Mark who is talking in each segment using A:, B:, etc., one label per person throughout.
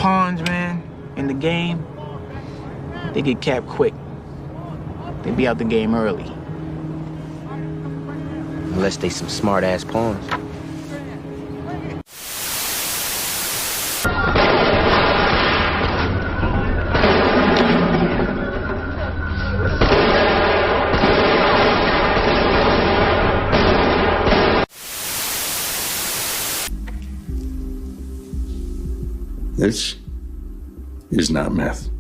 A: pawns, man, in the game, they get capped quick. They be out the game early.
B: Unless they some smart-ass pawns.
C: This is not meth.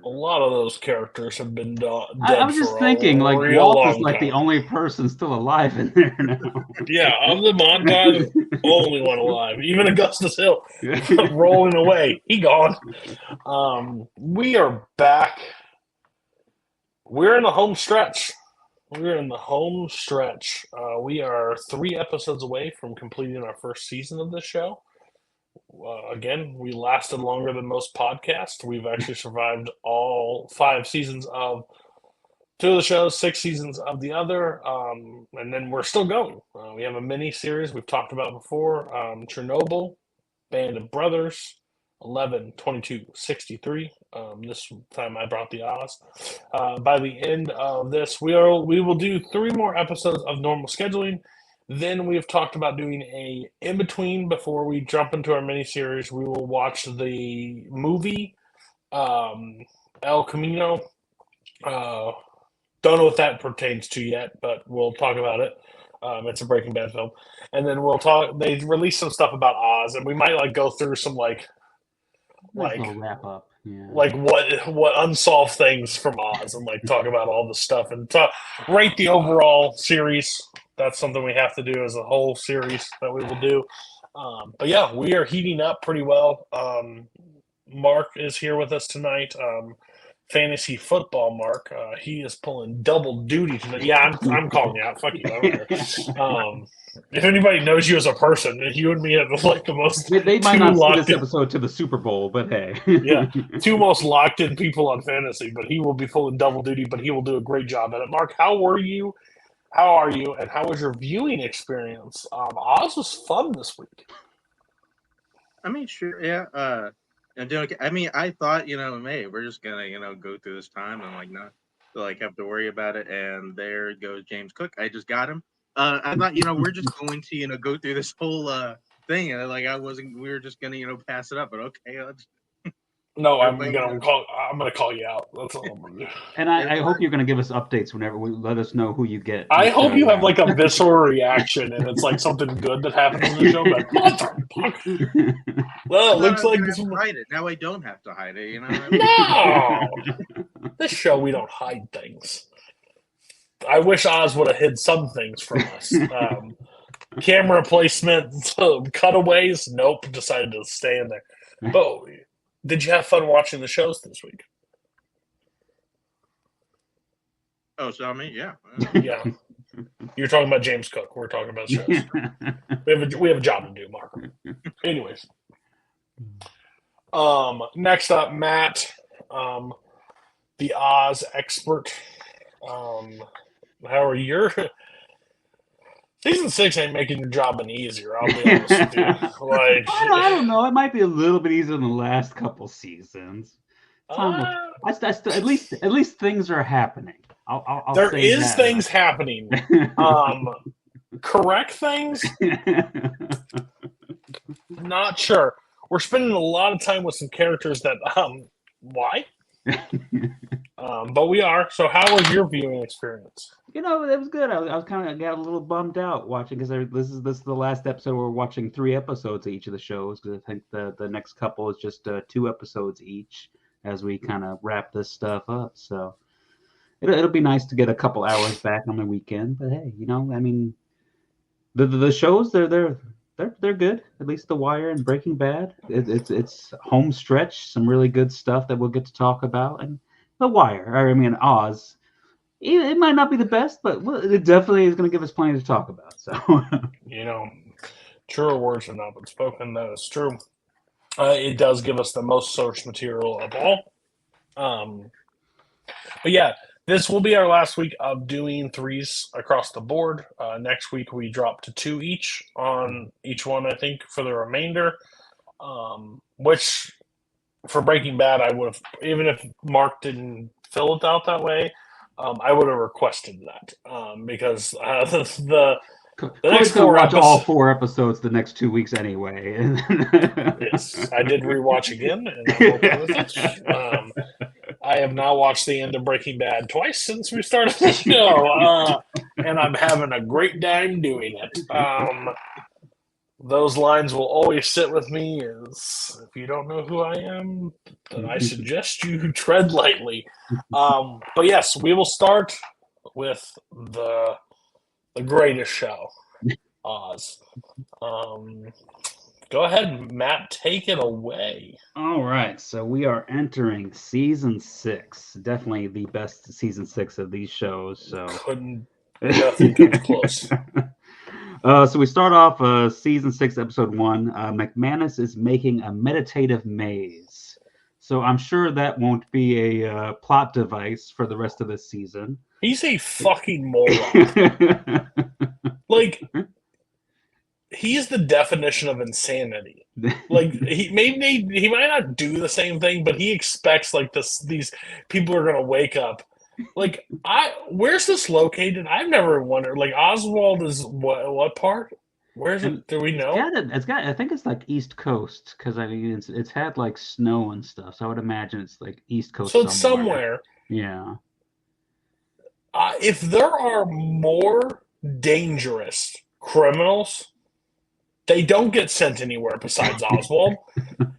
D: A lot of those characters have been dead.
E: I was just thinking, like, Walt is like the only person still alive in there now.
D: Yeah, of the montage, only one alive. Even Augustus Hill rolling away. He gone. We are back. We're in the home stretch. We are 3 episodes away from completing our first season of this show. Again, we lasted longer than most podcasts. We've actually survived all 5 seasons of 2 of the shows, 6 seasons of the other, and then we're still going. We have a mini series we've talked about before: Chernobyl, Band of Brothers, 11/22/63. This time I brought the Oz. By the end of this, we will do 3 more episodes of normal scheduling. Then we've talked about doing a in-between before we jump into our miniseries. We will watch the movie El Camino. Don't know what that pertains to yet, but we'll talk about it. It's a Breaking Bad film. And then we'll talk. They released some stuff about Oz, and we might go through some like
E: wrap up. Yeah.
D: Like what unsolved things from Oz, and talk about all the stuff and rate the overall series. That's something we have to do as a whole series that we will do. But yeah, we are heating up pretty well. Mark is here with us tonight. Fantasy football Mark. He is pulling double duty tonight. Yeah, I'm calling you out. Fuck you. I don't care. If anybody knows you as a person, you and me have the most.
E: They might not see this episode to the Super Bowl, but hey.
D: Yeah, 2 most locked in people on fantasy, but he will be pulling double duty, but he will do a great job at it. Mark, how are you? And how was your viewing experience? Oz was fun this week.
F: I mean, sure, yeah. I'm doing okay. I mean, I thought, hey, we're just gonna, go through this time and not have to worry about it. And there goes James Cook. I just got him. I thought, we're just going to, go through this whole thing, and we were just gonna, pass it up. But okay,
D: no, I'm gonna call you out. That's all I'm gonna do.
E: And I hope you're gonna give us updates whenever we let us know who you get.
D: I hope you have a visceral reaction, and it's something good that happens in the show. But what the fuck? Well, it looks like this.
F: Hide it. Now I don't have to hide it.
D: No, this show we don't hide things. I wish Oz would have hid some things from us. Camera placement, cutaways. Nope, decided to stay in there. But did you have fun watching the shows this week?
F: Oh, so me, yeah.
D: Yeah. You're talking about James Cook. We're talking about shows. We have a job to do, Mark. Anyways. Next up, Matt, the Oz expert. How are your season 6 ain't making your job any easier, I'll be honest with you.
E: I don't know. It might be a little bit easier than the last couple seasons. At least things are happening. I'll
D: there
E: say
D: is
E: that.
D: Things happening. Correct things? Not sure. We're spending a lot of time with some characters that why? But we are. So how was your viewing experience?
E: It was good. I was kind of got a little bummed out watching because this is the last episode. We're watching 3 episodes of each of the shows because I think the next couple is just 2 episodes each as we kind of wrap this stuff up. So it'll be nice to get a couple hours back on the weekend. But hey, I mean, the shows they're good. At least The Wire and Breaking Bad. It's home stretch. Some really good stuff that we'll get to talk about. And The Wire. I mean, Oz. It might not be the best, but it definitely is going to give us plenty to talk about. So,
D: truer words have not been spoken. That is true. It does give us the most source material of all. But yeah, this will be our last week of doing threes across the board. Next week we drop to 2 each on each one, I think, for the remainder. Which for Breaking Bad, I would have, even if Mark didn't fill it out that way, I would have requested that because the
E: Corey's
D: next
E: gonna
D: 4
E: watch all
D: episodes.
E: 4 episodes the next 2 weeks anyway.
D: Yes, I did rewatch again, and I'm okay with it. I have now watched the end of Breaking Bad twice since we started the show, and I'm having a great time doing it. Those lines will always sit with me. Is if you don't know who I am, then I suggest you tread lightly. But yes, we will start with the greatest show, Oz. Go ahead, Matt. Take it away.
E: All right, so we are entering season 6. Definitely the best season 6 of these shows. So
D: nothing comes close.
E: So we start off season 6, episode 1. McManus is making a meditative maze. So I'm sure that won't be a plot device for the rest of this season.
D: He's a fucking moron. Like, he's the definition of insanity. Like, he might not do the same thing, but he expects like these people are gonna wake up. Like, where's this located? I've never wondered. Like, Oswald is what part? Where's it? Do we know?
E: I think it's like East Coast, because I mean it's had like snow and stuff. So I would imagine it's like East Coast.
D: So it's somewhere.
E: Yeah.
D: If there are more dangerous criminals, they don't get sent anywhere besides Oswald.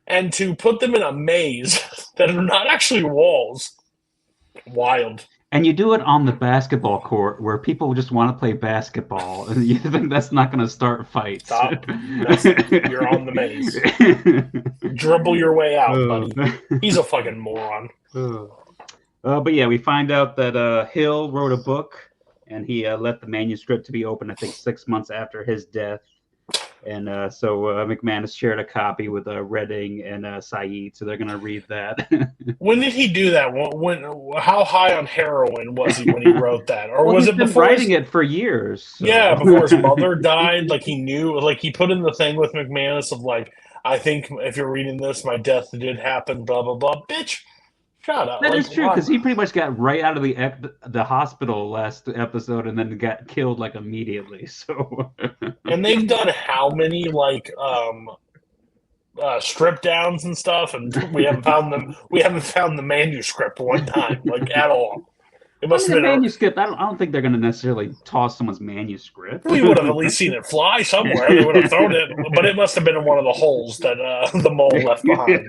D: And to put them in a maze that are not actually walls, wild.
E: And you do it on the basketball court where people just want to play basketball, and you think that's not going to start fights.
D: Stop. You're on the maze. Dribble your way out, buddy. He's a fucking moron.
E: But yeah, we find out that Hill wrote a book, and he left the manuscript to be open, I think, 6 months after his death. And so McManus shared a copy with Redding and Saeed, so they're going to read that.
D: When did he do that? How high on heroin was he when he wrote that? Or was it before
E: writing it for years? So.
D: Yeah, before his mother died. Like, he knew, like, he put in the thing with McManus of, like, I think if you're reading this, my death did happen, blah, blah, blah. Bitch, shut up.
E: That is true, because he pretty much got right out of the hospital last episode and then got killed, like, immediately. So,
D: and they've done how many, like, strip downs and stuff, and we haven't found them. We haven't found the manuscript one time, like, at all. It must have been
E: manuscript. I don't think they're going to necessarily toss someone's manuscript.
D: We would have at least seen it fly somewhere. They would have thrown it, but it must have been in one of the holes that the mole left behind.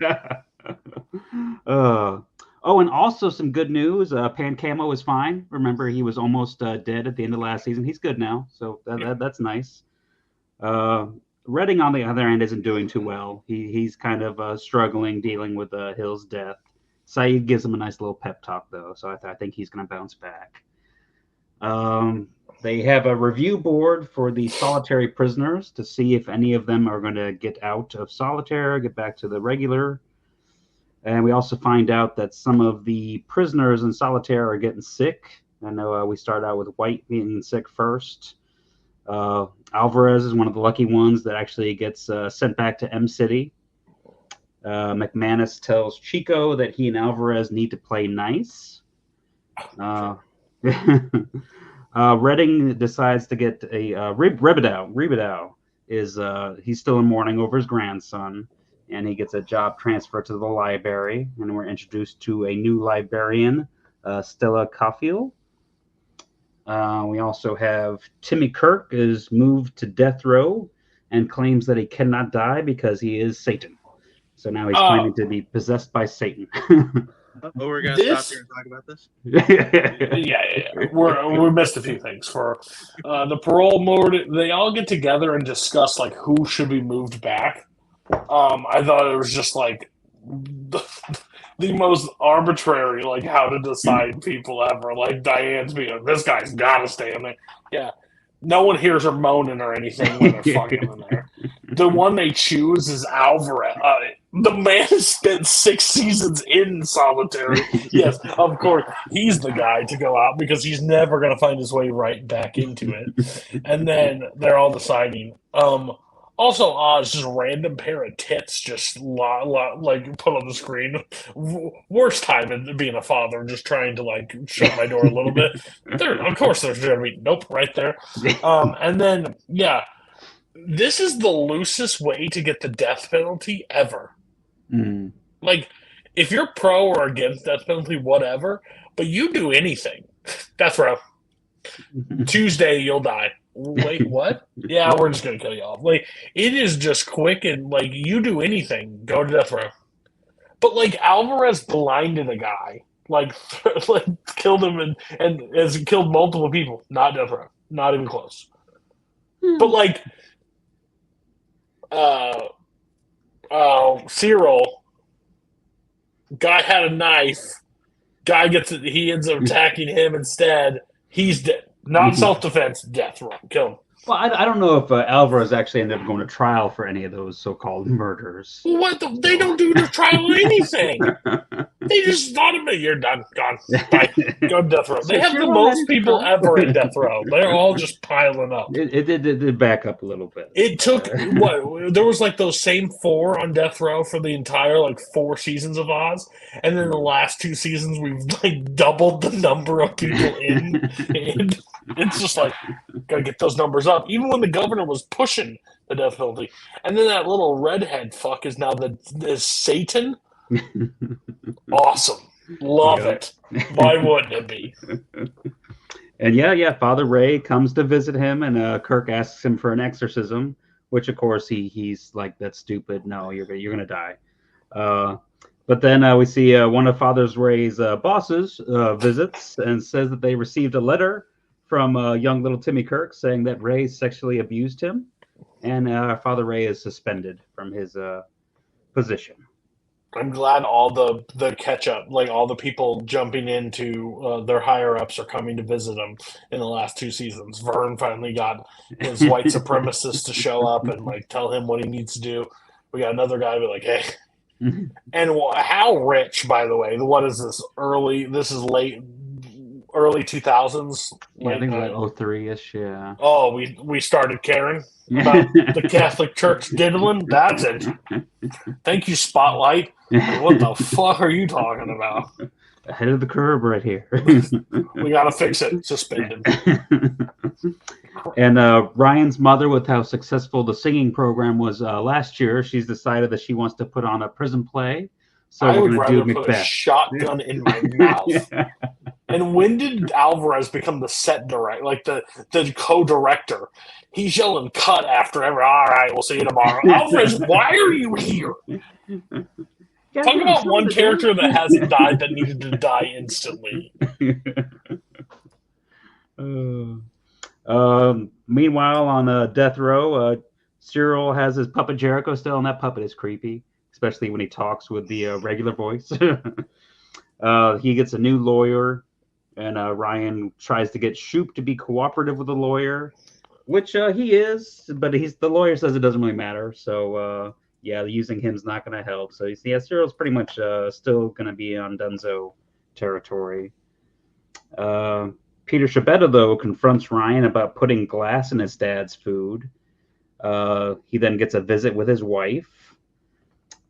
E: Oh, and also some good news. Pan Camo is fine. Remember, he was almost dead at the end of last season. He's good now, so that's nice. Redding, on the other hand, isn't doing too well. He's kind of struggling, dealing with Hill's death. Saeed gives him a nice little pep talk, though, so I think he's going to bounce back. They have a review board for the solitary prisoners to see if any of them are going to get out of solitaire, get back to the regular. And we also find out that some of the prisoners in solitaire are getting sick. I know we start out with White being sick first. Alvarez is one of the lucky ones that actually gets sent back to M City. McManus tells Chico that he and Alvarez need to play nice. Redding decides to get a Ribidow is he's still in mourning over his grandson, and he gets a job transfer to the library, and we're introduced to a new librarian, Stella Caulfield. We also have Timmy Kirk is moved to death row and claims that he cannot die because he is Satan. So now he's claiming to be possessed by Satan.
F: We're going to stop here and talk about this?
D: Yeah. We missed a few things. For the parole board, they all get together and discuss, like, who should be moved back. I thought it was just, like, the most arbitrary, like, how to decide people ever. Like, Diane's being like, this guy's got to stay in there. Yeah. No one hears her moaning or anything when they're fucking in there. The one they choose is Alvarez. The man spent 6 seasons in solitary. Yes, of course, he's the guy to go out because he's never going to find his way right back into it. And then they're all deciding. Also, Oz, just random pair of tits just like put on the screen. Worst time in being a father, just trying to like shut my door a little bit. There, of course, there's going to be nope right there. And then yeah, this is the loosest way to get the death penalty ever.
E: Mm.
D: Like, if you're pro or against death penalty, whatever, but you do anything, death row. Tuesday, you'll die. Wait, what? Yeah, we're just gonna kill you off. Like, it is just quick and like you do anything, go to death row. But like Alvarez blinded a guy, like like killed him and has killed multiple people. Not death row, not even close. But like, Cyril, guy had a knife. Guy gets it. He ends up attacking him instead. He's dead. Not self-defense. Death row. Kill him.
E: Well, I don't know if Alvarez actually ended up going to trial for any of those so-called murders.
D: What? They don't do the trial or anything. They just thought of it. You're done. Gone. Bye. Go to death row. They have the most people ever in death row. They're all just piling up.
E: It did back up a little bit.
D: It took, what? There was like those same 4 on death row for the entire like 4 seasons of Oz. And then the last 2 seasons, we've like doubled the number of people in. And it's just like, gotta get those numbers up. Even when the governor was pushing the death penalty. And then that little redhead fuck is now is Satan. Awesome. Love it. Why wouldn't it be?
E: And yeah, Father Ray comes to visit him, and Kirk asks him for an exorcism, which of course he's like, that's stupid. No, you're gonna die. But then we see one of Father Ray's bosses visits and says that they received a letter from young little Timmy Kirk saying that Ray sexually abused him, and Father Ray is suspended from his position.
D: I'm glad all the catch up, like all the people jumping into their higher ups are coming to visit him in the last 2 seasons. Vern finally got his white supremacist to show up and like tell him what he needs to do. We got another guy to be like, hey. And how rich, by the way, what is this? This is early 2000s.
E: Yeah, I think like 03-ish, yeah.
D: Oh, we started caring about the Catholic Church diddling? That's it. Thank you, Spotlight. What the fuck are you talking about?
E: Ahead of the curve right here.
D: We gotta fix it. Suspended.
E: And Ryan's mother, with how successful the singing program was last year, she's decided that she wants to put on a prison play. So
D: I
E: we're
D: would
E: going to
D: rather
E: do
D: put
E: Macbeth.
D: a shotgun in my mouth.
E: Yeah.
D: And when did Alvarez become the set director, like the co-director? He's yelling cut after every, all right, we'll see you tomorrow. Alvarez, why are you here? Talk about one character that hasn't died that needed to die instantly.
E: Meanwhile, on death row, Cyril has his puppet Jericho still, and that puppet is creepy, especially when he talks with the regular voice. He gets a new lawyer, and Ryan tries to get Shoop to be cooperative with the lawyer, which he is, but the lawyer says it doesn't really matter. So using him's not going to help. So you see, Cyril's pretty much still going to be on Dunzo territory. Peter Shabetta, though, confronts Ryan about putting glass in his dad's food. He then gets a visit with his wife.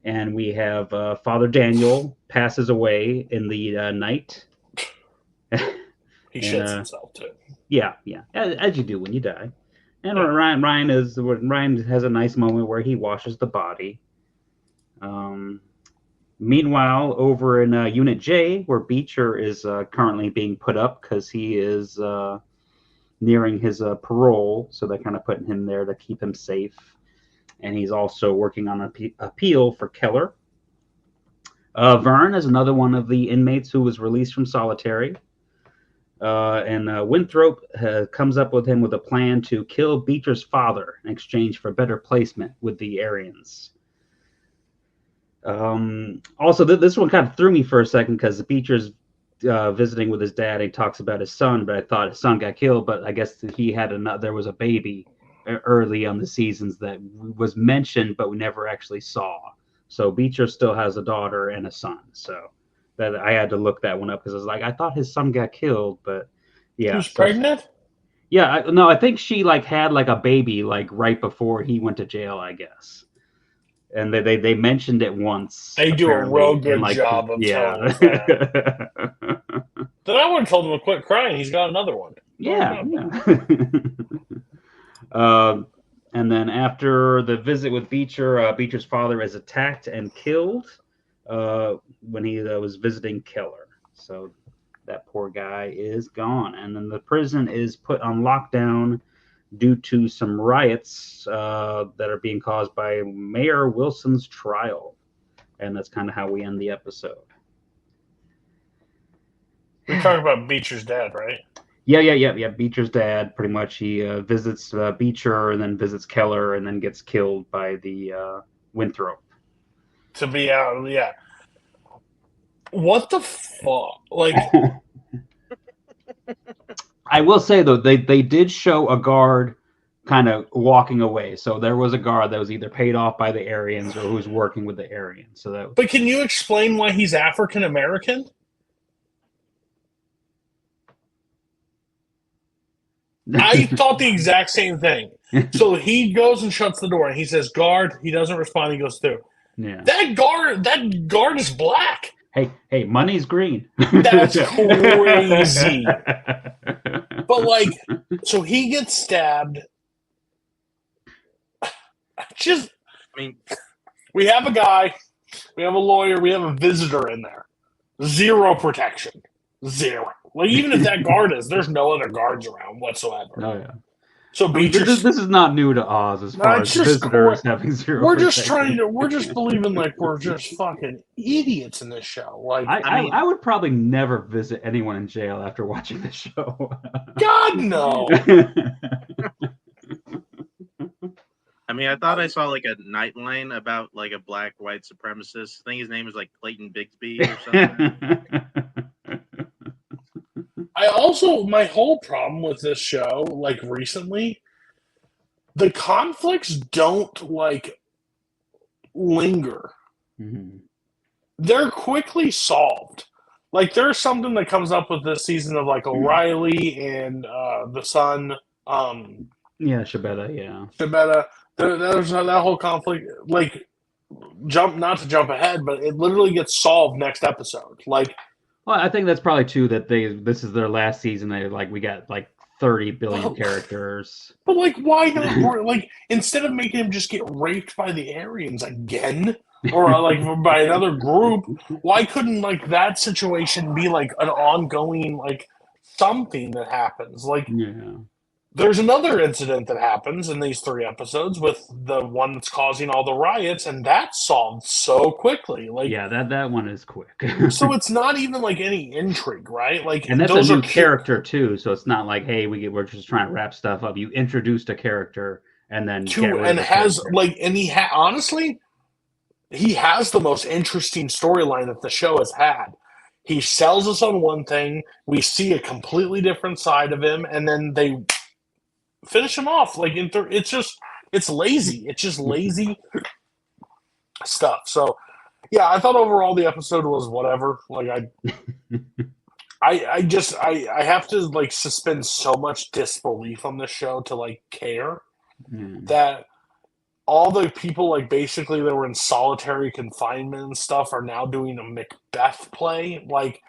E: And we have Father Daniel passes away in the night.
D: He shits himself, too.
E: Yeah, as you do when you die. And Ryan has a nice moment where he washes the body. Meanwhile, over in Unit J, where Beecher is currently being put up because he is nearing his parole, so they're kind of putting him there to keep him safe. And he's also working on an appeal for Keller. Vern is another one of the inmates who was released from solitary. And Winthrop comes up with him with a plan to kill Beecher's father in exchange for better placement with the Aryans. Also, this one kind of threw me for a second because Beecher's visiting with his dad. He talks about his son, but I thought his son got killed. But I guess there was a baby early on the seasons that was mentioned, but we never actually saw. So Beecher still has a daughter and a son. So that I had to look that one up because I was like, I thought his son got killed, but yeah.
D: Who's
E: So
D: pregnant?
E: yeah, no, I think she like had like a baby like right before he went to jail, I guess. And they mentioned it once.
D: They do a
E: apparently,
D: real
E: in,
D: good
E: like,
D: job of telling
E: yeah.
D: us that. Then I would have told him to quit crying. He's got another one.
E: Yeah, yeah. And then after the visit with Beecher, Beecher's father is attacked and killed when he was visiting Keller. So that poor guy is gone. And then the prison is put on lockdown due to some riots that are being caused by Mayor Wilson's trial. And that's kind of how we end the episode.
D: We talk about Beecher's dad, right?
E: Yeah. Beecher's dad, pretty much, he visits Beecher and then visits Keller and then gets killed by the Winthrop.
D: To be out, yeah. What the fuck? Like,
E: I will say, though, they did show a guard kind of walking away. So there was a guard that was either paid off by the Aryans or who was working with the Aryans. So that.
D: but can you explain why he's African American? I thought the exact same thing. So he goes and shuts the door, and he says, "Guard." He doesn't respond. He goes through.
E: Yeah.
D: That guard is black.
E: Hey, money's green.
D: That's crazy. But like, so he gets stabbed. Just,
F: I mean,
D: we have a guy, we have a lawyer, we have a visitor in there. Zero protection. Zero. Like, even if that guard is, there's no other guards around whatsoever.
E: Oh yeah.
D: So
E: I mean,
D: Beecher,
E: this is not new to Oz as far as visitors having zero.
D: we're just
E: protection.
D: we're just believing like we're just fucking idiots in this show. Like,
E: I would probably never visit anyone in jail after watching the show.
D: God no.
F: I mean, I thought I saw like a Nightline about like a black white supremacist. I think his name is like Clayton Bigsby or something.
D: I also, my whole problem with this show, like recently, the conflicts don't like linger.
E: Mm-hmm.
D: They're quickly solved. Like, there's something that comes up with this season of like O'Reilly and the son,
E: Yeah, Shabeta, yeah.
D: Shabeta. There's that whole conflict. Like, not to jump ahead, but it literally gets solved next episode. Like,
E: well, I think that's probably too that this is their last season. They we got like 30 billion characters.
D: But like, why not? Like, instead of making him just get raped by the Aryans again, or like by another group, why couldn't like that situation be like an ongoing like something that happens? Like,
E: Yeah.
D: There's another incident that happens in these 3 episodes with the one that's causing all the riots, and that's solved so quickly. Like,
E: yeah, that one is quick.
D: So it's not even like any intrigue, right? Like,
E: and that's a new character too, so it's not like, hey, we're just trying to wrap stuff up. You introduced a character and then
D: honestly, he has the most interesting storyline that the show has had. He sells us on one thing, we see a completely different side of him, and then they finish him off. Like, it's lazy. It's just lazy stuff. So, yeah, I thought overall the episode was whatever. Like, I have to like suspend so much disbelief on this show to like care that all the people like basically that were in solitary confinement and stuff are now doing a Macbeth play. Like,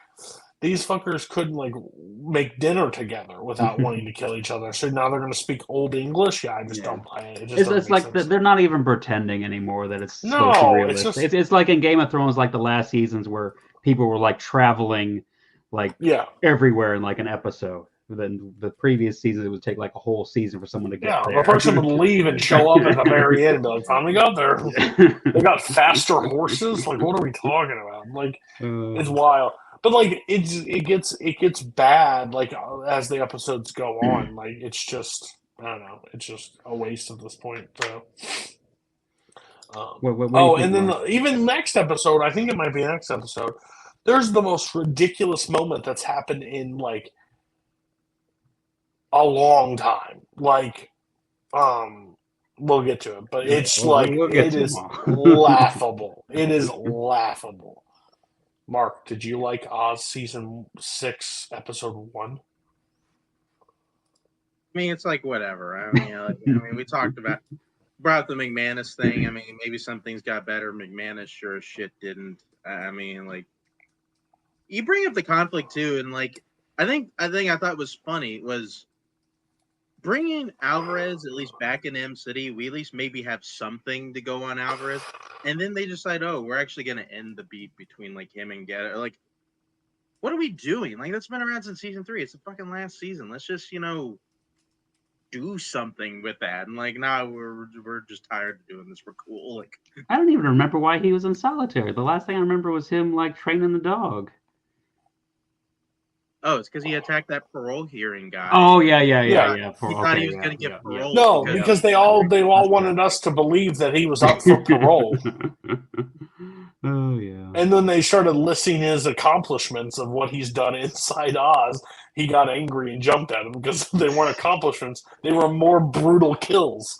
D: these fuckers couldn't like make dinner together without wanting to kill each other. So now they're going to speak Old English. Yeah, I just don't buy it.
E: It's like they're not even pretending anymore that it's supposed to be realistic. It's like in Game of Thrones, like the last seasons where people were like traveling, like everywhere in like an episode. Then the previous season, it would take like a whole season for someone to get there.
D: The person would leave and show up at the very end and be like, finally got there. They got faster horses. Like, what are we talking about? Like, it's wild. But like, it gets bad like as the episodes go on. Like, it's just, I don't know. It's just a waste at this point. So. And then even next episode, I think it might be next episode. There's the most ridiculous moment that's happened in like a long time. Like, We'll get to it, but
E: Yeah,
D: it's
E: we'll get
D: it
E: to
D: is
E: them all.
D: laughable. It is laughable. Mark, did you like Oz season 6, episode 1?
F: I mean, it's like whatever. I mean, we talked brought the McManus thing. I mean, maybe some things got better. McManus sure as shit didn't. I mean, like, you bring up the conflict too, and like, I thought was funny was bringing Alvarez at least back in M City. We at least maybe have something to go on Alvarez, and then they decide, oh, we're actually going to end the beat between like him and Guerrero. Like, what are we doing? Like, that's been around since season 3. It's the fucking last season. Let's just do something with that. And like, nah, we're just tired of doing this. We're cool. Like,
E: I don't even remember why he was in solitary. The last thing I remember was him like training the dog.
F: oh, it's because he attacked that parole hearing guy.
E: Oh yeah.
F: He thought he was going to get parole.
D: No, because they all wanted us to believe that he was up for parole.
E: Oh yeah.
D: And then they started listing his accomplishments of what he's done inside Oz. He got angry and jumped at him because they weren't accomplishments. They were more brutal kills.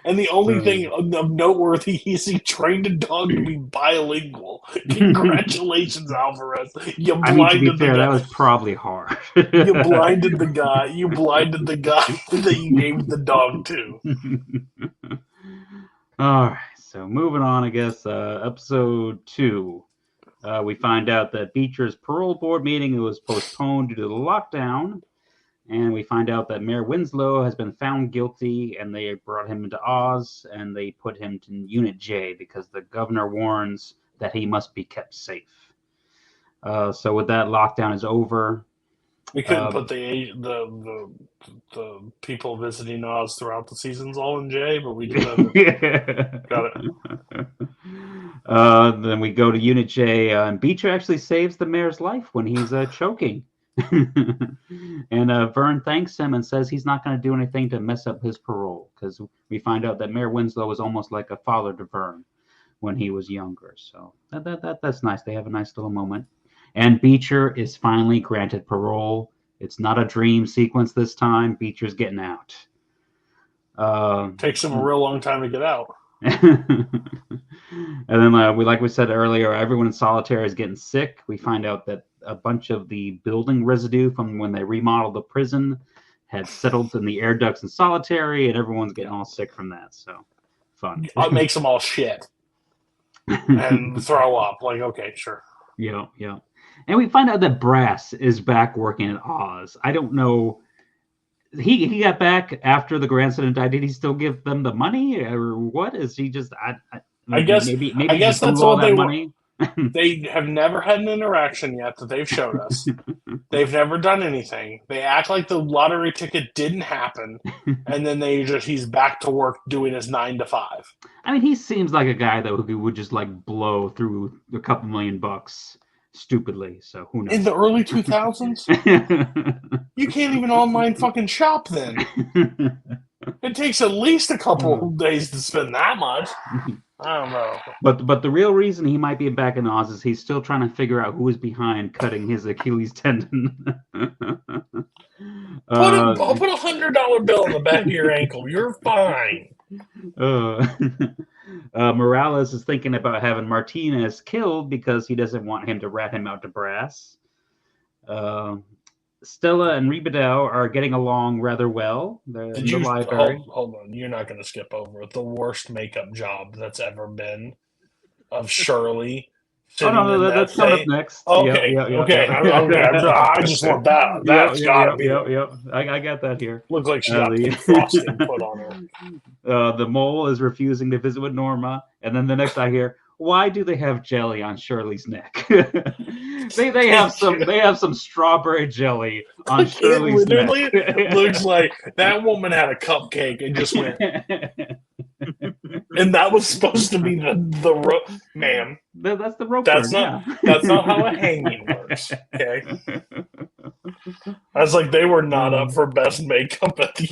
D: And the only thing of noteworthy is he trained a dog to be bilingual. Congratulations, Alvarez. You blinded
E: to be fair,
D: the guy.
E: that was probably hard.
D: You blinded the guy. You blinded the guy that you gave the dog to.
E: All right, so moving on, I guess, episode 2. We find out that Beecher's parole board meeting was postponed due to the lockdown. And we find out that Mayor Winslow has been found guilty, and they brought him into Oz, and they put him to Unit J because the governor warns that he must be kept safe. So with that, lockdown is over.
D: We couldn't put the people visiting Oz throughout the seasons all in J, but we did have it. Got it.
E: Then we go to Unit J, and Beecher actually saves the mayor's life when he's choking. And Vern thanks him and says he's not going to do anything to mess up his parole, because we find out that Mayor Winslow was almost like a father to Vern when he was younger. So that's nice. They have a nice little moment. And Beecher is finally granted parole. It's not a dream sequence this time. Beecher's getting out.
D: Takes him a real long time to get out.
E: And then, like we said earlier, everyone in solitary is getting sick. We find out that a bunch of the building residue from when they remodeled the prison had settled in the air ducts in solitary, and everyone's getting all sick from that. So, fun.
D: It makes them all shit and throw up. Like, okay, sure.
E: Yeah. And we find out that Brass is back working at Oz. I don't know. He got back after the grandson died. Did he still give them the money, or what? Is he just? I guess
D: that's all they money. They have never had an interaction yet that they've showed us. They've never done anything. They act like the lottery ticket didn't happen, and then he's back to work doing his 9 to 5.
E: I mean, he seems like a guy though who would just like blow through a couple $1,000,000 stupidly. So who knows?
D: In the early 2000s, you can't even online fucking shop then. It takes at least a couple days to spend that much. I don't know.
E: But the real reason he might be back in Oz is he's still trying to figure out who is behind cutting his Achilles tendon.
D: Put a $100 bill on the back of your ankle. You're fine.
E: Morales is thinking about having Martinez killed because he doesn't want him to rat him out to Brass. Stella and Rebedau are getting along rather well. They're in the library.
D: Hold on. You're not going to skip over the worst makeup job that's ever been of Shirley.
E: Oh, no, that's coming up next.
D: Okay. Okay. I just want that. That's got to be.
E: Yep. I got that here.
D: Looks like she got the frosting put on her.
E: The mole is refusing to visit with Norma. And then the next I hear, why do they have jelly on Shirley's neck? they have some strawberry jelly on Shirley's neck.
D: It looks like that woman had a cupcake and just went. And that was supposed to be the rope, ma'am.
E: That's the rope.
D: That's not how a hanging works. Okay. I was like, they were not up for best makeup at the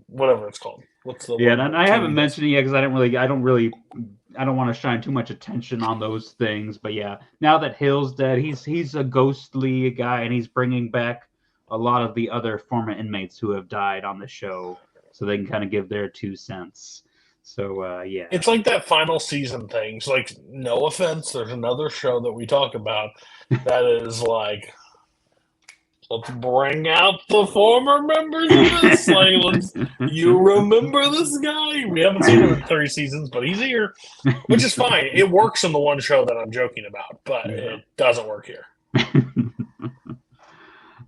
D: whatever it's called. What's the
E: and I haven't mentioned it yet because I don't want to shine too much attention on those things. But yeah, now that Hill's dead, he's a ghostly guy, and he's bringing back a lot of the other former inmates who have died on the show, so they can kind of give their 2 cents. So yeah,
D: It's like that final season thing. It's like, no offense, there's another show that we talk about that is like, let's bring out the former members of this. Like, you remember this guy? We haven't seen him in 3 seasons, but he's here, which is fine. It works in the one show that I'm joking about, but it doesn't work here.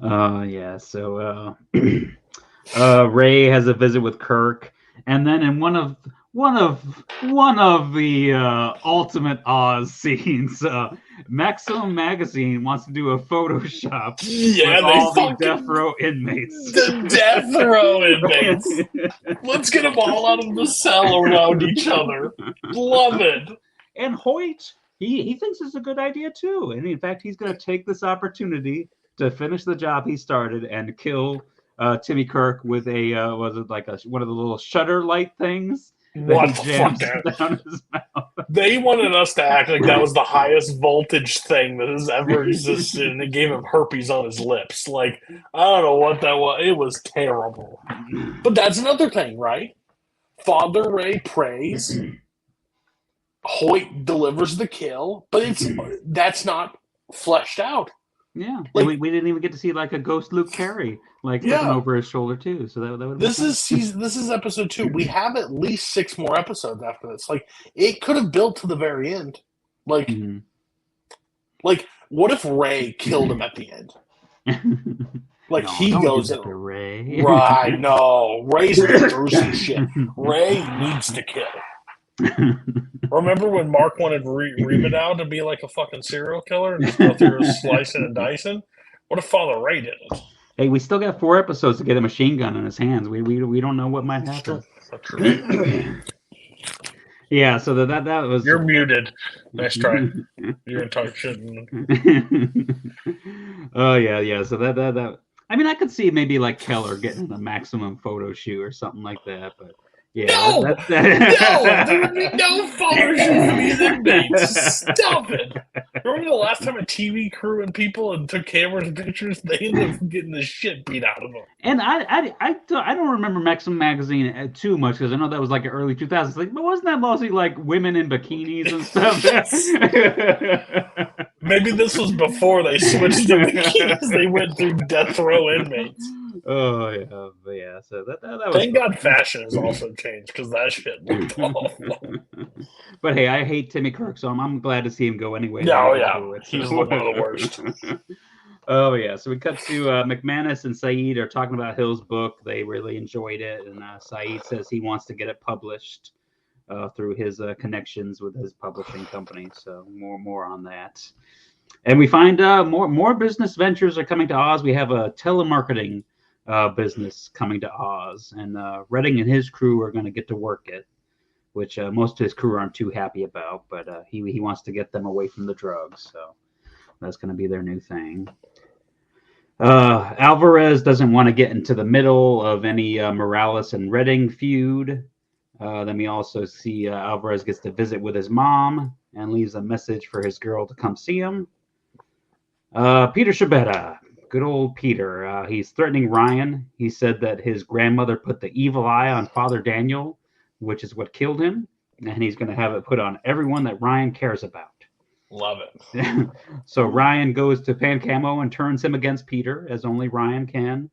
E: Yeah. So Ray has a visit with Kirk, and then in one of the ultimate Oz scenes, Maximum Magazine wants to do a Photoshop with all the death row inmates.
D: The death row inmates. Let's get them all out of the cell around each other. Love it.
E: And Hoyt, he thinks it's a good idea too, and in fact, he's going to take this opportunity to finish the job he started and kill Timmy Kirk with a was it like one of the little shutter light things?
D: What the fuck?
E: Down his mouth.
D: They wanted us to act like that was the highest voltage thing that has ever existed, and it gave him herpes on his lips. Like, I don't know what that was. It was terrible. But that's another thing, right? Father Ray prays. Hoyt delivers the kill, but that's not fleshed out.
E: Yeah, like, we didn't even get to see like a ghost Luke Perry looking over his shoulder too. So that would.
D: This is episode 2. We have at least 6 more episodes after this. Like, it could have built to the very end. Like, like what if Ray killed him at the end? Like, he goes in.
E: Ray.
D: Right? No, Ray's going through some shit. Ray needs to kill. Remember when Mark wanted Reba out to be like a fucking serial killer and just go through slicing and dicing? What if Father Ray did it?
E: Hey, we still got 4 episodes to get a machine gun in his hands. We don't know what might happen. Yeah, so that was.
D: You're muted. Nice try. You're gonna talk shit.
E: Oh yeah. So that. I mean, I could see maybe like Keller getting a maximum photo shoot or something like that, but. Yeah,
D: no, there would be no photos of these inmates. Stop it. Remember the last time a TV crew and people and took cameras and pictures? They ended up getting the shit beat out of them.
E: And I don't remember Maxim Magazine too much because I know that was like early 2000s. Like, but wasn't that mostly like women in bikinis and stuff?
D: Maybe this was before they switched to bikinis. They went through death row inmates.
E: Oh yeah, so that was.
D: Thank God fashion has also changed because that shit looked awful.
E: But hey, I hate Timmy Kirk, so I'm glad to see him go anyway.
D: No, yeah, he's one of the worst.
E: Oh yeah, so we cut to McManus and Saeed are talking about Hill's book. They really enjoyed it, and Saeed says he wants to get it published through his connections with his publishing company. So more on that. And we find more business ventures are coming to Oz. We have a telemarketing business coming to Oz, and Redding and his crew are going to get to work it, which most of his crew aren't too happy about, but he wants to get them away from the drugs, so that's going to be their new thing. Alvarez doesn't want to get into the middle of any Morales and Redding feud. Then we also see Alvarez gets to visit with his mom and leaves a message for his girl to come see him. Peter Shabetta. Good old Peter. He's threatening Ryan. He said that his grandmother put the evil eye on Father Daniel, which is what killed him, and he's going to have it put on everyone that Ryan cares about.
D: Love it.
E: So Ryan goes to Pancamo and turns him against Peter, as only Ryan can.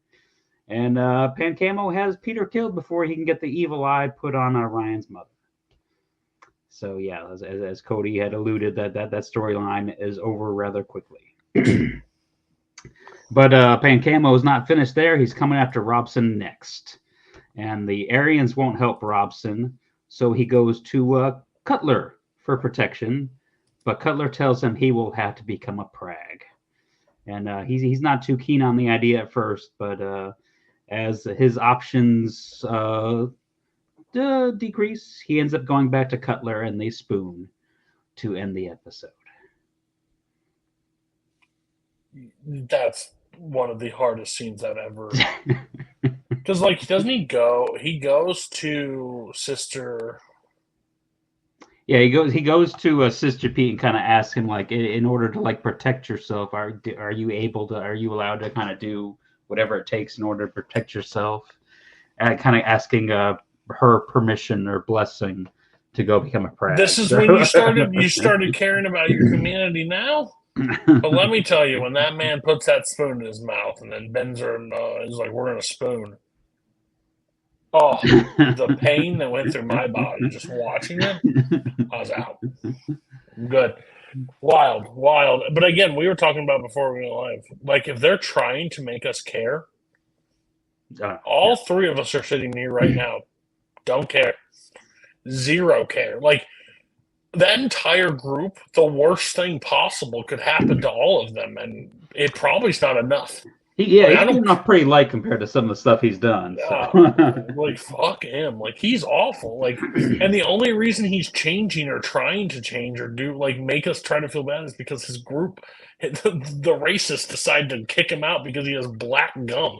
E: And Pancamo has Peter killed before he can get the evil eye put on Ryan's mother. So yeah, as Cody had alluded, that storyline is over rather quickly. But Pancamo is not finished there. He's coming after Robson next. And the Aryans won't help Robson, so he goes to Cutler for protection. But Cutler tells him he will have to become a Prag. And he's not too keen on the idea at first, but as his options decrease, he ends up going back to Cutler, and they spoon to end the episode.
D: That's one of the hardest scenes I've ever. Because, like, doesn't he go? He goes to Sister.
E: Yeah, he goes to Sister Pete and kind of asks him, like, in order to like protect yourself, are you allowed to kind of do whatever it takes in order to protect yourself, and kind of asking her permission or blessing to go become a Pratt.
D: This is when you started caring about your humanity now. But let me tell you, when that man puts that spoon in his mouth and then bends her and is like, "We're gonna spoon." Oh, the pain that went through my body just watching it, I was out. Good. Wild. But again, we were talking about before we went live. Like, if they're trying to make us care, all three of us are sitting here right now, don't care. Zero care. Like, that entire group, the worst thing possible could happen to all of them, and it probably's not enough.
E: He's getting off pretty light compared to some of the stuff he's done. So.
D: Like, fuck him. Like, he's awful. Like, and the only reason he's changing or trying to change or do, like, make us try to feel bad is because his group, the racists, decided to kick him out because he has black gum.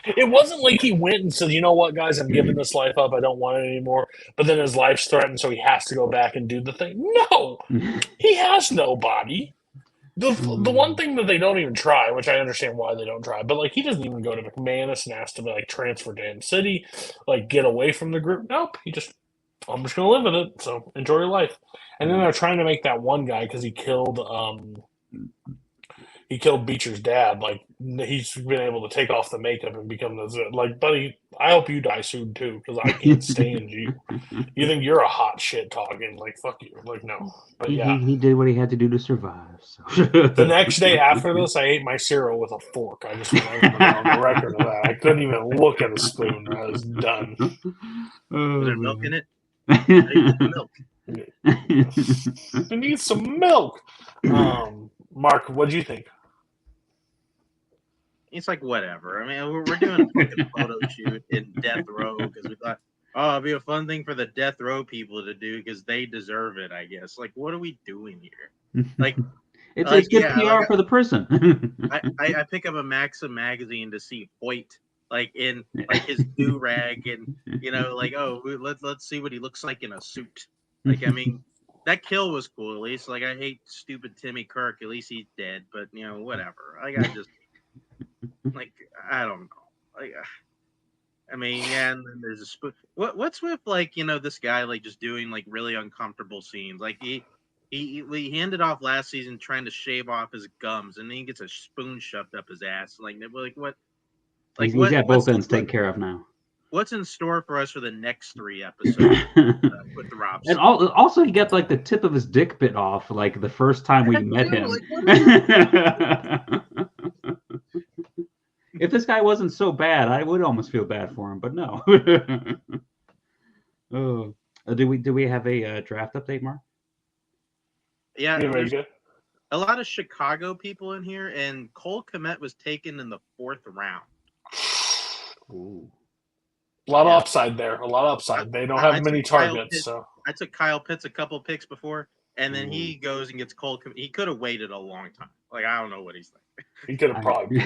D: It wasn't like he went and said, "You know what, guys, I'm giving this life up. I don't want it anymore." But then his life's threatened, so he has to go back and do the thing. No! He has nobody. The one thing that they don't even try, which I understand why they don't try, but like he doesn't even go to McManus and ask to be like transferred to M City, like get away from the group. Nope, I'm just gonna live in it. So enjoy your life. And then they're trying to make that one guy because he killed Beecher's dad. Like he's been able to take off the makeup and become like, buddy. I hope you die soon too, because I can't stand you. You think you're a hot shit talking? Like fuck you. Like no. But yeah,
E: he did what he had to do to survive. So.
D: The next day after this, I ate my cereal with a fork. I just went on the record of that. I couldn't even look at a spoon. I was done.
F: Was there milk in it? Milk.
D: I need some milk. Mark, what do you think?
F: It's like whatever. I mean, we're doing a fucking photo shoot in Death Row because we thought, oh, it'd be a fun thing for the Death Row people to do because they deserve it, I guess. Like, what are we doing here? Like,
E: it's good PR for the prison.
F: I pick up a Maxim magazine to see Hoyt, like in like his do rag, and like let's see what he looks like in a suit. Like, I mean, that kill was cool. At least, like, I hate stupid Timmy Kirk. At least he's dead. But whatever. Like, I just like I don't know. Like, I mean, yeah. And then there's a spoon. What's with like this guy like just doing like really uncomfortable scenes? Like he ended off last season trying to shave off his gums, and then he gets a spoon shoved up his ass. Like what? Like
E: he's got both ends taken care of now.
F: What's in store for us for the next 3 episodes with the Robs?
E: And also, he got like the tip of his dick bit off like the first time we met him. If this guy wasn't so bad, I would almost feel bad for him, but no. Oh, do we have a draft update, Mark?
F: Yeah, there's a lot of Chicago people in here, and Cole Kmet was taken in the 4th round.
E: Ooh.
D: A lot of upside there. A lot of upside. They don't have many targets. So
F: I took Kyle Pitts a couple picks before, and then he goes and gets Cole. He could have waited a long time. Like, I don't know what he's thinking.
D: He could have probably.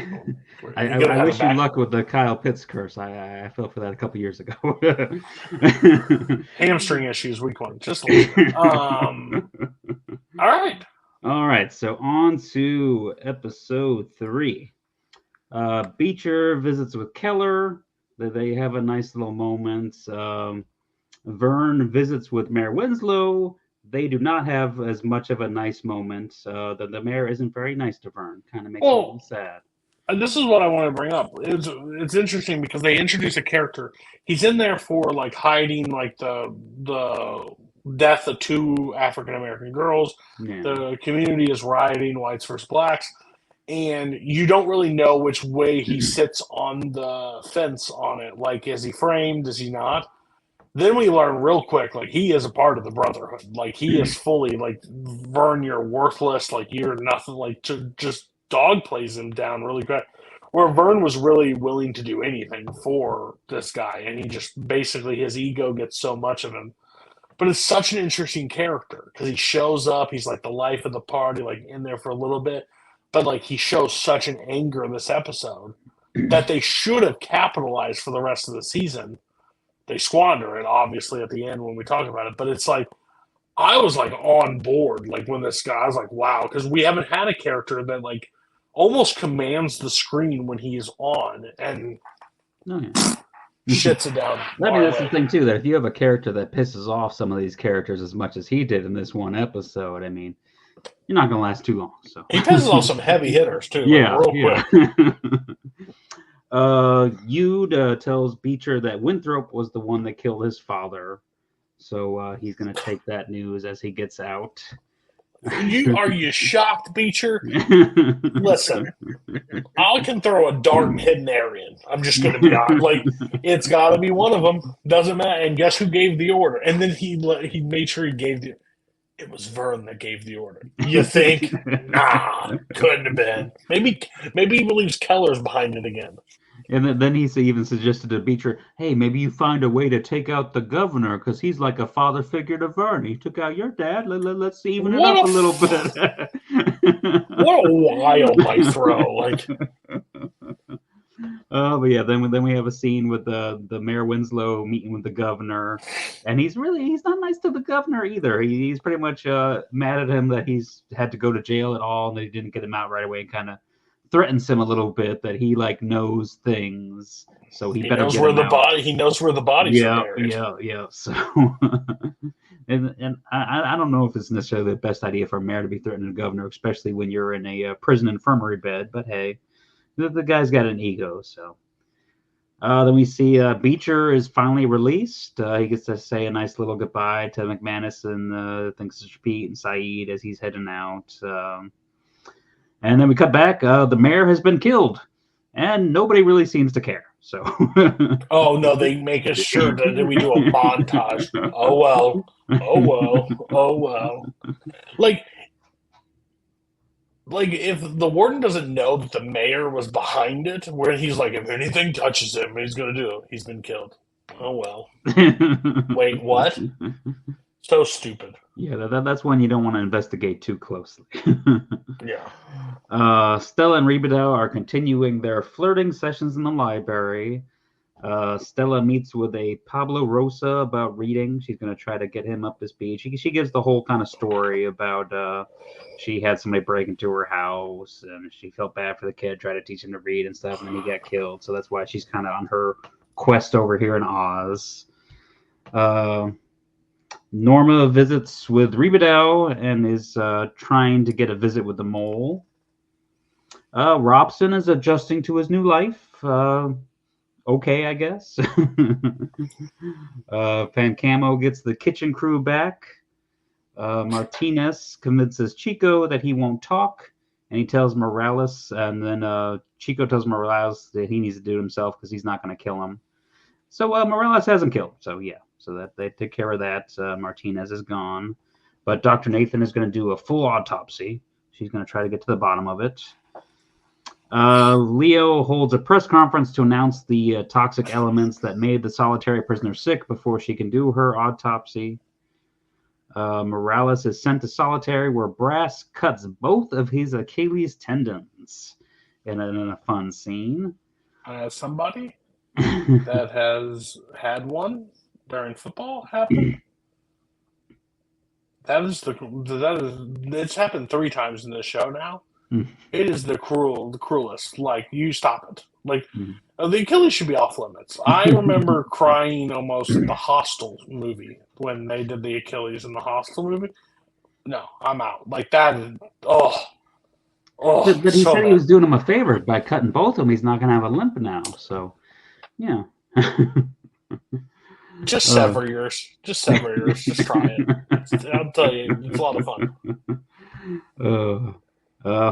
E: I wish you luck with the Kyle Pitts curse. I fell for that a couple years ago.
D: Hamstring issues, week 1. Just all right.
E: All right. So on to episode 3. Beecher visits with Keller. They have a nice little moment. Vern visits with Mayor Winslow. They do not have as much of a nice moment. The mayor isn't very nice to Vern. Kind of makes me a little sad.
D: And this is what I want to bring up. It's interesting because they introduce a character. He's in there for like hiding like the death of 2 African American girls. Yeah. The community is rioting, whites versus blacks. And you don't really know which way he sits on the fence on it. Like, is he framed? Is he not? Then we learn real quick, like, he is a part of the Brotherhood. Like, he is fully, like, Vern, you're worthless. Like, you're nothing. Like, just dog plays him down really quick. Where Vern was really willing to do anything for this guy. And he just, basically, his ego gets so much of him. But it's such an interesting character. Because he shows up. He's, like, the life of the party, like, in there for a little bit. But, like, he shows such an anger in this episode that they should have capitalized for the rest of the season. They squander it, obviously, at the end when we talk about it. But it's like, I was, like, on board. Like, when this guy, I was like, wow. Because we haven't had a character that, like, almost commands the screen when he's on and
E: Oh, yeah.
D: shits it down.
E: I mean, that's the thing too. That if you have a character that pisses off some of these characters as much as he did in this one episode, I mean, you're not gonna last too long. So
D: he pisses off some heavy hitters too.
E: Yeah,
D: like, real quick.
E: Yude tells Beecher that Winthrop was the one that killed his father, so he's gonna take that news as he gets out.
D: Are you shocked, Beecher? Listen, I can throw a dart and hit an Aryan. I'm just going to be honest. Like, it's got to be one of them. Doesn't matter. And guess who gave the order? And then he made sure he gave the. It was Vern that gave the order. You think? Nah, couldn't have been. Maybe he believes Keller's behind it again.
E: And then he even suggested to Beecher, hey, maybe you find a way to take out the governor because he's like a father figure to Vern. He took out your dad. Let's even it up a little bit.
D: What a wild throw! Like,
E: but yeah, then we have a scene with the Mayor Winslow meeting with the governor, and he's not nice to the governor either. He's pretty much mad at him that he's had to go to jail at all, and that he didn't get him out right away, and kind of threatens him a little bit that he like knows things, so he better
D: knows
E: get
D: where
E: him
D: the
E: out.
D: body. He knows where the bodies are buried.
E: Yeah. So, and I don't know if it's necessarily the best idea for a mayor to be threatening a governor, especially when you're in a prison infirmary bed. But hey, the guy's got an ego. So then we see Beecher is finally released. He gets to say a nice little goodbye to McManus and thanks to Pete and Saeed as he's heading out. And then we cut back. The mayor has been killed, and nobody really seems to care. So,
D: oh no, they make us sure that we do a montage. Oh well. Like if the warden doesn't know that the mayor was behind it, where he's like, if anything touches him, he's gonna do it. He's been killed. Oh well. Wait, what? So stupid.
E: Yeah, that's when you don't want to investigate too closely.
D: Yeah.
E: Stella and Rebedeau are continuing their flirting sessions in the library. Stella meets with a Pablo Rosa about reading. She's going to try to get him up to speed. She gives the whole kind of story about she had somebody break into her house, and she felt bad for the kid, tried to teach him to read and stuff, and then he got killed. So that's why she's kind of on her quest over here in Oz. Norma visits with Rebedeau and is trying to get a visit with the mole. Robson is adjusting to his new life. Okay, I guess. Pancamo gets the kitchen crew back. Martinez convinces Chico that he won't talk, and he tells Morales, and then Chico tells Morales that he needs to do it himself because he's not going to kill him. So Morales hasn't killed, so yeah. So that they take care of that. Martinez is gone. But Dr. Nathan is going to do a full autopsy. She's going to try to get to the bottom of it. Leo holds a press conference to announce the toxic elements that made the solitary prisoner sick before she can do her autopsy. Morales is sent to solitary where Brass cuts both of his Achilles tendons in a fun scene.
D: Somebody that has had one during football happen. It's happened 3 times in this show now. It is the cruelest. Like, you stop it. Like, the Achilles should be off limits. I remember crying almost at the Hostel movie when they did the Achilles in the Hostel movie. No, I'm out. Like that.
E: But he
D: so
E: said
D: bad.
E: he was doing him a favor by cutting both of them. He's not going to have a limp now. So, yeah.
D: Just sever yours. Just try it. I'll tell you, it's a lot of fun.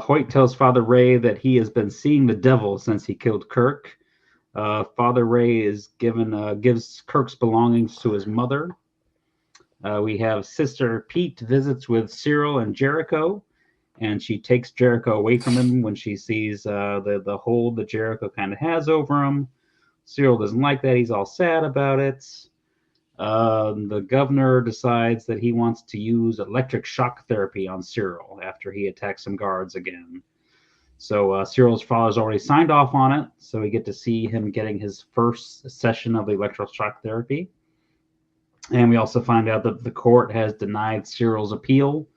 E: Hoyt tells Father Ray that he has been seeing the devil since he killed Kirk. Father Ray gives Kirk's belongings to his mother. We have Sister Pete visits with Cyril and Jericho, and she takes Jericho away from him when she sees the hold that Jericho kind of has over him. Cyril doesn't like that. He's all sad about it. The governor decides that he wants to use electric shock therapy on Cyril after he attacks some guards again. So Cyril's father's already signed off on it, so we get to see him getting his first session of the electroshock therapy. And we also find out that the court has denied Cyril's appeal,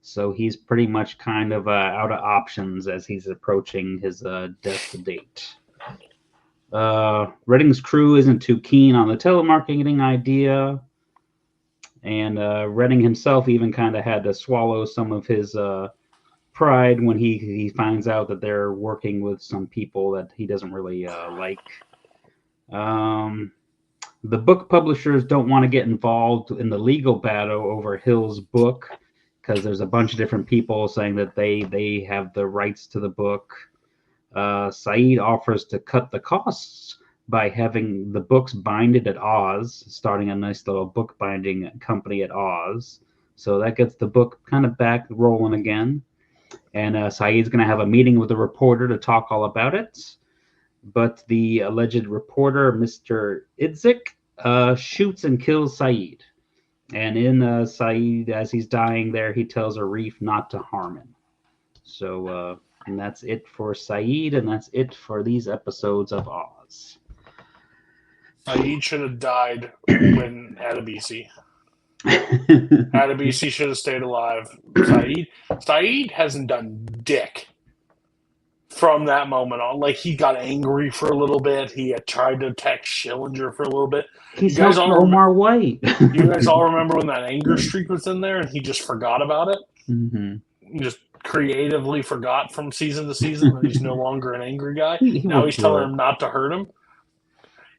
E: So he's pretty much kind of out of options as he's approaching his death date. Redding's crew isn't too keen on the telemarketing idea, and Redding himself even kind of had to swallow some of his pride when he finds out that they're working with some people that he doesn't really like. The book publishers don't want to get involved in the legal battle over Hill's book because there's a bunch of different people saying that they have the rights to the book. Saeed offers to cut the costs by having the books binded at Oz, starting a nice little book binding company at Oz. So that gets the book kind of back rolling again. And Saeed's going to have a meeting with the reporter to talk all about it. But the alleged reporter, Mr. Idzik, shoots and kills Saeed. And in Saeed, as he's dying there, he tells Arif not to harm him. So, and that's it for Saeed, and that's it for these episodes of Oz.
D: Saeed should have died when Adebisi. Adebisi should have stayed alive. Saeed hasn't done dick from that moment on. Like, he got angry for a little bit. He had tried to attack Schillinger for a little bit.
E: He's helped Omar White.
D: You guys all remember when that anger streak was in there and he just forgot about it?
E: Mm-hmm.
D: He just creatively forgot from season to season that he's no longer an angry guy. Now he's telling him not to hurt him.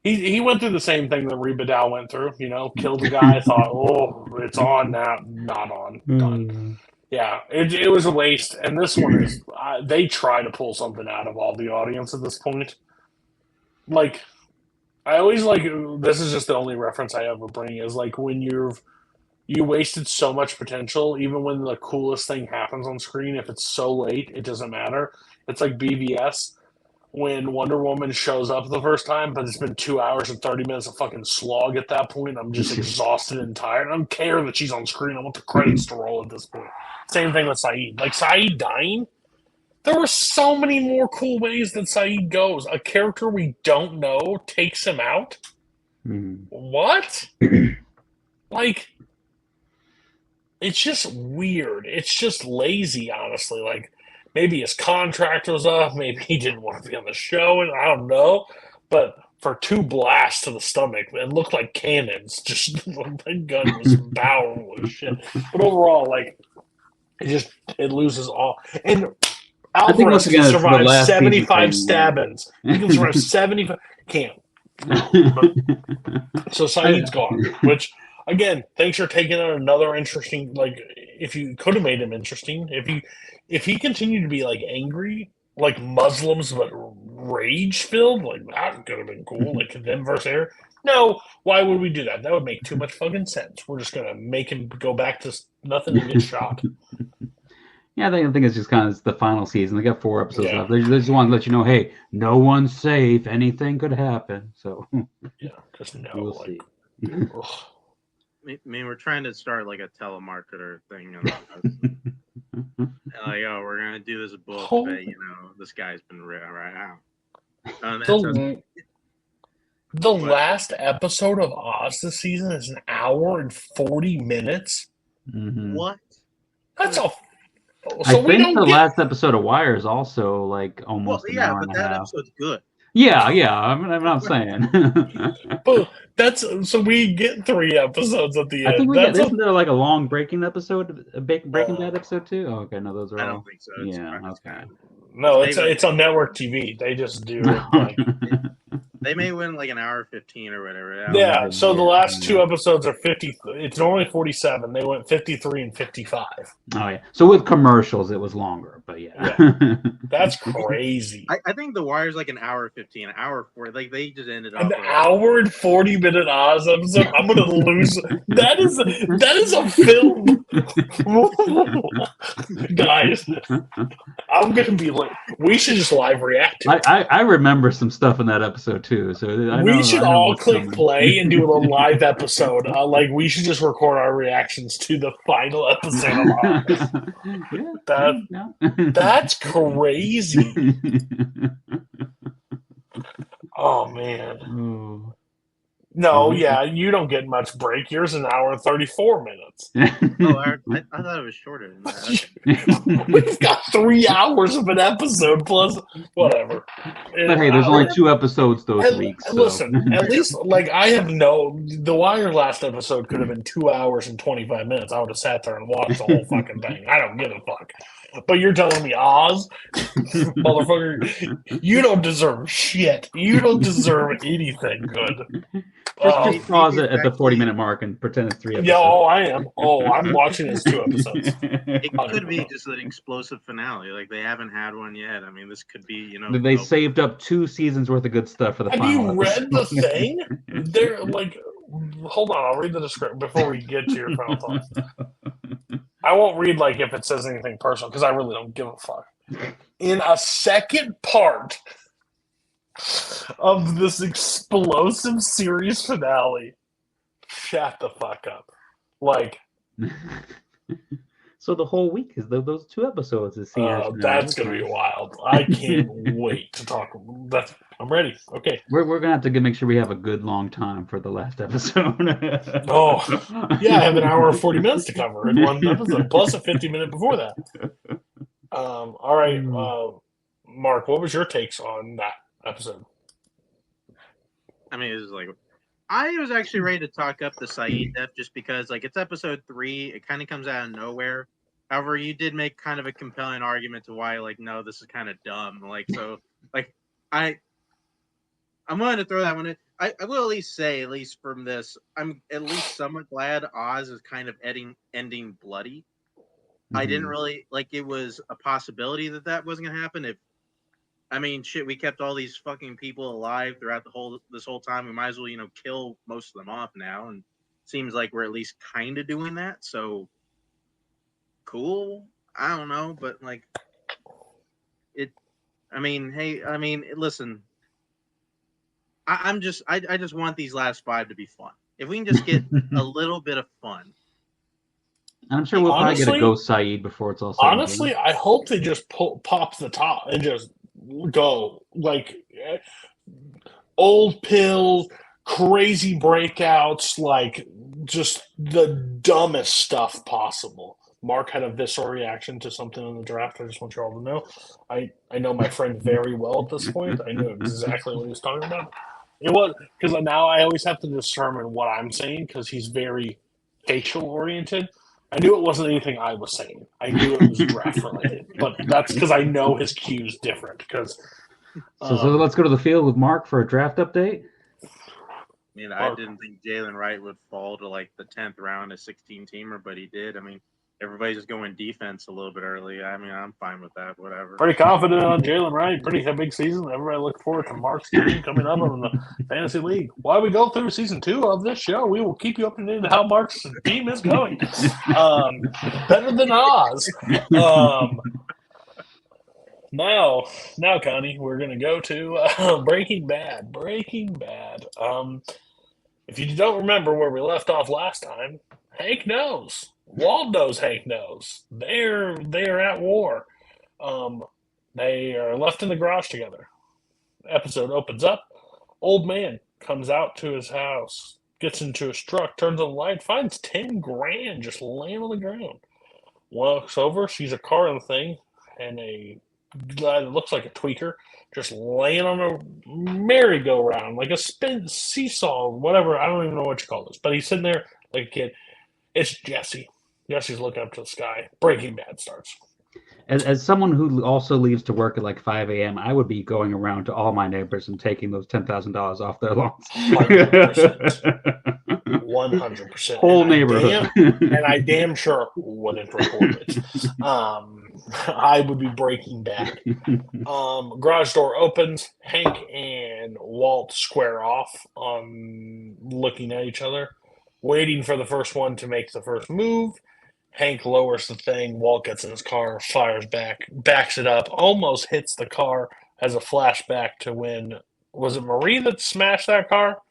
D: He went through the same thing that Reba Dow went through. Killed the guy, thought, oh, it's on now. Not on. Done. Yeah, it was a waste. And this one is, they try to pull something out of all the audience at this point. Like, I always this is just the only reference I ever bring, is like when you wasted so much potential, even when the coolest thing happens on screen, if it's so late, it doesn't matter. It's like BVS. When Wonder Woman shows up the first time, but it's been 2 hours and 30 minutes of fucking slog at that point. I'm just exhausted and tired. I don't care that she's on screen. I want the credits to roll at this point. Same thing with Saeed. Like, Saeed dying, there were so many more cool ways that Saeed goes. A character we don't know takes him out? What? Like, it's just weird. It's just lazy, honestly. Like, maybe his contract was up. Maybe he didn't want to be on the show. And I don't know. But for 2 blasts to the stomach, it looked like cannons. Just the gun was powerful as shit. But overall, like, it loses all. And Alvarez can survive 75 stabbings. He can survive 75. Can't. So Saeed's gone. Which, again, thanks for taking on another interesting. Like, if you could have made him interesting, if he continued to be like angry, like Muslims but rage filled, like that could have been cool. Like them versus Air. No, why would we do that? That would make too much fucking sense. We're just gonna make him go back to nothing and get shot.
E: Yeah, I think it's just kind of the final season. They got 4 episodes left. They just want to let you know, hey, no one's safe. Anything could happen. So
D: yeah, just no.
E: We'll see.
F: I mean, we're trying to start like a telemarketer thing. Like, oh, we're gonna do this book, but this guy's been right out.
D: The last episode of Oz this season is an hour and 40 minutes.
E: Mm-hmm.
F: What?
D: That's a.
E: So I think the last episode of Wire is also like almost an hour and a half.
F: That episode's good.
E: Yeah. I'm not saying.
D: But so we get 3 episodes at the end.
E: I think isn't there like a long Breaking episode, Breaking Bad episode too? Oh, okay, no, those are.
F: I don't think so.
E: Okay.
D: No, it's on network TV. They just do it. Like,
F: they may win like an hour 15 or whatever.
D: Yeah. So the last 2 episodes are 50. It's normally 47. They went 53 and 55.
E: Oh yeah. So with commercials, it was longer, but yeah.
D: That's crazy.
F: I think The Wire's like an hour 15, an hour 40. Like they just ended up
D: an hour and 40-minute Oz episode. I'm gonna lose. That is a film, guys. I'm gonna be like, we should just live react to it.
E: I remember some stuff in that episode too. So
D: we should all click play and do a little live episode. Like, we should just record our reactions to the final episode of Oz. That's crazy. Oh man. No,
E: Mhm.
D: yeah, you don't get much break. Yours an hour and 34 minutes.
F: Oh, I thought it was shorter than that.
D: We've got 3 hours of an episode plus whatever.
E: But hey, there's only 2 episodes those weeks. So.
D: Listen, at least like I have The Wire last episode could have been 2 hours and 25 minutes. I would have sat there and watched the whole fucking thing. I don't give a fuck. But you're telling me Oz, motherfucker, you don't deserve shit. You don't deserve anything good.
E: Just pause it at the 40-minute mark and pretend it's 3 episodes.
D: Yeah, I am. I'm watching it as 2 episodes.
F: It could be just an explosive finale. Like they haven't had one yet. I mean, this could be,
E: They saved up 2 seasons worth of good stuff for the
D: Have
E: final.
D: you read the thing? They're like, hold on, I'll read the description before we get to your final thoughts. I won't read like if it says anything personal because I really don't give a fuck. In a second part of this explosive series finale, shut the fuck up. Like,
E: so the whole week is those 2 episodes. Is
D: that's gonna be wild. I can't wait to talk. I'm ready. Okay,
E: we're gonna have to make sure we have a good long time for the last episode.
D: I have an hour and 40 minutes to cover in one episode, plus a 50-minute before that. All right, Mark, what was your takes on that episode?
F: I mean, it was like I was actually ready to talk up the Saeed death just because, like, it's episode 3. It kind of comes out of nowhere. However, you did make kind of a compelling argument to why, like, no, this is kind of dumb. Like, so, like, I'm willing to throw that one in. I will at least say, at least from this, I'm at least somewhat glad Oz is kind of ending bloody. Mm-hmm. I didn't really, like, it was a possibility that wasn't going to happen. Shit, we kept all these fucking people alive throughout this whole time. We might as well, kill most of them off now. And it seems like we're at least kind of doing that. So cool. I don't know, but like listen, I just want these last 5 to be fun. If we can just get a little bit of fun.
E: I'm sure we'll probably get a Ghost Saeed before it's all said.
D: Honestly, I hope they just pop the top and just go like old pills, crazy breakouts, like just the dumbest stuff possible. Mark had a visceral reaction to something in the draft. I just want you all to know. I know my friend very well at this point. I knew exactly what he was talking about. It was because now I always have to determine what I'm saying because he's very facial oriented. I knew it wasn't anything I was saying. I knew it was draft related, but that's because I know his cue's different.
E: So let's go to the field with Mark for a draft update.
F: I didn't think Jalen Wright would fall to like the 10th round, a 16-teamer, but he did. Everybody's just going defense a little bit early. I'm fine with that. Whatever.
D: Pretty confident on Jalen Wright. Pretty big season. Everybody look forward to Mark's team coming up in the fantasy league. While we go through season 2 of this show, we will keep you up to date on how Mark's team is going. Better than Oz. Now, Connie, we're going to go to Breaking Bad. Breaking Bad. If you don't remember where we left off last time, Hank knows. Walt knows Hank knows. They're at war. They are left in the garage together. Episode opens up. Old man comes out to his house, gets into his truck, turns on the light, finds $10,000 just laying on the ground. Walks over, sees a car and thing, and a guy that looks like a tweaker just laying on a merry-go-round, like a seesaw, whatever. I don't even know what you call this, but he's sitting there like a kid. It's Jesse. Jesse's looking up to the sky. Breaking Bad starts.
E: As someone who also leaves to work at like 5 a.m., I would be going around to all my neighbors and taking those $10,000 off their lawns.
D: 100%.
E: Whole neighborhood.
D: And I damn sure wouldn't report it. I would be Breaking Bad. Garage door opens. Hank and Walt square off on looking at each other, waiting for the first one to make the first move. Hank lowers the thing. Walt gets in his car, fires back, backs it up, almost hits the car, has a flashback to when, was it Marie that smashed that car?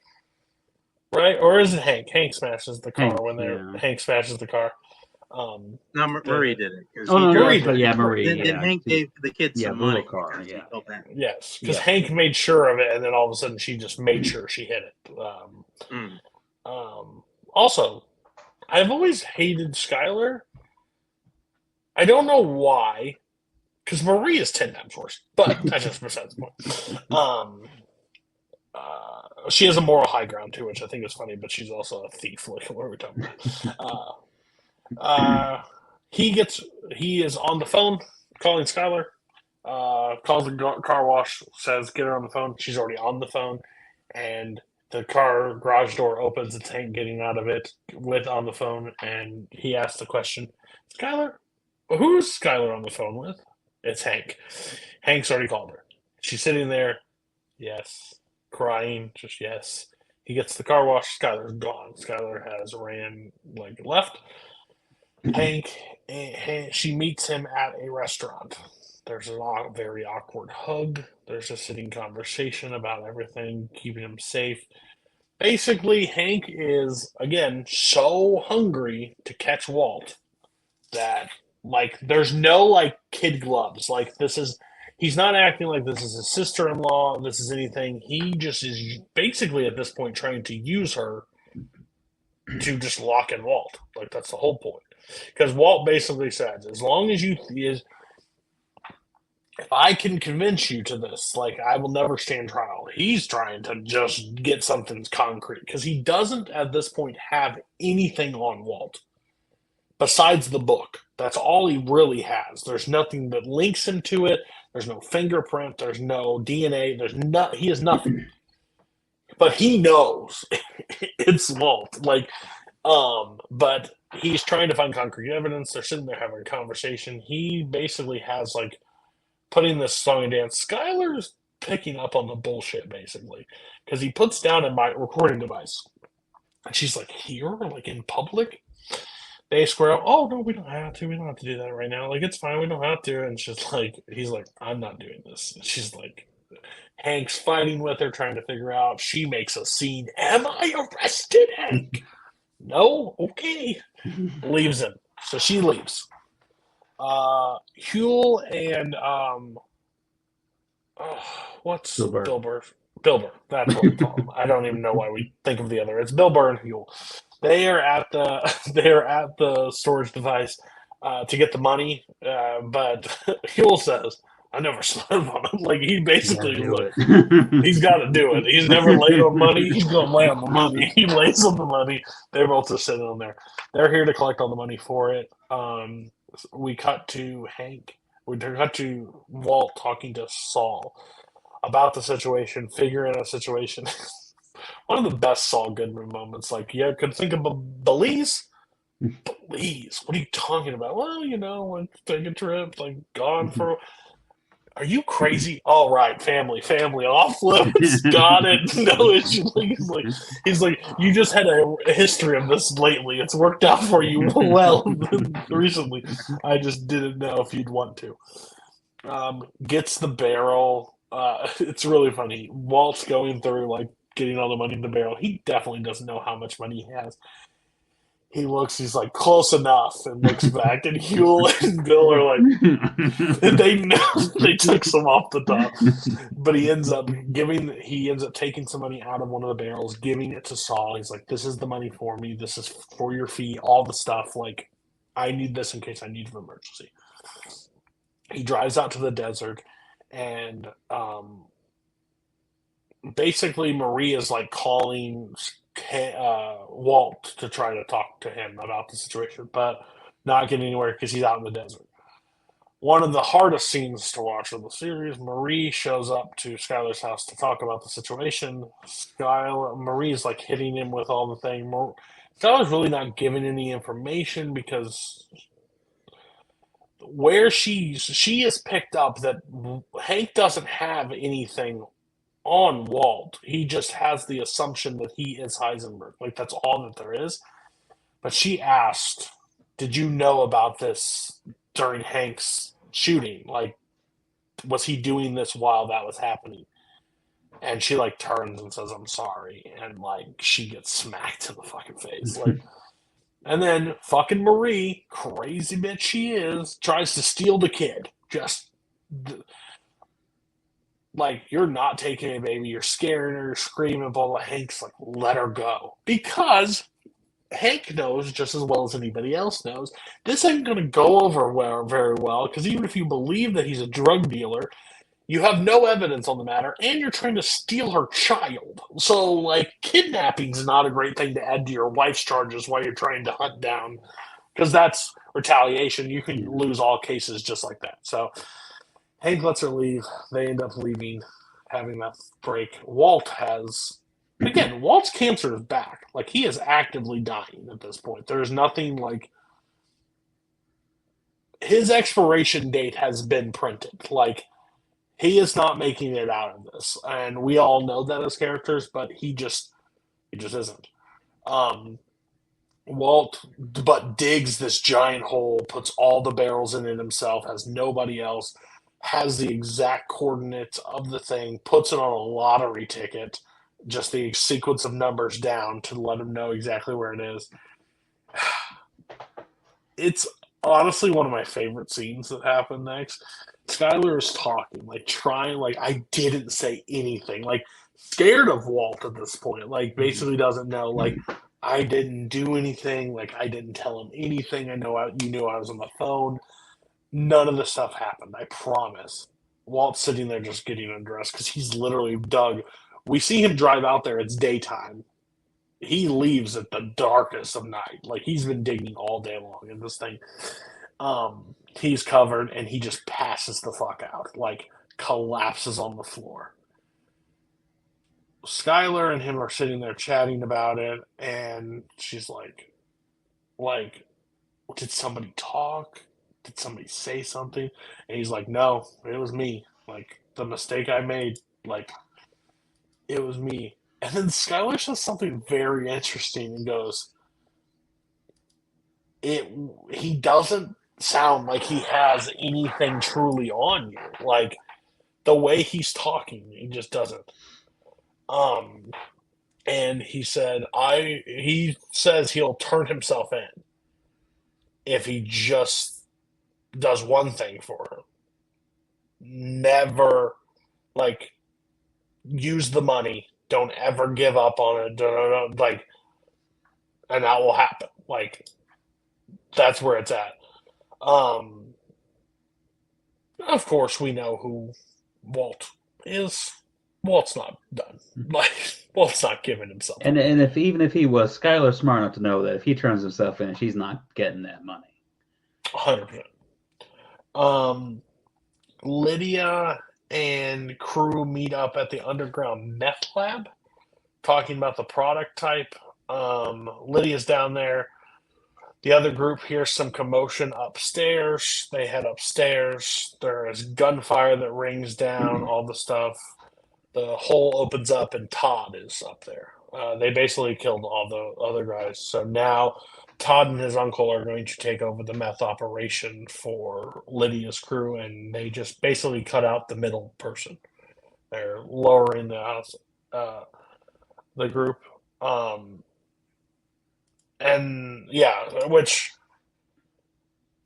D: Right? Or is it Hank? Hank smashes the car Hank smashes the car.
F: No, Murray did it.
E: Oh no,
D: Marie
E: no,
D: did.
E: yeah, Marie.
F: Then
E: Yeah,
F: Hank gave the kid
E: yeah,
F: some
E: the little
F: money
E: car.
F: because he
E: Yeah,
F: felt bad.
D: Yes, because
E: Yeah.
D: Hank made sure of it, and then all of a sudden she just made sure she hit it.
F: Mm.
D: Also, I've always hated Skylar. I don't know why, because Marie is 10 times worse, but that's just besides the point. She has a moral high ground too, which I think is funny, but she's also a thief. Like, what are we talking about? He is on the phone calling Skylar. Calls the car wash, says get her on the phone. She's already on the phone, and the car garage door opens. It's Hank getting out of it on the phone, and he asks the question, Skylar, who's Skylar on the phone with? It's Hank. Hank's already called her. She's sitting there, yes, crying, just yes. He gets the car wash. Skylar's gone. Skylar has ran left. Hank, she meets him at a restaurant. There's a very awkward hug. There's a sitting conversation about everything, keeping him safe. Basically, Hank is, again, so hungry to catch Walt that, there's no, kid gloves. He's not acting like this is his sister in law, this is anything. He just is basically at this point trying to use her to just lock in Walt. That's the whole point. Because Walt basically says, as long as if I can convince you to this, I will never stand trial. He's trying to just get something concrete because he doesn't at this point have anything on Walt besides the book. That's all he really has. There's nothing that links him to it. There's no fingerprint. There's no DNA. He has nothing. But he knows it's Walt. But he's trying to find concrete evidence. They're sitting there having a conversation. He basically has putting this song and dance. Skylar's picking up on the bullshit basically because he puts down a recording device, and she's like, "Here, in public." They square up. Oh no, we don't have to. We don't have to do that right now. It's fine. We don't have to. And she's he's like, I'm not doing this. And she's like, Hank's fighting with her, trying to figure out. She makes a scene. Am I arrested, Hank? No? Okay. Leaves him. So she leaves. Huel and what's
E: Bill Burr.
D: Bill Burr? Bill Burr. That's what we call him. I don't even know why we think of the other. It's Bill Burr and Huel. They are at the storage device to get the money, but Huel says, "I never spent on it." He basically he's got to do it. He's never laid on money. He's going to lay on the money. He lays on the money. They're both just sitting on there. They're here to collect all the money for it. We cut to Hank. We cut to Walt talking to Saul about the situation, figuring out a situation. One of the best Saul Goodman moments. Could think of Belize. Belize? What are you talking about? Well, take a trip, gone for. Are you crazy? All right, family, off limits. Got it. No issue. He's like, you just had a history of this lately. It's worked out for you well recently. I just didn't know if you'd want to. Gets the barrel. It's really funny. Walt's going through getting all the money in the barrel. He definitely doesn't know how much money he has. He looks, he's close enough, and looks back, and Huel and Bill are they know they took some off the top. But he ends up taking some money out of one of the barrels, giving it to Saul. He's like, this is the money for me. This is for your fee, all the stuff. I need this in case I need an emergency. He drives out to the desert, and basically Marie is calling Walt to try to talk to him about the situation, but not getting anywhere because he's out in the desert. One of the hardest scenes to watch of the series, Marie shows up to Skylar's house to talk about the situation. Marie's hitting him with all the things. Skylar's really not giving any information because where she has picked up that Hank doesn't have anything on Walt. He just has the assumption that he is Heisenberg. That's all that there is. But she asked, did you know about this during Hank's shooting? Was he doing this while that was happening? And she turns and says, I'm sorry. And she gets smacked in the fucking face. And then fucking Marie, crazy bitch she is, tries to steal the kid. Just like, you're not taking a baby, you're scaring her, you're screaming, blah, blah. Hank's like, let her go. Because Hank knows just as well as anybody else knows, this ain't going to go over very well, because even if you believe that he's a drug dealer, you have no evidence on the matter, and you're trying to steal her child. So, like, kidnapping's not a great thing to add to your wife's charges while you're trying to hunt down, because that's retaliation. You can lose all cases just like that. So, Hank lets her leave. They end up leaving, having that break. Walt's cancer is back. Like, he is actively dying at this point. There's nothing like. His expiration date has been printed. Like, he is not making it out of this. And we all know that as characters, but he just isn't. Walt digs this giant hole, puts all the barrels in it himself, has nobody else, has the exact coordinates of the thing, puts it on a lottery ticket, just the sequence of numbers down to let him know exactly where it is. It's honestly one of my favorite scenes that happened next. Skyler is talking, like trying, like I didn't say anything, like scared of Walt at this point, like basically doesn't know, like I didn't do anything, like I didn't tell him anything. I know you knew I was on the phone. None of this stuff happened. I promise. Walt's sitting there just getting undressed because he's literally dug. We see him drive out there. It's daytime. He leaves at the darkest of night. Like he's been digging all day long in this thing. He's covered and he just passes the fuck out. Like collapses on the floor. Skylar and him are sitting there chatting about it, and she's like, did somebody talk? Did somebody say something? And he's like, no, it was me. Like, the mistake I made, like, it was me. And then Skylar says something very interesting and goes, he doesn't sound like he has anything truly on you. Like, the way he's talking, he just doesn't. And he said, he says he'll turn himself in if he just does one thing for her. Never, like, use the money. Don't ever give up on it. Like, and that will happen. Like, that's where it's at. Of course, we know who Walt is. Walt's not done. Like, Walt's not giving himself.
E: And even if he was, Skylar's smart enough to know that if he turns himself in, she's not getting that money.
D: 100%. Lydia and crew meet up at the underground meth lab, talking about the product type. Lydia's down there. The other group hears some commotion upstairs. They head upstairs. There is gunfire that rings down, all the stuff. The hole opens up, and Todd is up there. They basically killed all the other guys. So now Todd and his uncle are going to take over the meth operation for Lydia's crew, and they just basically cut out the middle person. They're lowering the house, the group. And yeah, which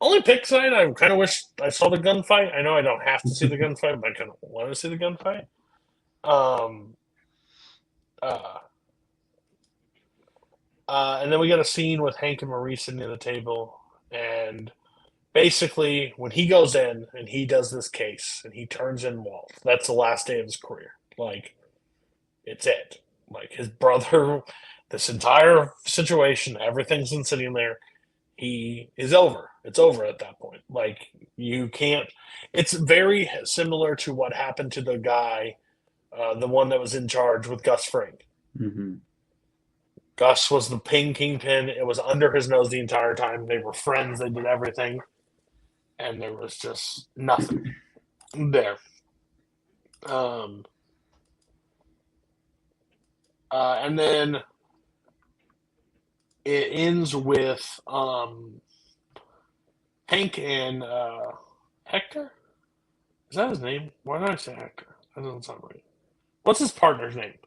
D: only pick side. I kind of wish I saw the gunfight. I know I don't have to see the gunfight, but I kind of want to see the gunfight. And then we get a scene with Hank and Marie sitting at the table, and basically when he goes in and he does this case and he turns in Walt, that's the last day of his career. Like, it's it. Like, his brother, this entire situation, everything's been sitting there. He is over. It's over at that point. Like, you can't. It's very similar to what happened to the guy, the one that was in charge with Gus Fring.
E: Mm-hmm.
D: Gus was the kingpin. It was under his nose the entire time. They were friends. They did everything. And there was just nothing there. And then it ends with Hank and Hector? Is that his name? Why did I say Hector? That doesn't sound right. What's his partner's name?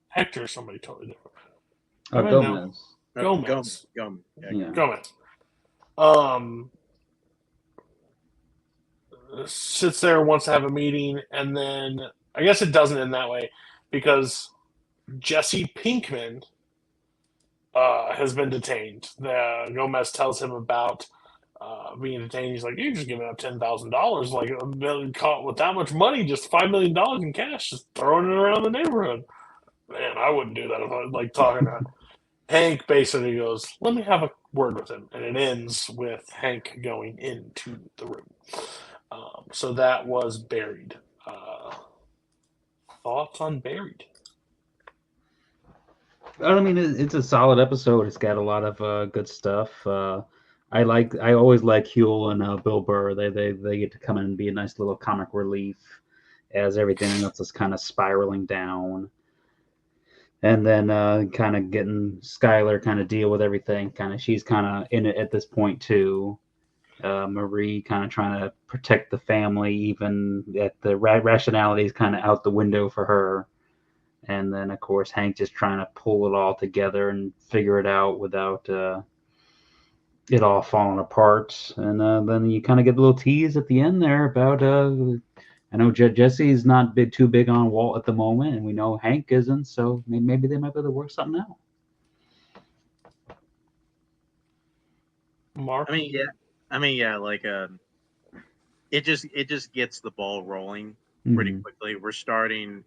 D: Hector is somebody totally different. Come in now.
E: Gomez.
D: Gomez.
E: Yeah.
D: Gomez. Sits there, wants to have a meeting, and then I guess it doesn't end that way because Jesse Pinkman has been detained. Gomez tells him about being detained. He's like, "You're just giving up $10,000, like caught with that much money, just $5 million in cash, just throwing it around the neighborhood." Man, I wouldn't do that if I was like talking to Hank. Basically goes, "Let me have a word with him," and it ends with Hank going into the room. So that was Buried. Thoughts on Buried?
E: I mean, it's a solid episode. It's got a lot of good stuff. I always like Huel and Bill Burr. They get to come in and be a nice little comic relief as everything else is kind of spiraling down. And then kind of getting Skylar kind of deal with everything. She's kind of in it at this point too. Marie kind of trying to protect the family, even at the rationality is kind of out the window for her. And then, of course, Hank just trying to pull it all together and figure it out without it all falling apart. And then you kind of get a little tease at the end there about, I know Jesse's not too big on Walt at the moment, and we know Hank isn't, so maybe they might be able to work something out.
D: Mark?
F: I mean, yeah, like it just gets the ball rolling pretty quickly. We're starting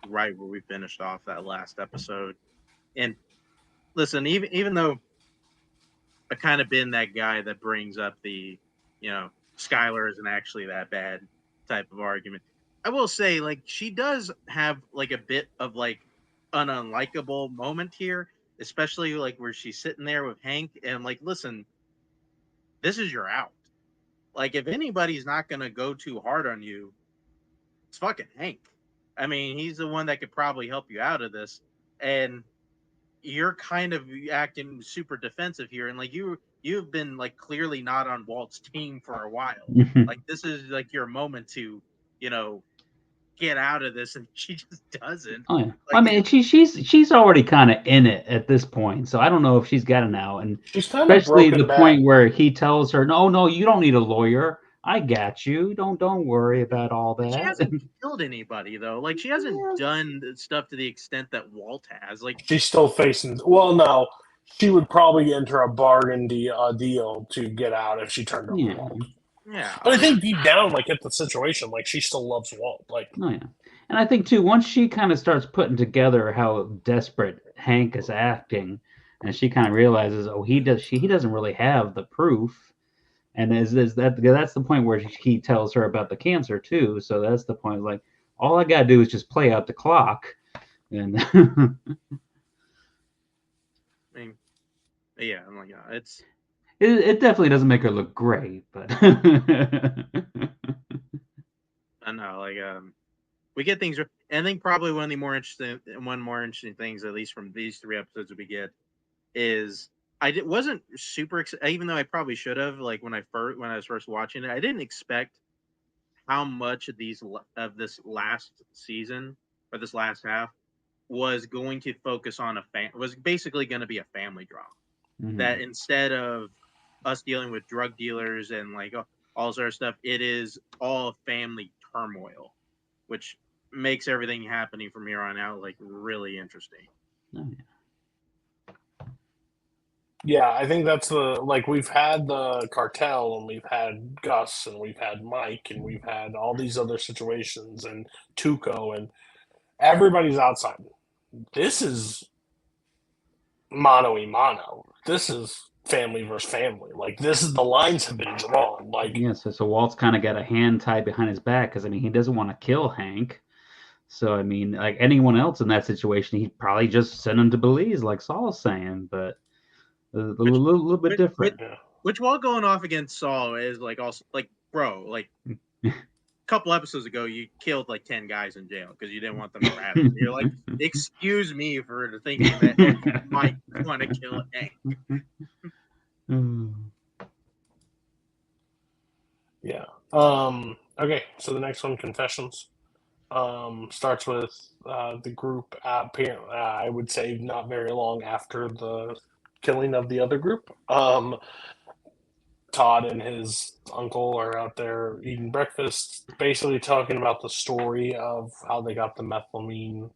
F: right where we finished off that last episode. And listen, even though I've kind of been that guy that brings up the, Skylar isn't actually that bad type of argument, I will say, like, she does have like a bit of like an unlikable moment here, especially like where she's sitting there with Hank and like, listen, this is your out. Like, if anybody's not going to go too hard on you, it's fucking Hank. I mean, he's the one that could probably help you out of this. And you're kind of acting super defensive here. And like, you've been like clearly not on Walt's team for a while. Like, this is like your moment to, get out of this. And she just doesn't.
E: Oh yeah.
F: Like,
E: I mean, she's already kind of in it at this point, so I don't know if she's got it now. And
D: she's kind of
E: especially
D: broken
E: the
D: back.
E: point where he tells her, "No, you don't need a lawyer. I got you. Don't worry about all that."
F: She hasn't killed anybody though. Like, she hasn't done stuff to the extent that Walt has. Like,
D: she's still facing. Well, no, she would probably enter a bargain deal to get out if she turned over Walt.
F: Yeah,
D: but I think deep down, like at the situation, like she still loves Walt. Like,
E: oh yeah, and I think too, once she kind of starts putting together how desperate Hank is acting, and she kind of realizes, oh, he doesn't really have the proof, and that's the point where he tells her about the cancer too. So that's the point, like, all I gotta do is just play out the clock, and
F: I mean, yeah, I'm like, yeah,
E: it definitely doesn't make her look great, but
F: I know, like, we get things. I think probably one more interesting things, at least from these 3 episodes that we get, is wasn't super excited, even though I probably should have. Like, when I was first watching it, I didn't expect how much of this last season or this last half was going to focus on was basically going to be a family drama. That instead of us dealing with drug dealers and like all sort of stuff, it is all family turmoil, which makes everything happening from here on out like really interesting.
E: oh, yeah.
D: Yeah, I think that's we've had the cartel and we've had Gus and we've had Mike and we've had all these other situations and Tuco and everybody's outside. This is mano a mano. This is family versus family. Like, this is the lines have been drawn. Like,
E: yeah, so Walt's kind of got a hand tied behind his back because, I mean, he doesn't want to kill Hank. So, I mean, like anyone else in that situation, he'd probably just send him to Belize, like Saul's saying, but a little bit different.
F: Which, while going off against Saul, is like, also like, bro, like a couple episodes ago, you killed like 10 guys in jail because you didn't want them to rat. You're like, excuse me for thinking that you might want to kill Hank.
D: Yeah. Okay, so the next one, Confessions. Starts with the group. I would say not very long after the killing of the other group. Todd and his uncle are out there eating breakfast, basically talking about the story of how they got the methylamine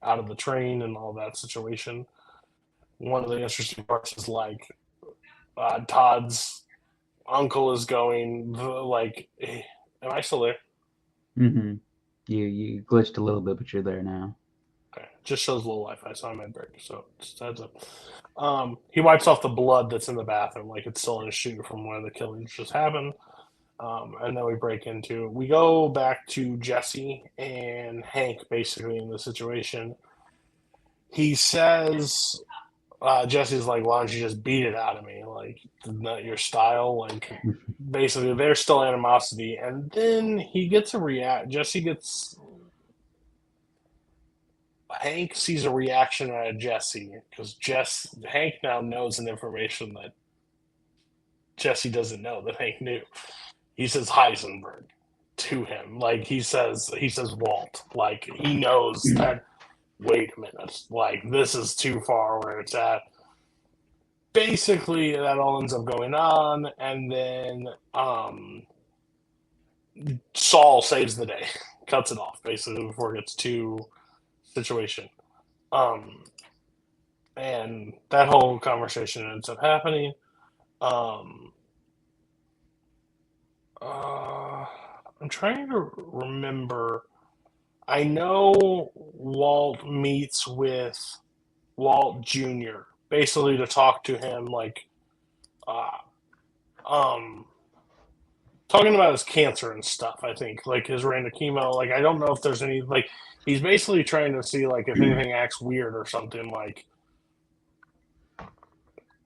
D: out of the train and all that situation. One of the interesting parts is like Todd's uncle is going like, hey, "Am I still there?"
E: Mm-hmm. You glitched a little bit, but you're there now.
D: Okay, just shows low Wi-Fi, so I might break. So just heads up. He wipes off the blood that's in the bathroom, like it's still in his shoe from where the killings just happened. And then we go back to Jesse and Hank basically in the situation. He says, Jesse's like, why don't you just beat it out of me? Like, not your style. Like, basically, there's still animosity. And then he gets Hank sees a reaction out of Jesse because Hank now knows an information that Jesse doesn't know that Hank knew. He says Heisenberg to him. Like he says Walt. Like he knows that wait a minute, like this is too far where it's at. Basically that all ends up going on, and then Saul saves the day, cuts it off basically before it gets too situation. And that whole conversation ends up happening. I'm trying to remember. I know Walt meets with Walt Jr. basically to talk to him, like, uh, um, talking about his cancer and stuff. I think like his random chemo. Like I don't know if there's any like he's basically trying to see like if anything acts weird or something like.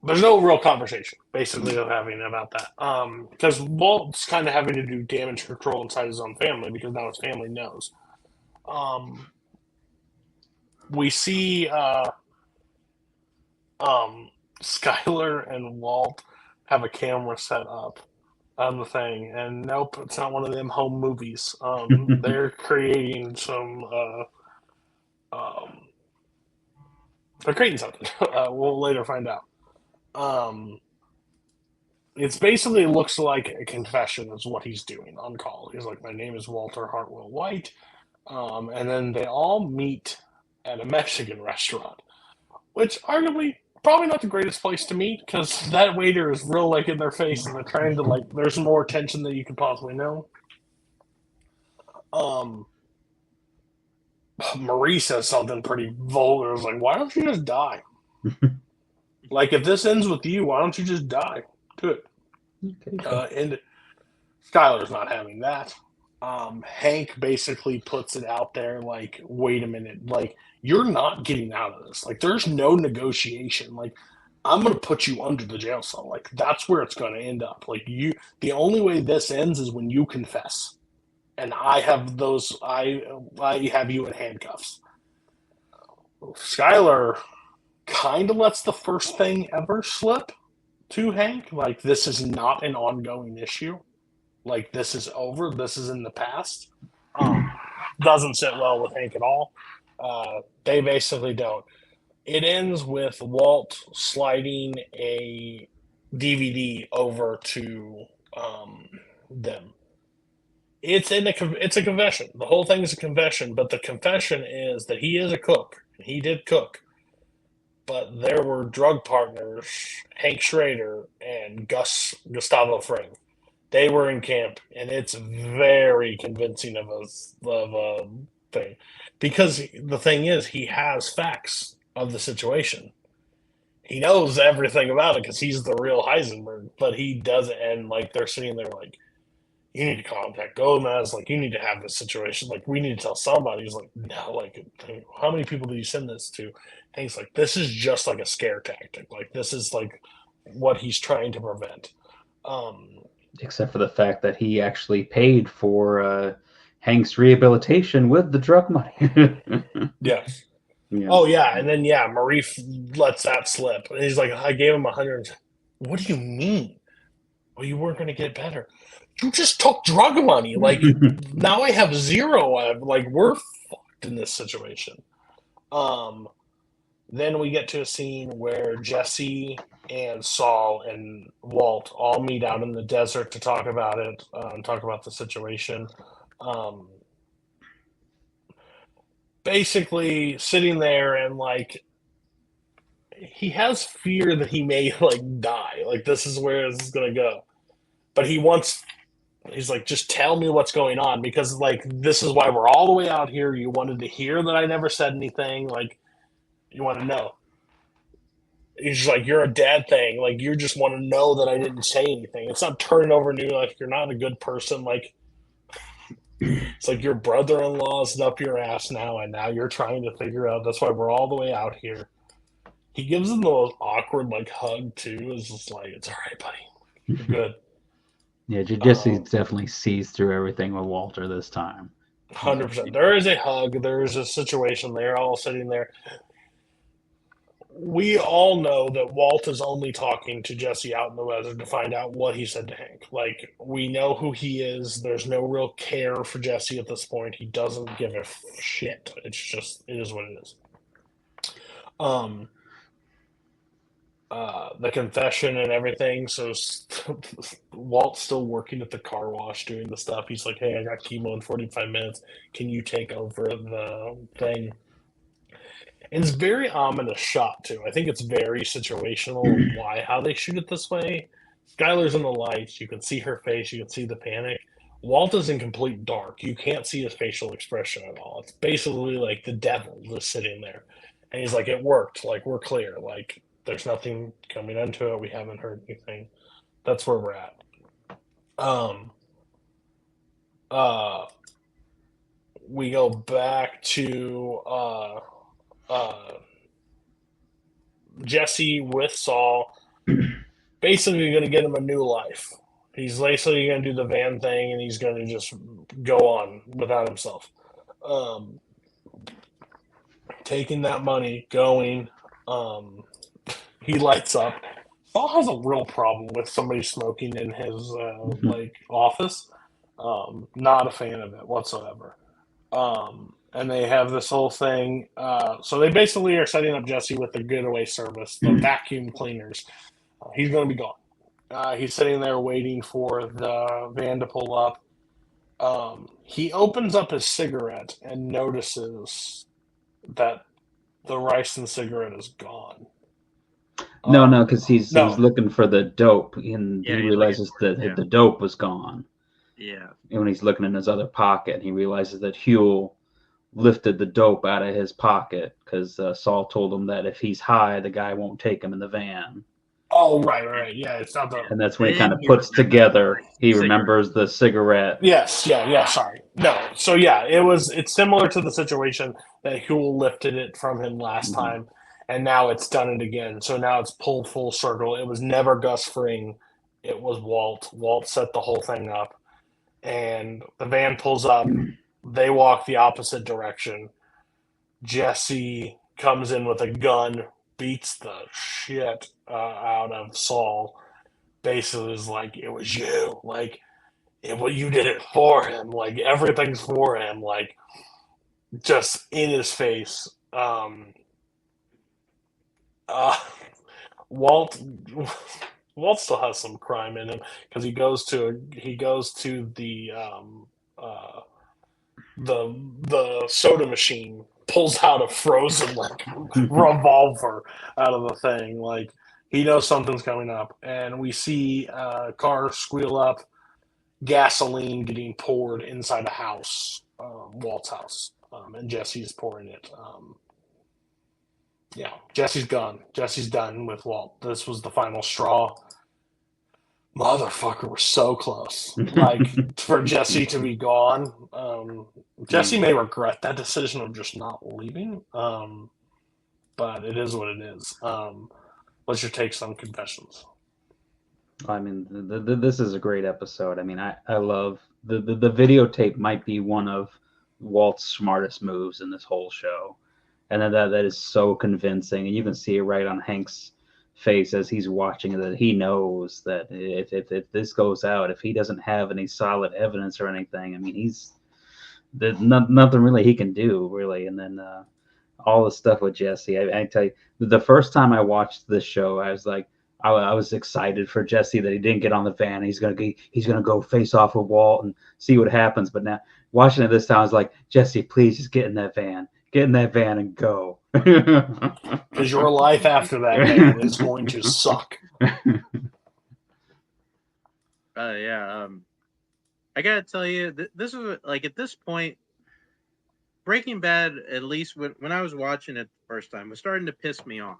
D: There's no real conversation basically of having about that because Walt's kind of having to do damage control inside his own family because now his family knows. We see Skylar and Walt have a camera set up on the thing, and nope, it's not one of them home movies. They're creating some. They're creating something. We'll later find out. It's basically looks like a confession is what he's doing on call. He's like, my name is Walter Hartwell White. And then they all meet at a Mexican restaurant, which arguably probably not the greatest place to meet because that waiter is real like in their face and they're trying to like, there's more attention than you could possibly know. Marie says something pretty vulgar. It's like, why don't you just die? Like, if this ends with you, why don't you just die? Do it. Okay. And Skylar's not having that. Hank basically puts it out there like, wait a minute, like, you're not getting out of this. Like, there's no negotiation. Like, I'm going to put you under the jail cell. Like, that's where it's going to end up. Like, the only way this ends is when you confess. And I have I have you in handcuffs. Skylar kind of lets the first thing ever slip to Hank. Like, this is not an ongoing issue. Like, this is over. This is in the past. Doesn't sit well with Hank at all. They basically don't. It ends with Walt sliding a DVD over to them. It's a confession. The whole thing is a confession, but the confession is that he is a cook. He did cook. But there were drug partners, Hank Schrader and Gustavo Fring. They were in camp, and it's very convincing of a thing. Because the thing is, he has facts of the situation. He knows everything about it because he's the real Heisenberg, but he doesn't. And like they're sitting there, like, you need to contact Gomez. Like, you need to have this situation. Like, we need to tell somebody. He's like, no. Like, how many people do you send this to? And he's like, this is just like a scare tactic. Like, this is like what he's trying to prevent.
E: Except for the fact that he actually paid for Hank's rehabilitation with the drug money.
D: Yes.
E: Yeah.
D: Oh, yeah. And then, yeah, Marie lets that slip. And he's like, I gave him 100. What do you mean? Well, you weren't going to get better. You just took drug money. Like, now I have zero. Like, we're fucked in this situation. Then we get to a scene where Jesse and Saul and Walt all meet out in the desert to talk about it, talk about the situation. Basically, sitting there and like he has fear that he may like die. Like this is where this is gonna go. But he's like, just tell me what's going on because like this is why we're all the way out here. You wanted to hear that I never said anything. Like you want to know. He's just like, you're a dad thing. Like you just want to know that I didn't say anything. It's not turning over new. Like you're not a good person. Like it's like your brother-in-law's up your ass now, and now you're trying to figure out. That's why we're all the way out here. He gives him the most awkward like hug too. It's just like, it's all right, buddy. You're good.
E: Yeah, Jesse definitely sees through everything with Walter this time.
D: 100%. There is a hug. There is a situation. They're all sitting there. We all know that Walt is only talking to Jesse out in the desert to find out what he said to Hank. Like, we know who he is. There's no real care for Jesse at this point. He doesn't give a shit. It's just, it is what it is. The confession and everything. So Walt's still working at the car wash doing the stuff. He's like, hey, I got chemo in 45 minutes. Can you take over the thing? And it's very ominous shot too. I think it's very situational how they shoot it this way. Skylar's in the lights. You can see her face. You can see the panic. Walt is in complete dark. You can't see his facial expression at all. It's basically like the devil just sitting there. And he's like, it worked. Like, we're clear. Like, there's nothing coming into it. We haven't heard anything. That's where we're at. We go back to Jesse with Saul, basically going to get him a new life. He's basically going to do the van thing, and he's going to just go on without himself. Taking that money, going. He lights up. Saul has a real problem with somebody smoking in his like office. Not a fan of it whatsoever. And they have this whole thing. So they basically are setting up Jesse with the getaway service, the vacuum cleaners. He's going to be gone. He's sitting there waiting for the van to pull up. He opens up his cigarette and notices that the rice and cigarette is gone.
E: No, because he's looking for the dope, and he realizes that the dope was gone.
F: Yeah.
E: And when he's looking in his other pocket, he realizes that Huel lifted the dope out of his pocket because Saul told him that if he's high, the guy won't take him in the van.
D: Oh, right. Yeah, it's not the...
E: And that's when he kind of puts together, he remembers the cigarette.
D: Yes, yeah, sorry. No, so yeah, it's similar to the situation that Huel lifted it from him last time, and now it's done it again. So now it's pulled full circle. It was never Gus Fring. It was Walt. Walt set the whole thing up, and the van pulls up. They walk the opposite direction. Jesse comes in with a gun, beats the shit out of Saul. Basically is like, it was you. Like, you did it for him. Like, everything's for him. Like, just in his face. Walt still has some crime in him because he goes to the soda machine, pulls out a frozen like revolver out of the thing. Like, he knows something's coming up, and we see a car squeal up, gasoline getting poured inside a house, Walt's house, and Jesse's pouring it. Jesse's gone. Jesse's done with Walt. This was the final straw. Motherfucker, we're so close. Like, for Jesse to be gone. Jesse may regret that decision of just not leaving. But it is what it is. What's your takes on Confessions?
E: I mean, this is a great episode. I mean, I love the videotape. Might be one of Walt's smartest moves in this whole show, and that is so convincing. And you can see it right on Hank's face as he's watching that he knows that if this goes out, if he doesn't have any solid evidence or anything, I mean, there's nothing really he can do really. And then all the stuff with Jesse, I tell you, the first time I watched this show, I was like, I was excited for Jesse that he didn't get on the van. He's gonna go face off with Walt and see what happens. But now watching it this time, I was like, Jesse, please just get in that van. Get in that van and go.
D: Because your life after that van is going to suck.
F: Yeah. I gotta tell you, this is like at this point, Breaking Bad, at least when I was watching it the first time, was starting to piss me off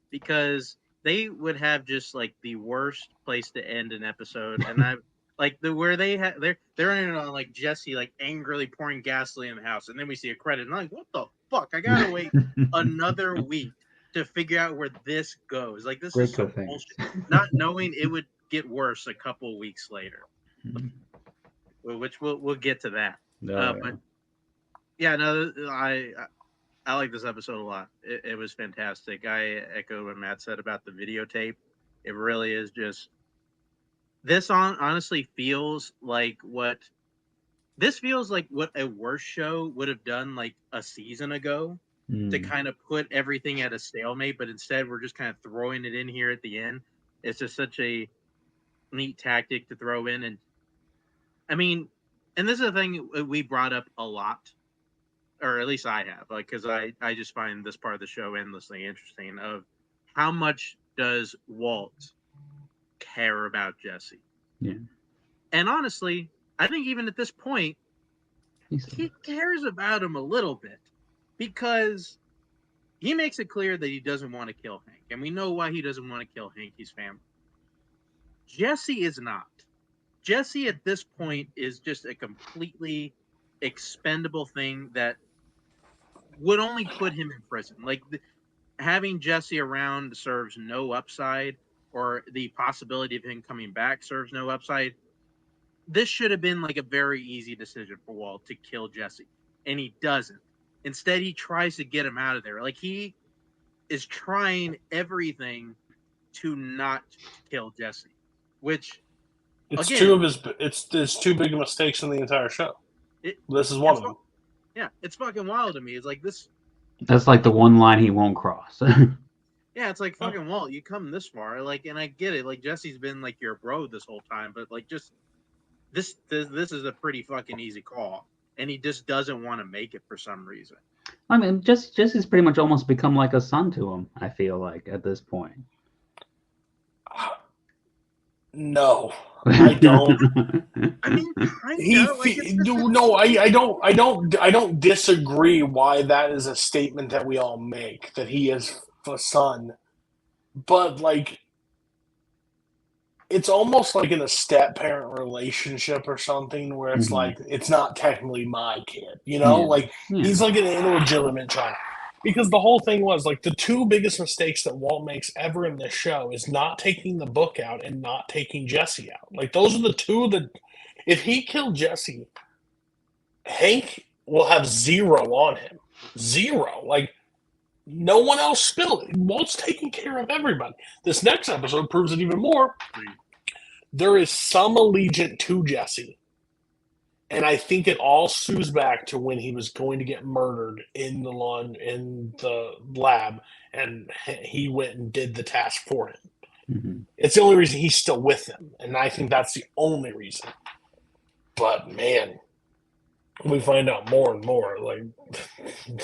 F: because they would have just like the worst place to end an episode, and I like where they're ending on like Jesse like angrily pouring gasoline in the house, and then we see a credit, and I'm like, what the fuck? I gotta wait another week to figure out where this goes. Like this is some bullshit. Not knowing it would get worse a couple weeks later, which we'll get to that. But yeah, no, I like this episode a lot. It was fantastic. I echo what Matt said about the videotape. It really is just this honestly feels like what a worse show would have done like a season ago to kind of put everything at a stalemate, but instead we're just kind of throwing it in here at the end. It's just such a neat tactic to throw in. And I mean, and this is a thing we brought up a lot, or at least I have, like, because I just find this part of the show endlessly interesting of how much does Walt care about Jesse?
E: Yeah.
F: And honestly, I think even at this point, he cares about him a little bit because he makes it clear that he doesn't want to kill Hank. And we know why he doesn't want to kill Hank. He's family. Jesse is not. Jesse at this point is just a completely expendable thing that would only put him in prison. Like having Jesse around serves no upside, or the possibility of him coming back serves no upside. This should have been like a very easy decision for Walt to kill Jesse, and he doesn't. Instead, he tries to get him out of there. Like he is trying everything to not kill Jesse, which
D: it's
F: again,
D: there's two big mistakes in the entire show. This is one of them.
F: Yeah, it's fucking wild to me. It's like this.
E: That's like the one line he won't cross.
F: Yeah, it's like fucking Walt. You come this far, like, and I get it. Like Jesse's been like your bro this whole time, but like just this is a pretty fucking easy call, and he just doesn't want to make it for some reason.
E: I mean, Jesse's pretty much almost become like a son to him. I feel like at this point.
D: No, I don't.
F: I mean,
D: I don't disagree why that is a statement that we all make, that he is a son. But like, it's almost like in a step-parent relationship or something where it's like, it's not technically my kid, you know? Like, he's like an illegitimate child. Because the whole thing was, like, the two biggest mistakes that Walt makes ever in this show is not taking the book out and not taking Jesse out. Like, those are the two that, if he killed Jesse, Hank will have zero on him. Zero. Like, no one else spilled it. Walt's taking care of everybody. This next episode proves it even more. There is some allegiance to Jesse. And I think it all sues back to when he was going to get murdered in the lab, and he went and did the task for him.
E: Mm-hmm.
D: It's the only reason he's still with him, and I think that's the only reason. But man, we find out more and more. Like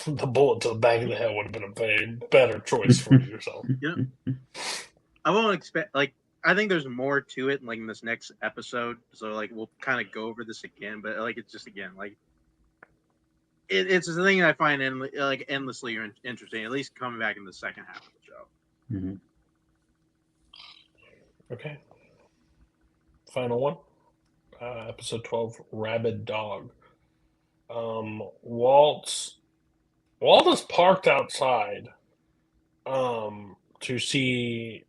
D: the bullet to the back of the head would have been a very better choice for yourself.
F: Yeah, I won't expect like. I think there's more to it, like in this next episode. So, like, we'll kind of go over this again, but like, it's just again, like, it's the thing that I find endlessly interesting. At least coming back in the second half of the show.
E: Mm-hmm.
D: Okay. Final one. Episode 12, Rabid Dog. Walt is parked outside to see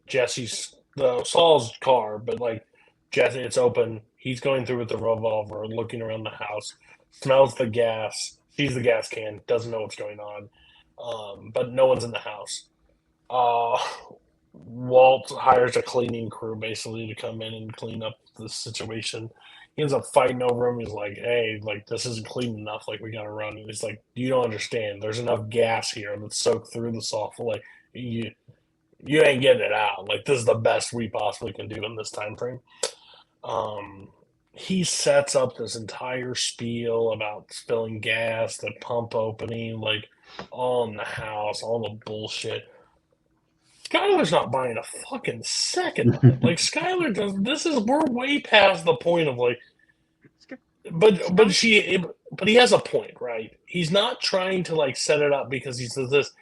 D: Saul's car, but like Jesse, it's open. He's going through with the revolver, looking around the house, smells the gas, sees the gas can, doesn't know what's going on, but no one's in the house. Walt hires a cleaning crew basically to come in and clean up the situation. He ends up fighting over him. He's like, "Hey, like this isn't clean enough. Like we gotta run." And he's like, "You don't understand. There's enough gas here that's soaked through the soft. Like you ain't getting it out. Like this is the best we possibly can do in this time frame." Um, he sets up this entire spiel about spilling gas, the pump opening, like all in the house, all the bullshit. Skylar's not buying a fucking second of it. Like Skylar does. We're way past the point of like, but he has a point, right? He's not trying to like set it up because he says this.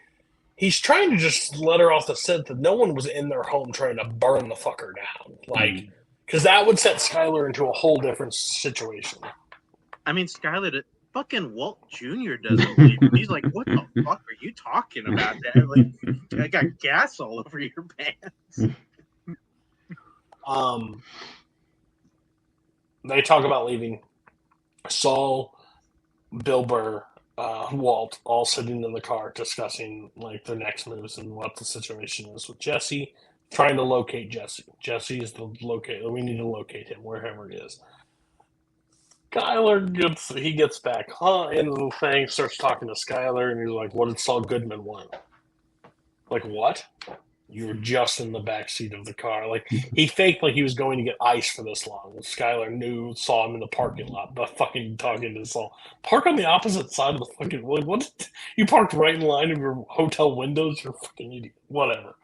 D: He's trying to just let her off the scent that no one was in their home trying to burn the fucker down, like, because that would set Skylar into a whole different situation.
F: I mean, Skylar, fucking Walt Jr. doesn't believe him. He's like, "What the fuck are you talking about? That like, I got gas all over your pants."
D: They talk about leaving. Saul, Bill Burr, Walt, all sitting in the car discussing like their next moves and what the situation is with Jesse. Trying to locate Jesse. Jesse is the locator. We need to locate him wherever he is. Skylar gets back into the thing, starts talking to Skylar, and he's like, "What did Saul Goodman want?" Like, what? You were just in the back seat of the car. Like, he faked like he was going to get ice for this long. Skylar saw him in the parking lot, but fucking talking to Saul. Park on the opposite side of the fucking, like, what? You parked right in line of your hotel windows? You're a fucking idiot. Whatever.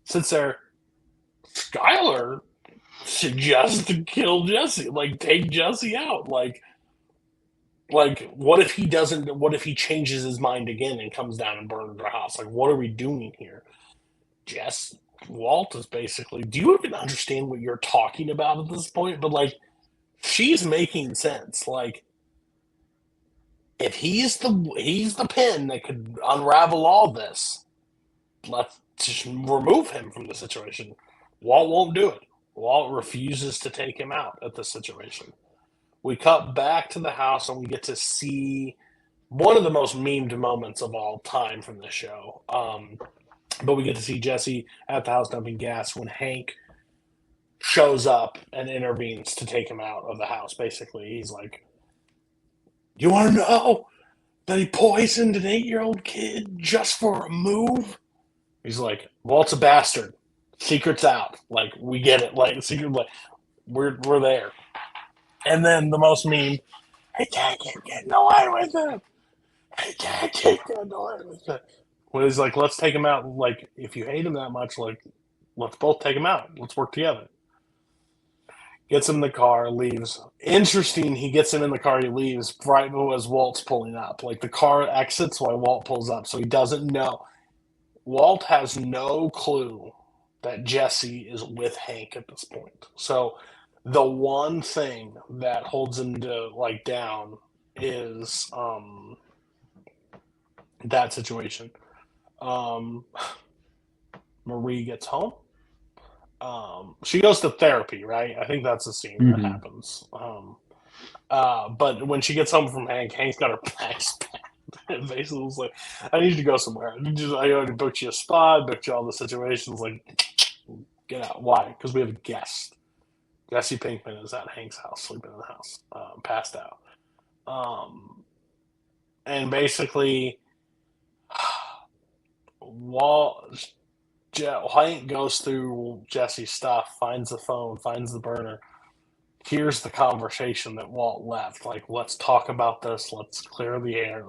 D: Sits there. Skylar suggests to kill Jesse. Like, take Jesse out. Like, what if he changes his mind again and comes down and burns our house? Like, what are we doing here? Walt is basically, do you even understand what you're talking about at this point? But like, she's making sense. Like, if he's the pin that could unravel all this, let's just remove him from the situation. Walt won't do it. Walt refuses to take him out at the situation. We cut back to the house and we get to see one of the most memed moments of all time from the show. But we get to see Jesse at the house dumping gas when Hank shows up and intervenes to take him out of the house. Basically, he's like, "You want to know that he poisoned an 8-year-old kid just for a move?" He's like, "Walt's a bastard. Secret's out. Like, we get it. Like, secret. Like, we're there." And then the most meme, "I can't keep getting away with it. I can't keep getting away with it." Well, he's like, "Let's take him out. Like, if you hate him that much, like, let's both take him out. Let's work together." Gets him in the car, leaves. Interesting, he gets him in the car, he leaves right as Walt's pulling up. Like, the car exits while Walt pulls up, so he doesn't know. Walt has no clue that Jesse is with Hank at this point. So the one thing that holds him down is that situation. Marie gets home. She goes to therapy, right? I think that's the scene that happens. But when she gets home from Hank, Hank's got her bags packed. And basically was like, "I need you to go somewhere. I already booked you a spot, booked you all the situations. Like, get out." Why? Because we have a guest. Jesse Pinkman is at Hank's house, sleeping in the house, passed out. And basically, Hank goes through Jesse's stuff, finds the phone, finds the burner, here's the conversation that Walt left. Like, let's talk about this. Let's clear the air.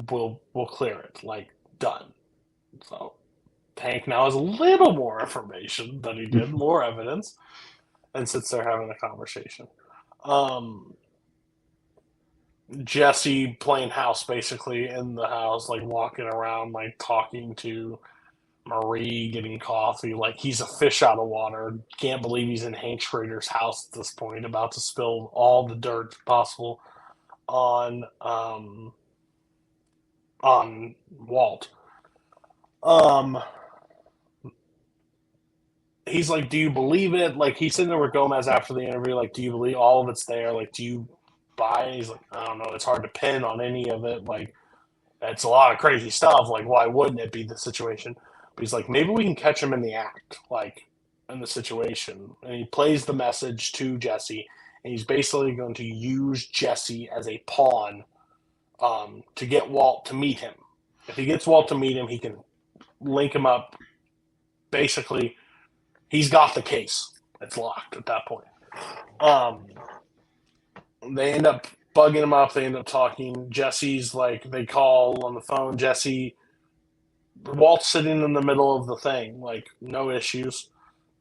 D: We'll clear it. Like, done. So Hank now has a little more information than he did, more evidence, and sits there having a conversation. Jesse playing house basically in the house, like walking around, like talking to Marie, getting coffee, like he's a fish out of water. Can't believe he's in Hank Schrader's house at this point, about to spill all the dirt possible on Walt. He's like, "Do you believe it?" Like, he's sitting there with Gomez after the interview, like, "Do you believe all of it's there? Like, do you buy it?" He's like, "I don't know. It's hard to pin on any of it." Like, It's a lot of crazy stuff. Like, why wouldn't it be the situation? But he's like, maybe we can catch him in the act, like in the situation. And he plays the message to Jesse, and he's basically going to use Jesse as a pawn to get Walt to meet him. If he gets Walt to meet him, he can link him up. Basically, he's got the case. It's locked at that point. They end up bugging him up. They end up talking. Jesse's like, they call on the phone. Walt's sitting in the middle of the thing, like no issues,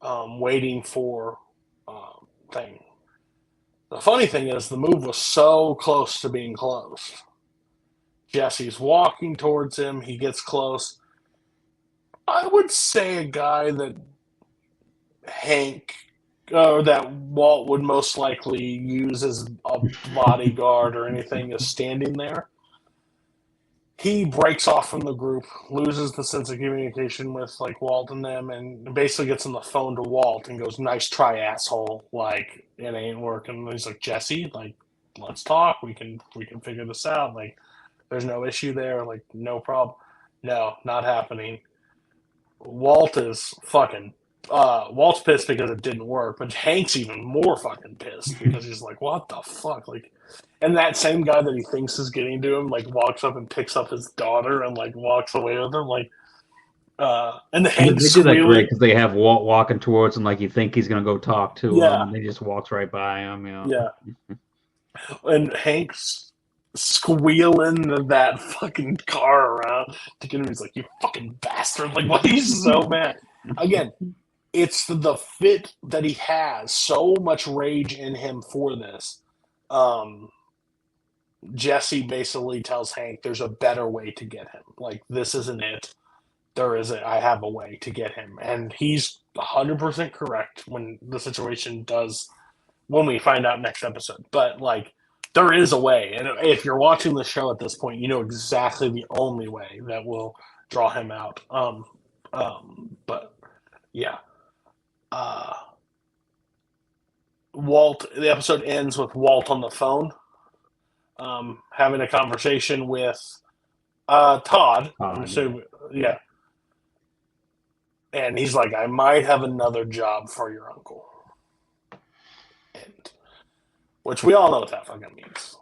D: waiting for thing. The funny thing is, the move was so close to being closed. Jesse's walking towards him. He gets close. I would say a guy that Hank or that Walt would most likely use as a bodyguard or anything is standing there. He breaks off from the group, loses the sense of communication with like Walt and them, and basically gets on the phone to Walt and goes, "Nice try, asshole. Like it ain't working." And he's like, "Jesse, like let's talk. We can figure this out. Like there's no issue there. Like no problem. No, not happening." Walt is fucking. Walt's pissed because it didn't work, but Hank's even more fucking pissed because he's like, "What the fuck?" Like, and that same guy that he thinks is getting to him, like, walks up and picks up his daughter and like walks away with him, like, and the Hank
E: They do that great
D: squealing.
E: because they have Walt walking towards him like you think he's gonna go talk to him,
D: Yeah,
E: and he just walks right by him. You know.
D: yeah, and Hank's squealing that fucking car around to get him. He's like, "You fucking bastard!" Like, why he's so mad. Again, it's the fit that he has, so much rage in him for this. Jesse basically tells Hank there's a better way to get him. Like, this isn't it. I have a way to get him. And he's 100% correct when the situation does, when we find out next episode. But, like, there is a way. And if you're watching the show at this point, you know exactly the only way that will draw him out. But, yeah. Uh, the episode ends with Walt on the phone, having a conversation with Todd. I'm assuming, yeah. And he's like, "I might have another job for your uncle," and which we all know what that fucking means.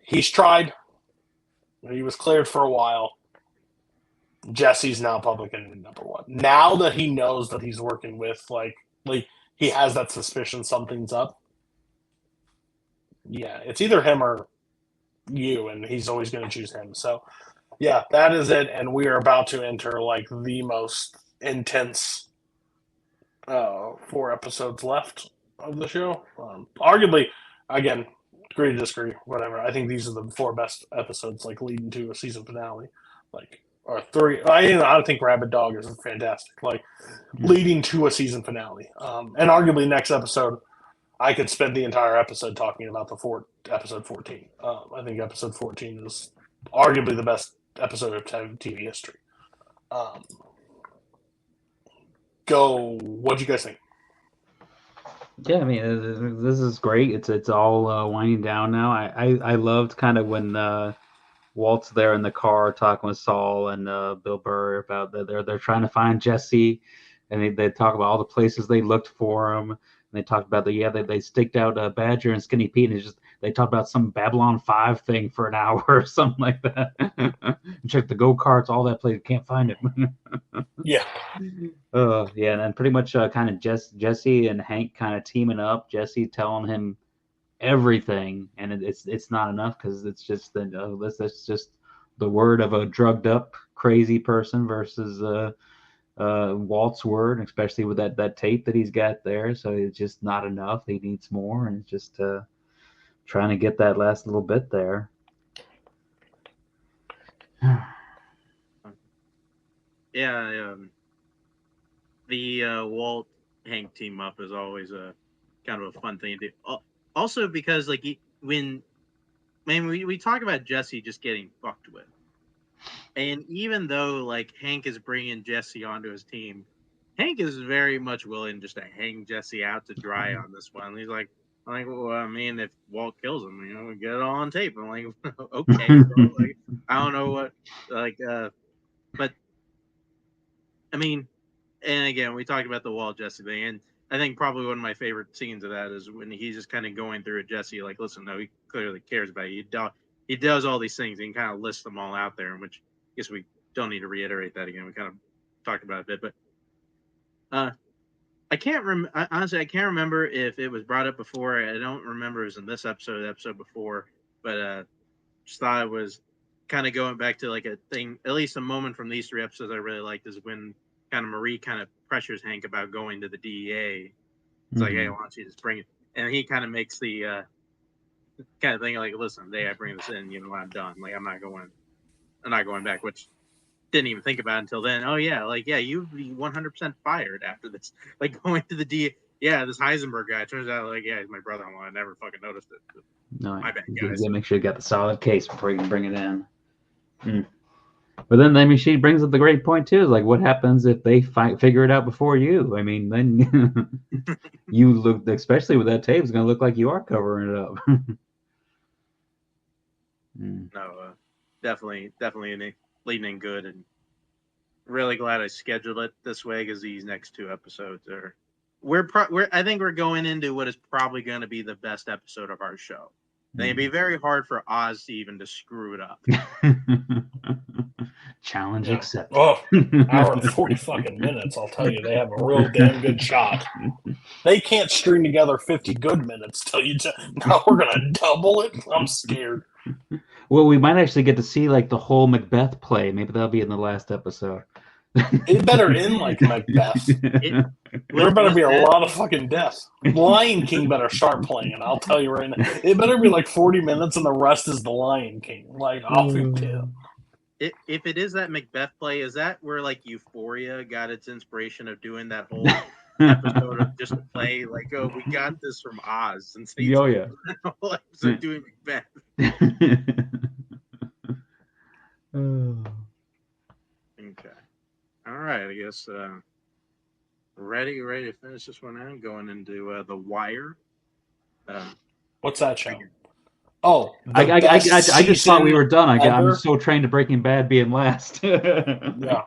D: He's tried. He was cleared for a while. Jesse's now public enemy number one. Now that he knows that he's working with like he has that suspicion something's up. Yeah, it's either him or you, and he's always going to choose him. So, yeah, that is it, and we are about to enter like the most intense 4 episodes left of the show. Arguably, again, agree to disagree, whatever. I think these are the 4 best episodes, like leading to a season finale, like or 3. I think Rabbit Dog is fantastic, like leading to a season finale. And arguably, next episode, I could spend the entire episode talking about episode 14. I think episode 14 is arguably the best episode of TV history. What do you guys think?
E: Yeah, I mean, this is great. It's all winding down now. I loved kind of when Walt's there in the car talking with Saul and Bill Burr about that they're trying to find Jesse, and they talk about all the places they looked for him. And they talked about they staked out Badger and Skinny Pete, and they talked about some Babylon 5 thing for an hour or something like that. Check the go-karts, all that place, can't find it.
D: Yeah.
E: Yeah, and then pretty much kind of Jesse and Hank kind of teaming up. Jesse telling him everything, and it's not enough because it's just that's just the word of a drugged up crazy person versus Walt's word, especially with that tape that he's got there. So it's just not enough. He needs more, and just trying to get that last little bit there.
F: Yeah, the Walt Hank team up is always a kind of a fun thing to do. Also because like we talk about Jesse just getting fucked with, and even though like Hank is bringing Jesse onto his team, Hank is very much willing just to hang Jesse out to dry on this one. He's like, I'm like, well, I mean, if Walt kills him, we get it all on tape. I'm like, okay, bro. Like, I don't know what, but I mean, and again, we talked about the Walt Jesse thing, and I think probably one of my favorite scenes of that is when he's just kind of going through it. Jesse, like, listen, no, he clearly cares about you. He does all these things, and he kind of lists them all out there, which I guess we don't need to reiterate that again. We kind of talked about it a bit, but I can't honestly, I can't remember if it was brought up before. I don't remember if it was in this episode, the episode before, but just thought it was kind of going back to like a thing, at least a moment from these 3 episodes I really liked is when kind of Marie kind of pressures Hank about going to the DEA. It's like, hey, why don't you just bring it? And he kind of makes the kind of thing like, listen, I bring this in, I'm done. Like, I'm not going back, which didn't even think about it until then. Oh yeah, like you'd be 100% fired after this. Like going to the DEA. Yeah, this Heisenberg guy turns out like he's my brother-in-law. I never fucking noticed it.
E: No,
F: My bad,
E: you
F: guys.
E: gotta make sure you got the solid case before you can bring it in. But then, I mean, she brings up the great point too. Is like, what happens if they figure it out before you? I mean, then you look, especially with that tape, it's gonna look like you are covering it up.
F: No, definitely leading in good, and really glad I scheduled it this way because these next 2 episodes are. I think we're going into what is probably going to be the best episode of our show. I think it'd be very hard for Oz to even screw it up.
E: Challenge accepted.
D: Oh, hour and 40 fucking minutes. I'll tell you, they have a real damn good shot. They can't string together 50 good minutes. Now we're gonna double it. I'm scared.
E: Well, we might actually get to see like the whole Macbeth play. Maybe that'll be in the last episode.
D: It better end like Macbeth. There better be a lot of fucking death. Lion King better start playing. I'll tell you right now. It better be like 40 minutes and the rest is the Lion King. Like, I'll be pissed.
F: If it is that Macbeth play, is that where like Euphoria got its inspiration of doing that whole episode of just to play like, oh, we got this from Oz, and so
E: yeah.
F: whole episode doing Macbeth. Okay. All right, I guess ready to finish this one out. Going into The Wire.
D: What's that show? Oh,
E: I just thought we were done. I'm so trained to Breaking Bad being last.
D: Yeah,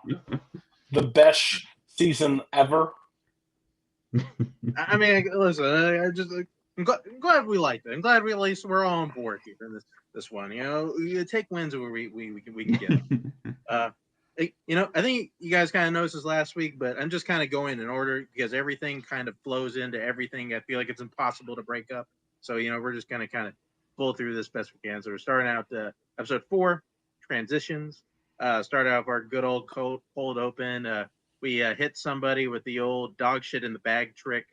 D: the best season ever.
F: I mean, listen, I'm glad we liked it. I'm glad we at least we're all on board here in this one. You take wins where we can get them. I think you guys kind of noticed this last week, but I'm just kind of going in order because everything kind of flows into everything. I feel like it's impossible to break up. So, we're just going to kind of pull through this best we can. So we're starting out episode 4, transitions. Start out with our good old cold open. We hit somebody with the old dog shit in the bag trick.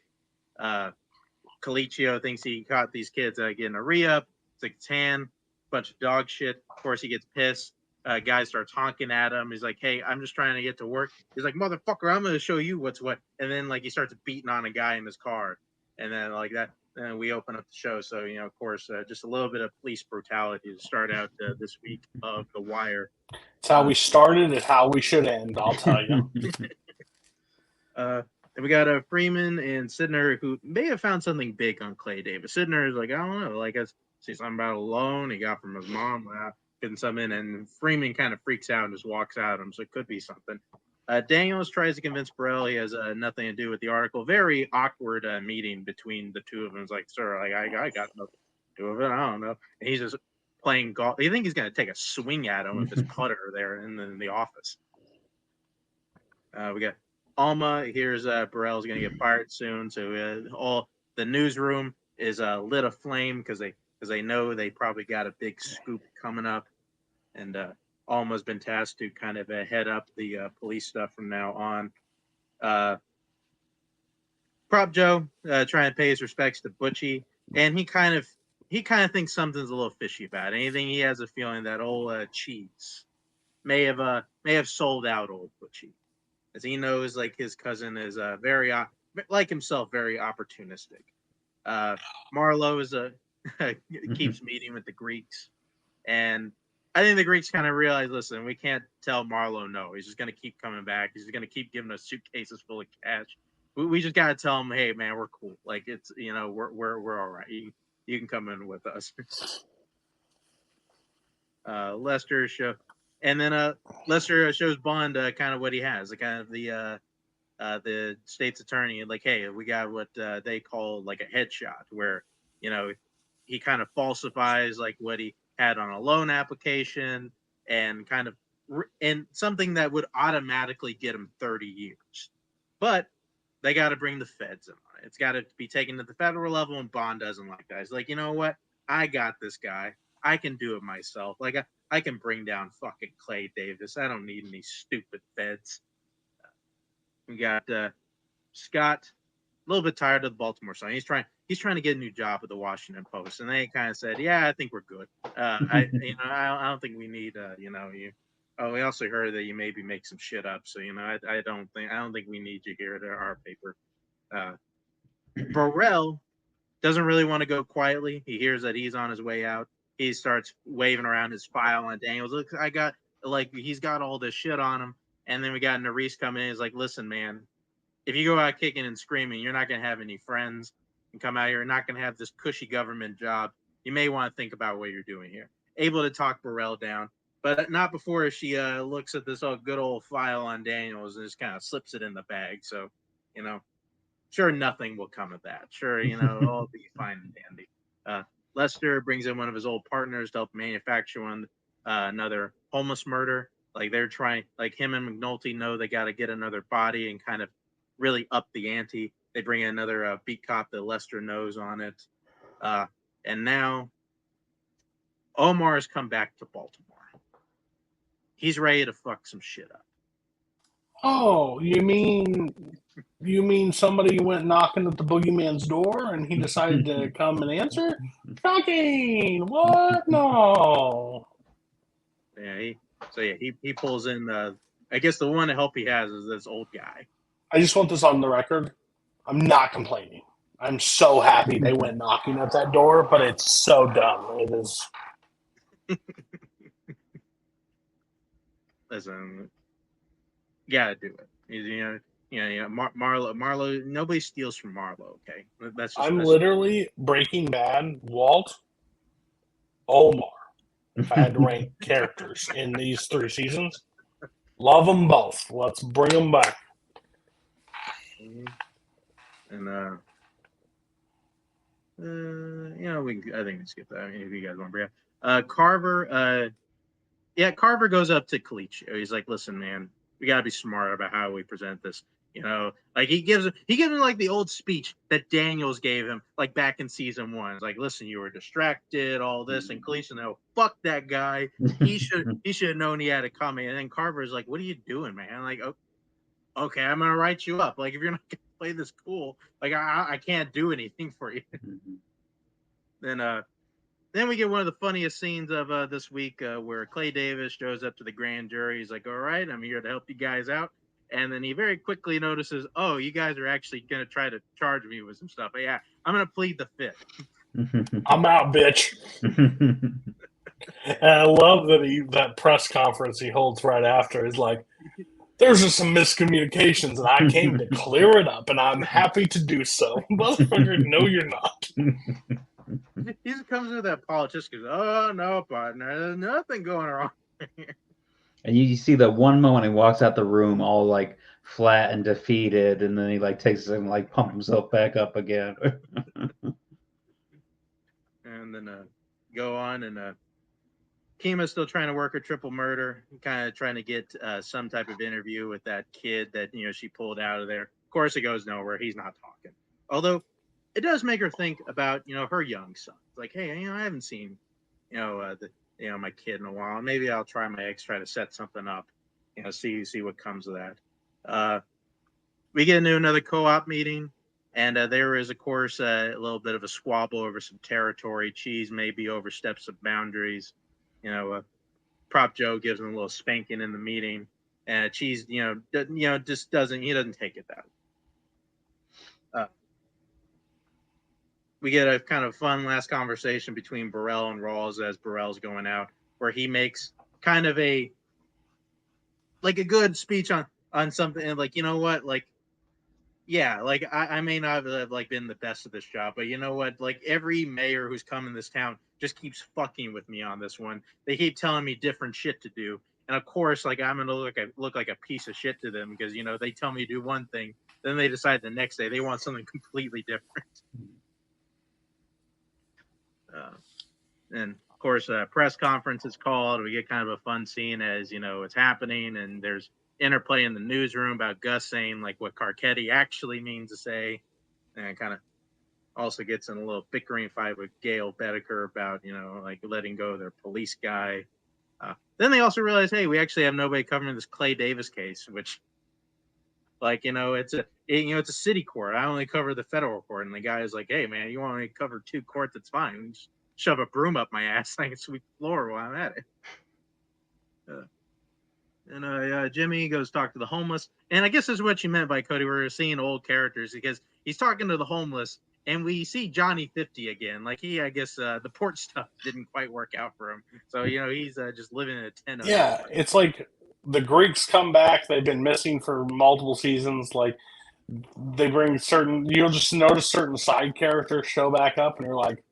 F: Colicchio thinks he caught these kids getting a re-up. It's like 10, bunch of dog shit. Of course, he gets pissed. Guy starts honking at him. He's like, hey, I'm just trying to get to work. He's like, motherfucker, I'm going to show you what's what. And then, like, he starts beating on a guy in his car. And then, like that, and we open up the show. So, of course, just a little bit of police brutality to start out this week of The Wire.
D: It's how we started and how we should end, I'll tell you.
F: And we got Freeman and Sidner, who may have found something big on Clay Davis. Sidner is like, I don't know, like I see something about a loan he got from his mom, getting something in, and Freeman kind of freaks out and just walks out. So it could be something. Daniels tries to convince Burrell he has nothing to do with the article. Very awkward meeting between the two of them. It's like, sir, like I got nothing to do with it. I don't know. And he's just playing golf. You think he's going to take a swing at him with his putter there in the office. We got Alma hears Burrell's going to get fired soon, so all the newsroom is lit aflame because they know they probably got a big scoop coming up, and Alma's been tasked to kind of head up the police stuff from now on. Prop Joe trying to pay his respects to Butchie, and he kind of thinks something's a little fishy about it. Anything he has a feeling that old Cheese may have sold out old Butchie. As he knows, like his cousin is very, like himself, very opportunistic. Marlowe is keeps meeting with the Greeks, and I think the Greeks kind of realize, listen, we can't tell Marlowe no. He's just going to keep coming back. He's going to keep giving us suitcases full of cash. We just gotta tell him, hey man, we're cool. Like it's we're all right. You can come in with us. Lester show, and then Lester shows Bond kind of what he has, the kind of the state's attorney, like, hey, we got what they call like a headshot, where he kind of falsifies like what he had on a loan application, and kind of and something that would automatically get him 30 years, but they got to bring the feds in on it. It's got to be taken to the federal level, and Bond doesn't like that. He's like, you know what? I got this guy. I can do it myself. Like I can bring down fucking Clay Davis. I don't need any stupid feds. We got Scott, a little bit tired of the Baltimore Sun. He's trying to get a new job at the Washington Post, and they kind of said, yeah, I think we're good. I don't think we need you. Oh, we also heard that you maybe make some shit up, so I don't think we need you here at our paper. Burrell doesn't really want to go quietly. He hears that he's on his way out. He starts waving around his file on Daniels. Look, he's got all this shit on him. And then we got Nerys coming in. He's like, listen, man, if you go out kicking and screaming, you're not going to have any friends. And come out here, you're not going to have this cushy government job. You may want to think about what you're doing here. Able to talk Burrell down, but not before she looks at this good old file on Daniels and just kind of slips it in the bag. So, sure, nothing will come of that. Sure, it'll be fine and dandy. Lester brings in one of his old partners to help manufacture another homeless murder. Like they're trying, like him and McNulty know they got to get another body and kind of really up the ante. They bring in another beat cop that Lester knows on it. And now Omar has come back to Baltimore. He's ready to fuck some shit up.
D: Oh, you mean somebody went knocking at the boogeyman's door and he decided to come and answer? Shocking! What? No.
F: Yeah, he pulls in. I guess the one help he has is this old guy.
D: I just want this on the record. I'm not complaining. I'm so happy they went knocking at that door, but it's so dumb. It is.
F: Listen, you gotta do it. Marlo. Nobody steals from Marlo. Okay, that's.
D: I'm literally Breaking Bad, Walt, Omar. If I had to rank characters in these 3 seasons, love them both. Let's bring them back.
F: And I think we skip that. If you guys want to bring up Carver. Carver goes up to Colicchio. He's like, listen, man, we got to be smart about how we present this. Like he gives him like the old speech that Daniels gave him, like back in season 1. It's like, listen, you were distracted, all this, and Colicchio, no, fuck that guy. He should have known he had it coming. And then Carver's like, what are you doing, man? Like, okay, I'm gonna write you up. Like, if you're not gonna play this cool, like I can't do anything for you. Then we get one of the funniest scenes of this week where Clay Davis shows up to the grand jury. He's like, all right, I'm here to help you guys out. And then he very quickly notices, oh, you guys are actually going to try to charge me with some stuff. But yeah, I'm going to plead the fifth.
D: I'm out, bitch. And I love that press conference he holds right after is like, there's just some miscommunications, and I came to clear it up, and I'm happy to do so. Motherfucker, no, you're not.
F: He comes with that politician. Oh no, partner, there's nothing going wrong.
E: And you see the one moment he walks out the room all like flat and defeated, and then he like takes and like pump himself back up again.
F: And then go on, and Kima's still trying to work her triple murder, kind of trying to get some type of interview with that kid that she pulled out of there. Of course, it goes nowhere. He's not talking. Although it does make her think about her young son. It's like, hey, I haven't seen my kid in a while. Maybe I'll try my ex, try to set something up. See what comes of that. We get into another co-op meeting, and there is, of course, a little bit of a squabble over some territory. Cheese maybe oversteps some boundaries. Prop Joe gives him a little spanking in the meeting, and Cheese, just doesn't take it that way. We get a kind of fun last conversation between Burrell and Rawls as Burrell's going out, where he makes kind of a good speech on something, and like, you know what, like, yeah, like I may not have like been the best at this job, but you know what? Like every mayor who's come in this town just keeps fucking with me on this one. They keep telling me different shit to do, and of course, like I'm gonna look like a piece of shit to them because they tell me to do one thing, then they decide the next day they want something completely different. And of course, a press conference is called. We get kind of a fun scene as it's happening, and there's interplay in the newsroom about Gus saying like what Carcetti actually means to say, and it kind of also gets in a little bickering fight with Gail Bedecker about like letting go of their police guy. Then they also realize, hey, we actually have nobody covering this Clay Davis case, which like it's a city court. I only cover the federal court, and the guy is like, hey man, you want me to cover two courts? That's fine. Just shove a broom up my ass, I can sweep the floor while I'm at it. And Jimmy goes talk to the homeless, and I guess this is what you meant by Cody. We're seeing old characters because he's talking to the homeless, and we see Johnny 50 again. Like I guess the port stuff didn't quite work out for him, so he's just living in a tent.
D: Yeah, it's like the Greeks come back. They've been missing for multiple seasons. Like they bring certain, you'll just notice certain side characters show back up, and you're like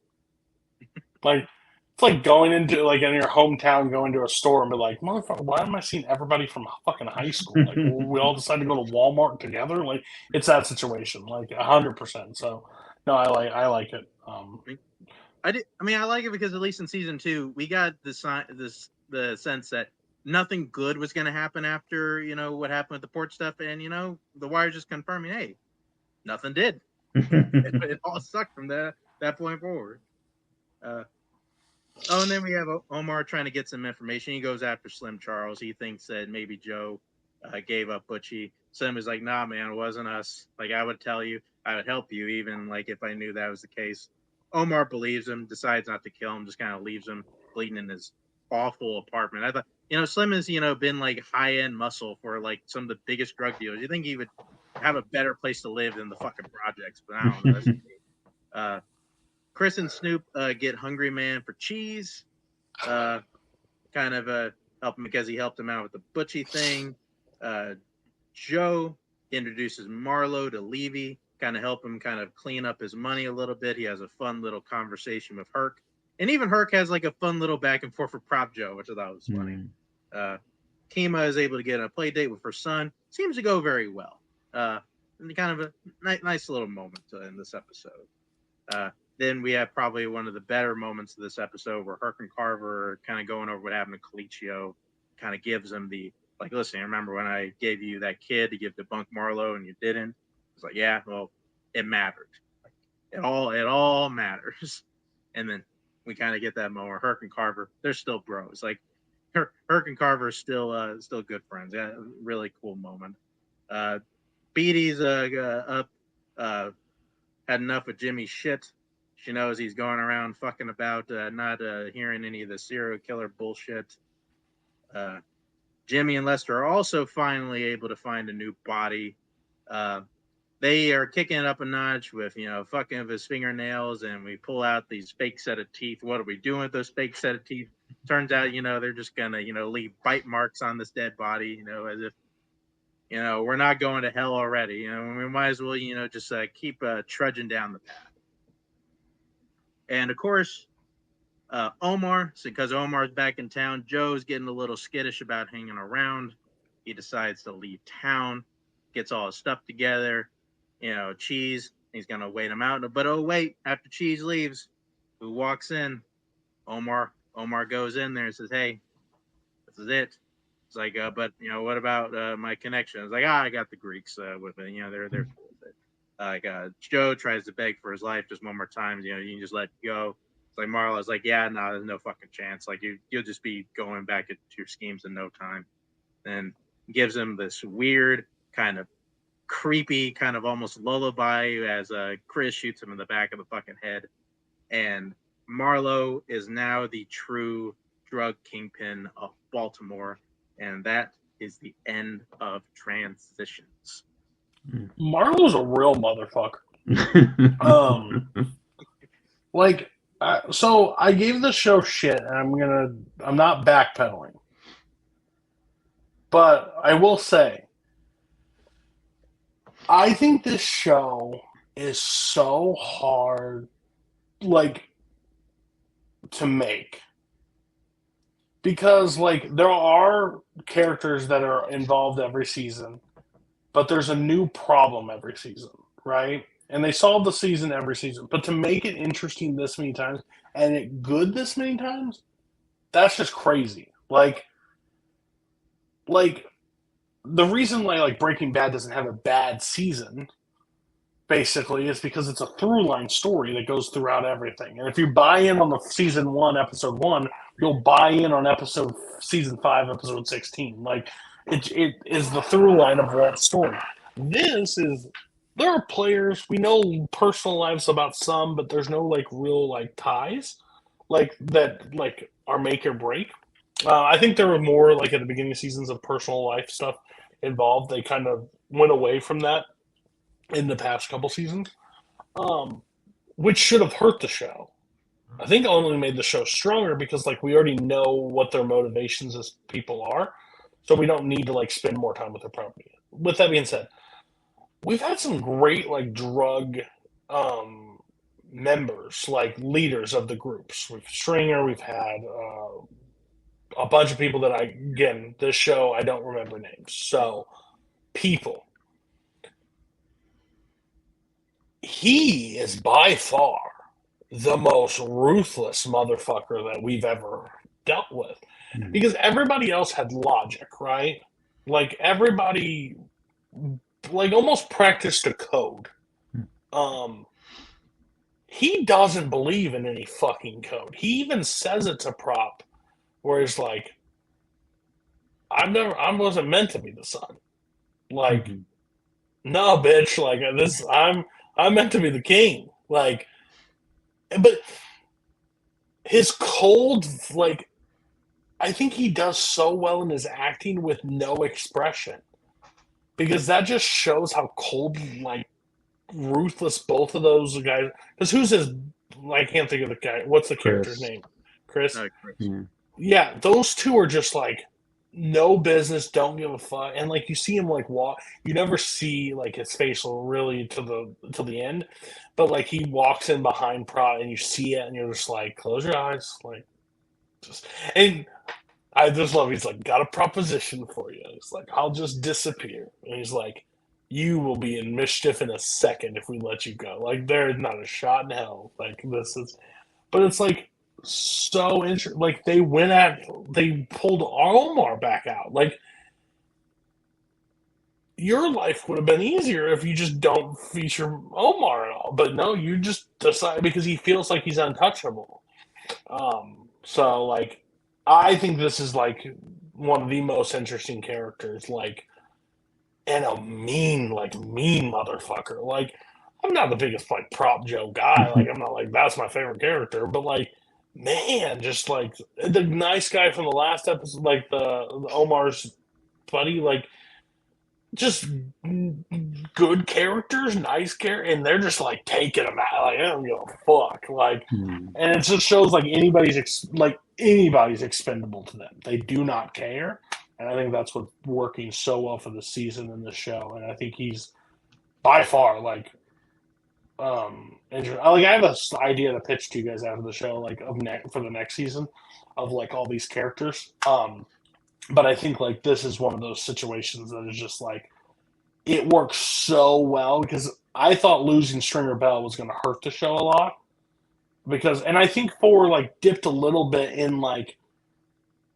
D: it's like going into like in your hometown, going to a store and be like, motherfucker, why am I seeing everybody from fucking high school? Like we all decided to go to Walmart together. Like it's that situation, like 100%. So no, I like it.
F: I like it because at least in season 2, we got the sense that nothing good was going to happen after what happened with the port stuff, and the Wire's just confirming, hey, nothing did. It all sucked from that point forward. And then we have Omar trying to get some information. He goes after Slim Charles. He thinks that maybe Joe gave up Butchie. Slim is like, nah, man, it wasn't us. Like, I would tell you, I would help you, even like if I knew that was the case. Omar believes him, decides not to kill him, just kind of leaves him bleeding in his awful apartment. I thought, Slim has, been like high-end muscle for like some of the biggest drug dealers. You think he would have a better place to live than the fucking projects, but I don't know. Chris and Snoop get Hungry Man for cheese. Kind of help him because he helped him out with the Butchie thing. Joe introduces Marlo to Levy, kind of help him kind of clean up his money a little bit. He has a fun little conversation with Herc. And even Herc has like a fun little back and forth for Prop Joe, which I thought was funny. Kima is able to get a play date with her son. Seems to go very well. And kind of a nice little moment in this episode. Then we have probably one of the better moments of this episode where Herc and Carver are kind of going over what happened to Colicchio, kind of gives him the, like, listen, remember when I gave you that kid to give to Bunk Marlowe and you didn't? It's like, yeah, well, it mattered. It all matters. And then we kind of get that moment where Herc and Carver, they're still bros. Like, Herc and Carver are still good friends. Yeah, really cool moment. Beatty's up, had enough of Jimmy's shit. She knows he's going around fucking about, not hearing any of the serial killer bullshit. Jimmy and Lester are also finally able to find a new body. They are kicking it up a notch with, fucking with his fingernails, and we pull out these fake set of teeth. What are we doing with those fake set of teeth? Turns out, they're just going to, leave bite marks on this dead body, as if, we're not going to hell already. We might as well, just keep trudging down the path. And of course, Omar, because Omar's back in town, Joe's getting a little skittish about hanging around. He decides to leave town, gets all his stuff together. Cheese, he's going to wait him out. But oh, wait, after Cheese leaves, who walks in? Omar goes in there and says, hey, this is it. It's like, but, what about my connection? It's like, I got the Greeks with it. They're cool with it. Joe tries to beg for his life just one more time. You can just let go. It's like Marlo's like, yeah, no, there's no fucking chance. Like you'll just be going back to your schemes in no time. And gives him this weird kind of creepy, kind of almost lullaby as Chris shoots him in the back of the fucking head. And Marlo is now the true drug kingpin of Baltimore. And that is the end of Transitions.
D: Marlo's a real motherfucker. So I gave this show shit, and I'm not backpedaling. But I will say, I think this show is so hard, like, to make. Because, like, there are characters that are involved every season, but there's a new problem every season, right? And they solve the season every season. But to make it interesting this many times and it good this many times, that's just crazy. Like the reason why like Breaking Bad doesn't have a bad season basically is because it's a through line story that goes throughout everything. And if you buy in on the season 1 episode 1, you'll buy in on episode season 5 episode 16. Like it is the through line of that story. This is there are players we know personal lives about some, but there's no like real like ties like that like are make or break. I think there were more like at the beginning of seasons of personal life stuff involved. They kind of went away from that in the past couple seasons, um, which should have hurt the show. I think it only made the show stronger because like we already know what their motivations as people are, so we don't need to like spend more time with their property. With that being said, we've had some great like drug members, like leaders of the groups. We've Stringer, we've had a bunch of people that again, this show I don't remember names. So people. He is by far the most ruthless motherfucker that we've ever dealt with. Because everybody else had logic, right? Like everybody like almost practiced a code. He doesn't believe in any fucking code. He even says it to Prop where he's like, I wasn't meant to be the son. Like, no, bitch, like this I'm meant to be the king. Like but his cold, like, I think he does so well in his acting with no expression because that just shows how cold, like, ruthless both of those guys. Because who's his? I can't think of the guy. What's the character's name? Chris.
F: Chris.
D: Yeah, those two are just like no business, don't give a fuck, and like you see him like walk. You never see like his facial really to the end, but like he walks in behind Prot and you see it, and you're just like, close your eyes, like just. And I just love. He's like, got a proposition for you. He's like, I'll just disappear, and he's like, you will be in mischief in a second if we let you go. Like there's not a shot in hell. Like this is, but it's like so interesting. Like they pulled Omar back out. Like your life would have been easier if you just don't feature Omar at all. But no, you just decide because he feels like he's untouchable. So like, I think this is like one of the most interesting characters. Like, and a mean motherfucker. Like, I'm not the biggest like prop Joe guy. Like, I'm not like that's my favorite character, but like. Man, just like the nice guy from the last episode, like the Omar's buddy, like just good characters, nice character, and they're just like taking them out. Like I don't give a fuck. Like, and it just shows like anybody's expendable to them. They do not care, and I think that's what's working so well for the season and the show. And I think he's by far like. Like I have this idea to pitch to you guys after the show, like for the next season, of like all these characters. But I think like this is one of those situations that is just like it works so well because I thought losing Stringer Bell was going to hurt the show a lot and I think Four like dipped a little bit in like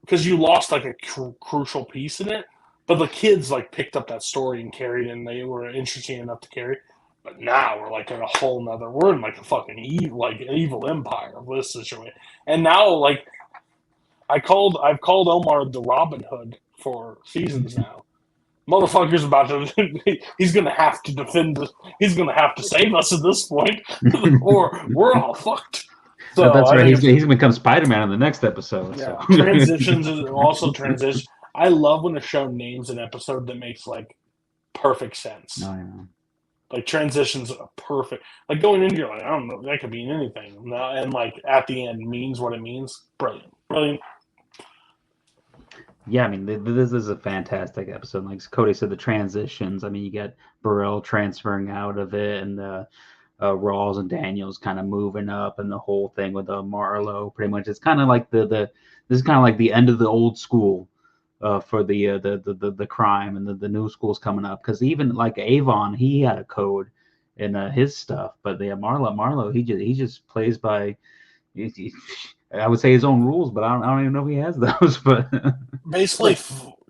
D: because you lost like a crucial piece in it, but the kids like picked up that story and carried it, and they were interesting enough to carry. But now we're like in a whole nother. We're in like a fucking evil empire of this situation. And now like I've called Omar the Robin Hood for seasons now. Motherfucker's about to. He's gonna have to defend us. He's gonna have to save us at this point, or we're all fucked.
E: So that's right. He's gonna become Spider-Man in the next episode.
D: Yeah.
E: So.
D: Transitions is also transition. I love when a show names an episode that makes like perfect sense.
E: Oh, yeah.
D: Like transitions are perfect. Like going into you're like, I don't know, that could mean anything. And like at the end means what it means. Brilliant.
E: Yeah, I mean, this is a fantastic episode. Like Cody said, the transitions. I mean, you get Burrell transferring out of it, and Rawls and Daniels kind of moving up, and the whole thing with Marlowe. Pretty much, it's kind of like the this is kind of like the end of the old school for the crime, and the new school's coming up. Because even like Avon, he had a code in his stuff, but the Marlowe, he just plays by. I would say his own rules, but I don't even know if he has those. But
D: Basically,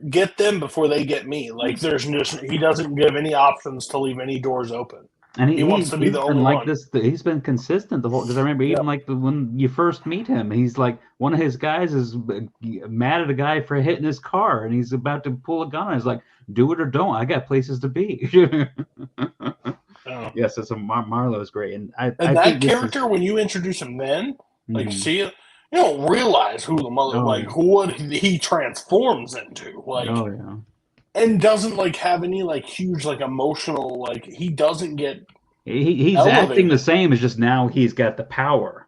D: get them before they get me. Like he doesn't give any options to leave any doors open.
E: and
D: He wants to be
E: he's
D: the
E: been
D: only
E: like
D: one.
E: this. He's been consistent the whole. Because I remember even
D: Yep.
E: like when you first meet him, he's like one of his guys is mad at a guy for hitting his car, and he's about to pull a gun. He's like, "Do it or don't. I got places to be."
D: Oh.
E: Yes, so Marlowe's great, and I
D: And
E: think
D: that
E: this is.
D: character, when you introduce him, then like
E: Mhm.
D: see it, you don't realize who the mother,
E: Oh
D: like
E: yeah.
D: what he transforms into, like,
E: Oh yeah.
D: and doesn't like have any like huge like emotional, like he doesn't get
E: He's acting the
D: elevated.
E: same. It's just now he's got the power.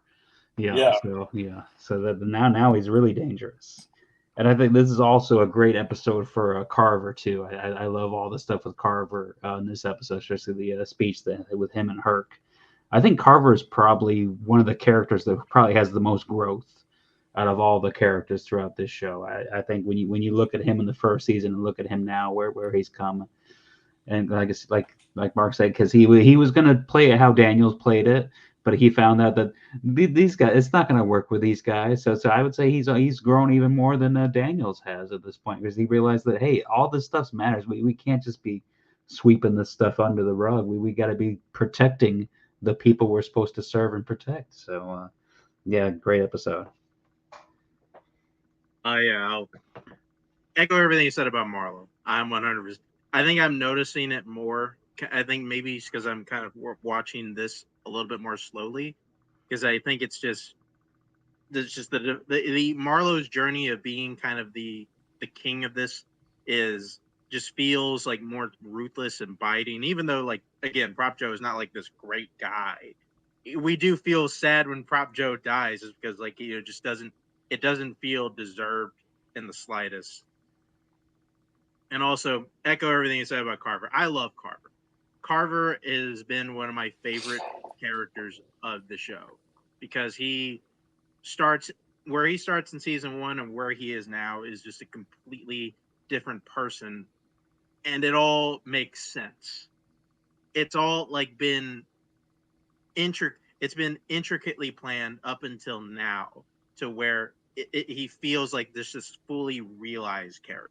E: Yeah.
D: Yeah.
E: So yeah. So that now he's really dangerous. And I think this is also a great episode for Carver too. I love all the stuff with Carver in this episode, especially the speech that with him and Herc. I think Carver is probably one of the characters that probably has the most growth out of all the characters throughout this show. I think when you look at him in the first season and look at him now, where he's come, and like Mark said, because he was gonna play it how Daniels played it, but he found out that these guys, it's not gonna work with these guys. So I would say he's grown even more than Daniels has at this point, because he realized that hey, all this stuff matters. We can't just be sweeping this stuff under the rug. We got to be protecting the people we're supposed to serve and protect. So yeah, great episode.
F: Yeah, I'll echo everything you said about Marlowe. I'm 100%. I think I'm noticing it more. I think maybe it's because I'm kind of watching this a little bit more slowly, because I think it's just the Marlowe's journey of being kind of the king of this is just feels like more ruthless and biting. Even though, like, again, Prop Joe is not like this great guy. We do feel sad when Prop Joe dies, is because like just doesn't feel deserved in the slightest. And also echo everything you said about Carver. I love Carver. Carver has been one of my favorite characters of the show, because he starts where he starts in season 1 and where he is now is just a completely different person, and it all makes sense. It's all like it's been intricately planned up until now, to where he feels like this fully realized character.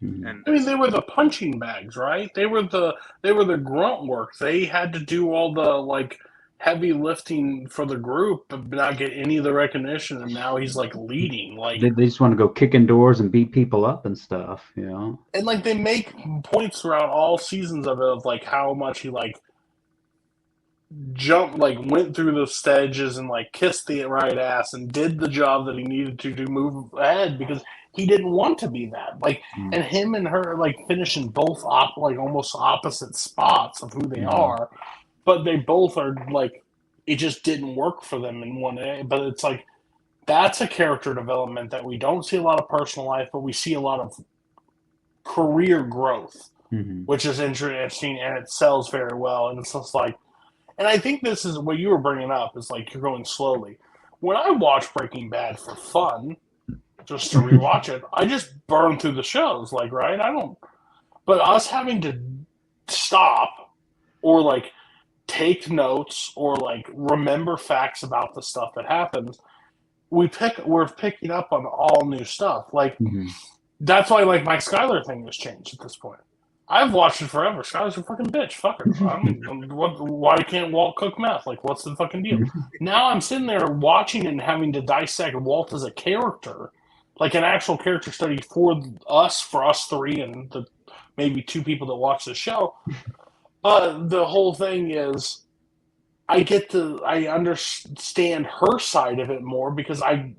E: Mhm.
F: And
D: I mean, they were the punching bags, right? They were the grunt work. They had to do all the like heavy lifting for the group, but not get any of the recognition. And now he's like leading, like,
E: They just want to go kicking doors and beat people up and stuff,
D: and like they make points throughout all seasons of it of like how much he like jumped, like went through the stages and like kissed the right ass and did the job that he needed to move ahead, because he didn't want to be that. Like,
E: Mm.
D: and him and her like finishing both like almost opposite spots of who they
E: Mhm.
D: are, but they both are like it just didn't work for them in one A. But it's like that's a character development that we don't see a lot of personal life, but we see a lot of career growth,
E: Mhm.
D: which is interesting, and it sells very well. And it's just like, and I think this is what you were bringing up is like you're going slowly. When I watch Breaking Bad for fun, just to rewatch it, I just burn through the shows, like, right? I don't, but us having to stop or like take notes or like remember facts about the stuff that happens, we're picking up on all new stuff. Like,
E: Mhm.
D: that's why like my Skylar thing has changed at this point. I've watched it forever. Skylar's a fucking bitch. Fuck her. Why can't Walt cook meth? Like, what's the fucking deal? Now I'm sitting there watching and having to dissect Walt as a character, like an actual character study for us three, and the maybe two people that watch the show. The whole thing is, I understand her side of it more, because I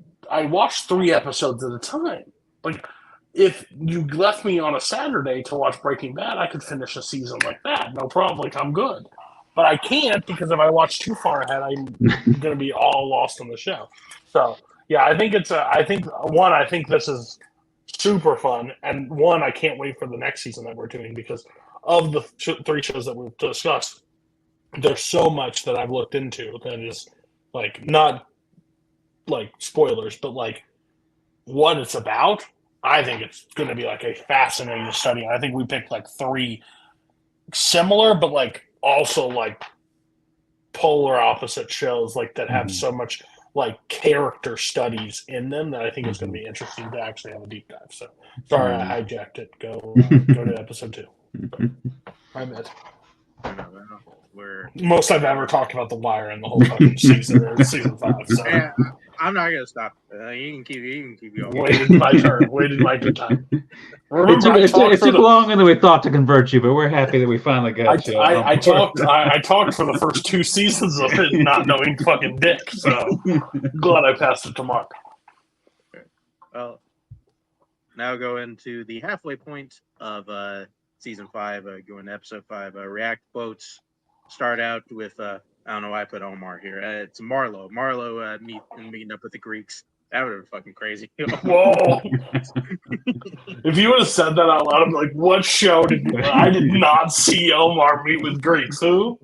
D: watch 3 episodes at a time. Like, if you left me on a Saturday to watch Breaking Bad, I could finish a season like that, no problem. Like, I'm good. But I can't, because if I watch too far ahead, I'm going to be all lost in the show. So yeah, I think I think this is super fun. And one, I can't wait for the next season that we're doing because of the three shows that we've discussed. There's so much that I've looked into that is like not like spoilers, but like what it's about. I think it's going to be like a fascinating study. I think we picked like three similar, but like also like polar opposite shows like that have so much like character studies in them that I think it's going to be interesting to actually have a deep dive. So sorry I hijacked it. Go to episode 2. I admit. Most I've ever talked about The Wire in the whole fucking season is season 5. So
F: Yeah, I'm not gonna stop. You can keep going.
D: Waited my turn. Waited my good time. Remember,
E: it took longer than we thought to convert you, but we're happy that we finally got you.
D: I talked for the first 2 seasons of it, not knowing fucking dick. So glad I passed it to Mark.
F: Well, now go into the halfway point of season 5. Going to episode 5. React quotes start out with I don't know why I put Omar here. It's Marlo. Marlo meeting up with the Greeks. That would have been fucking crazy.
D: Whoa! If you would have said that out loud, I'm like, what show did you... I did not see Omar meet with Greeks. Who?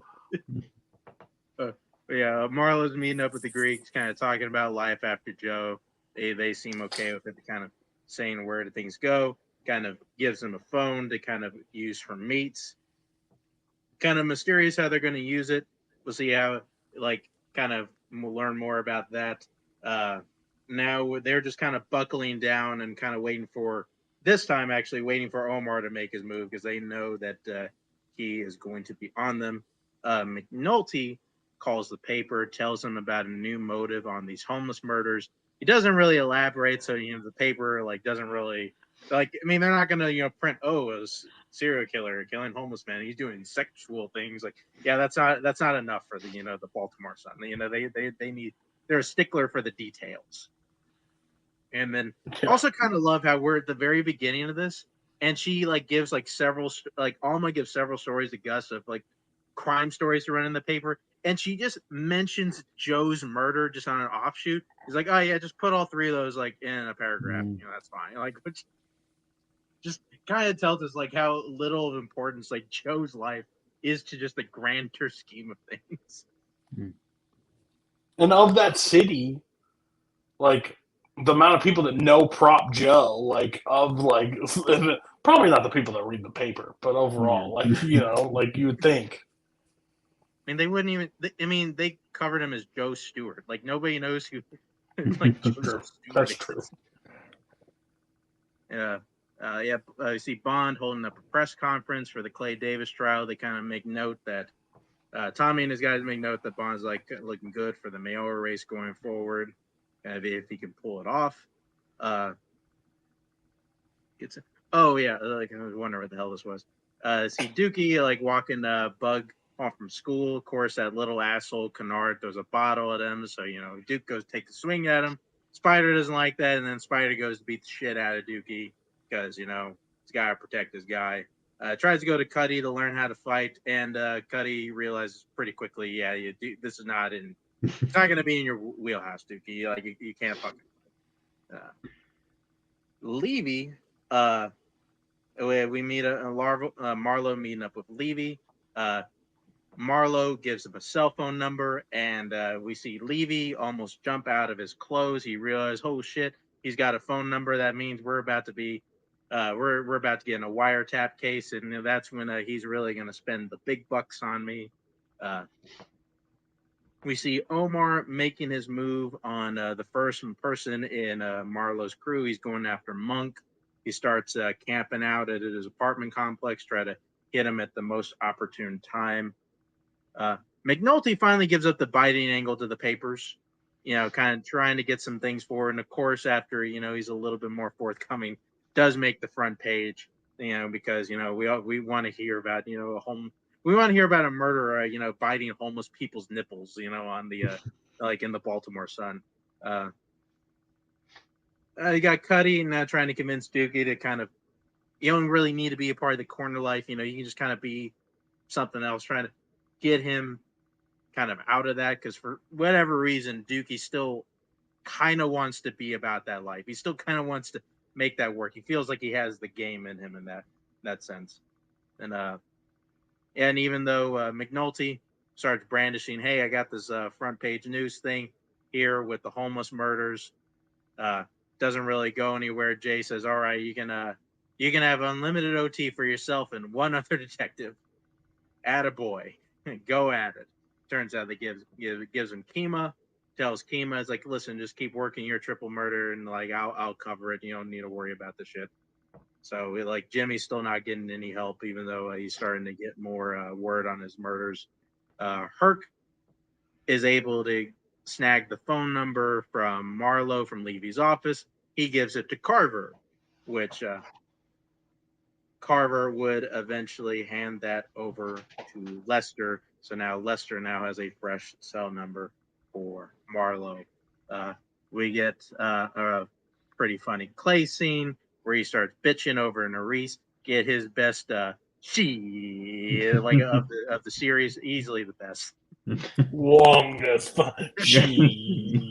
F: Yeah, Marlo's meeting up with the Greeks, kind of talking about life after Joe. They seem okay with it, kind of saying where do things go. Kind of gives them a phone to kind of use for meets. Kind of mysterious how they're going to use it. We'll see how, like, kind of we'll learn more about that. Now they're just kind of buckling down and kind of waiting for Omar to make his move because they know that he is going to be on them. McNulty calls the paper, tells him about a new motive on these homeless murders. He doesn't really elaborate, so the paper doesn't really they're not gonna print a serial killer killing homeless men. He's doing sexual things. That's not enough for the Baltimore Sun. They need they're a stickler for the details. And then also kind of love how we're at the very beginning of this, and she gives several Alma gives several stories to Gus of crime stories to run in the paper, and she just mentions Joe's murder just on an offshoot. He's like, oh yeah, just put all 3 of those in a paragraph. That's fine. Which just kind of tells us how little of importance Joe's life is to just the grander scheme of things.
D: And of that city, the amount of people that know Prop Joe, probably not the people that read the paper, but overall, you would think.
F: I mean, they wouldn't even. They covered him as Joe Stewart. Nobody knows who. Joe Stewart.
D: That's true.
F: Yeah. You see Bond holding up a press conference for the Clay Davis trial. They kind of make note that Tommy and his guys make note that Bond's looking good for the mayoral race going forward, if he can pull it off. I was wondering what the hell this was. See Dookie walking Bug off from school. Of course, that little asshole Kennard throws a bottle at him, so Duke goes to take a swing at him. Spider doesn't like that, and then Spider goes to beat the shit out of Dookie because he's got to protect his guy. Tries to go to Cuddy to learn how to fight, and Cuddy realizes pretty quickly, this is not in. It's not going to be in your wheelhouse, Dookie. You can't fucking. Levy, we meet Marlo meeting up with Levy. Marlo gives him a cell phone number, and we see Levy almost jump out of his clothes. He realizes, oh shit, he's got a phone number. That means we're about to be, we're about to get in a wiretap case, and that's when he's really going to spend the big bucks on me. We see Omar making his move on the first person in Marlo's crew. He's going after Monk. He starts camping out at his apartment complex, try to hit him at the most opportune time. McNulty finally gives up the biting angle to the papers, kind of trying to get some things forward. And of course, after, he's a little bit more forthcoming, does make the front page, because, we want to hear about, we want to hear about a murderer, biting homeless people's nipples, on the, in the Baltimore Sun. You got Cuddy now trying to convince Dookie to kind of, you don't really need to be a part of the corner life. You can just kind of be something else, trying to get him kind of out of that. Because for whatever reason, Dookie still kind of wants to be about that life. He still kind of wants to make that work. He feels like he has the game in him in that sense. And even though McNulty starts brandishing, hey, I got this front page news thing here with the homeless murders, doesn't really go anywhere. Jay says, all right, you can have unlimited OT for yourself and one other detective. Attaboy. Go at it. Turns out they gives him Kima, tells Kima, it's like, listen, just keep working your triple murder and like I'll cover it. You don't need to worry about the shit. So like Jimmy's still not getting any help, even though he's starting to get more word on his murders. Herc is able to snag the phone number from Marlowe from Levy's office. He gives it to Carver, which Carver would eventually hand that over to Lester. So now Lester has a fresh cell number for Marlowe. We get a pretty funny Clay scene where he starts bitching over Nerys, get his best she like of the series, easily the best.
D: Longest she.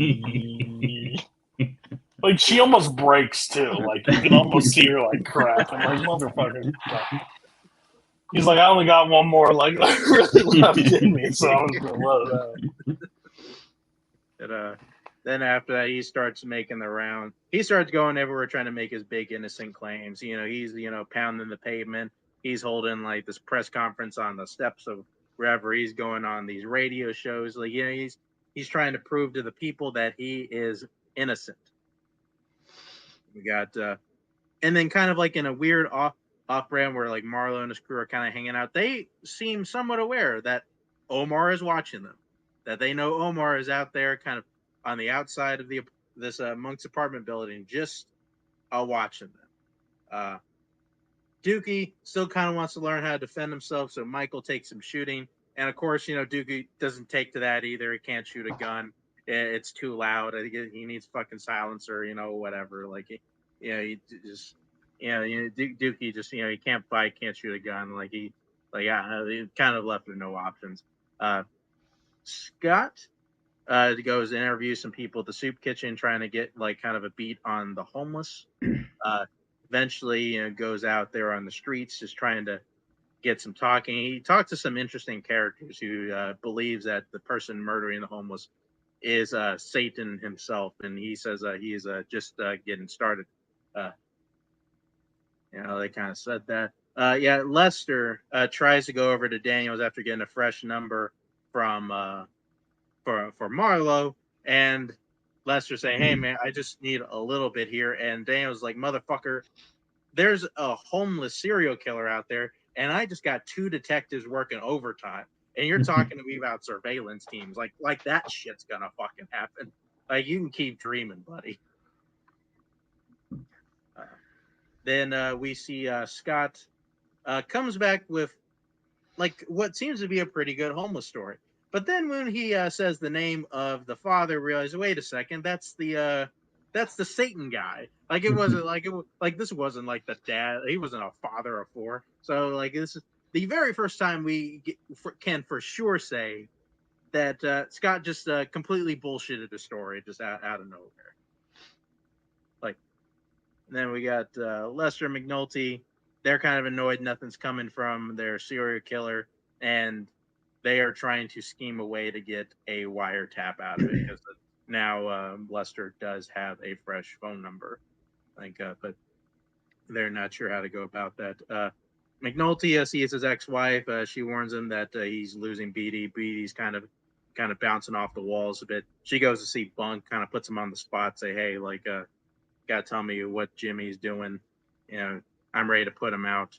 D: Like, she almost breaks, too. Like, you can almost see her, like, crap. I'm like, motherfucker. But he's like, I only got one more, like, really left in me, so I'm just going to let it out.
F: Then after that, he starts making the round. He starts going everywhere trying to make his big innocent claims. He's, pounding the pavement. He's holding, like, this press conference on the steps of wherever. He's going on these radio shows. Like, he's trying to prove to the people that he is innocent. We got, and then kind of like in a weird off-brand where like Marlowe and his crew are kind of hanging out. They seem somewhat aware that Omar is watching them, that they know Omar is out there kind of on the outside of this Monk's apartment building, just watching them. Dookie still kind of wants to learn how to defend himself, so Michael takes him shooting. And of course, Dookie doesn't take to that either. He can't shoot a gun. It's too loud. I think he needs fucking silencer, whatever. Like, he just, Dookie just, he can't fight, can't shoot a gun. Like, he kind of left with no options. Scott goes and interviews some people at the soup kitchen, trying to get like kind of a beat on the homeless. Eventually, goes out there on the streets, just trying to get some talking. He talks to some interesting characters who believes that the person murdering the homeless is Satan himself, and he says he is just getting started. They kind of said that. Lester tries to go over to Daniels after getting a fresh number from for Marlowe, and Lester saying, "Hey man, I just need a little bit here," and Daniels like, "Motherfucker, there's a homeless serial killer out there, and I just got 2 detectives working overtime, and you're talking to me about surveillance teams. Like that shit's gonna fucking happen. Like, you can keep dreaming, buddy." Then we see Scott comes back with like what seems to be a pretty good homeless story. But then when he says the name of the father, realize, wait a second, that's the Satan guy. Like, it wasn't like this wasn't like the dad. He wasn't a father of 4. So like, this is the very first time we can for sure say that Scott just completely bullshitted the story just out of nowhere. Like, and then we got Lester and McNulty. They're kind of annoyed nothing's coming from their serial killer, and they are trying to scheme a way to get a wiretap out of it, because now Lester does have a fresh phone number. But they're not sure how to go about that. McNulty sees his ex-wife. She warns him that he's losing Beatty. Beatty's kind of bouncing off the walls a bit. She goes to see Bunk, kind of puts him on the spot, say, "Hey, like, gotta tell me what Jimmy's doing. I'm ready to put him out."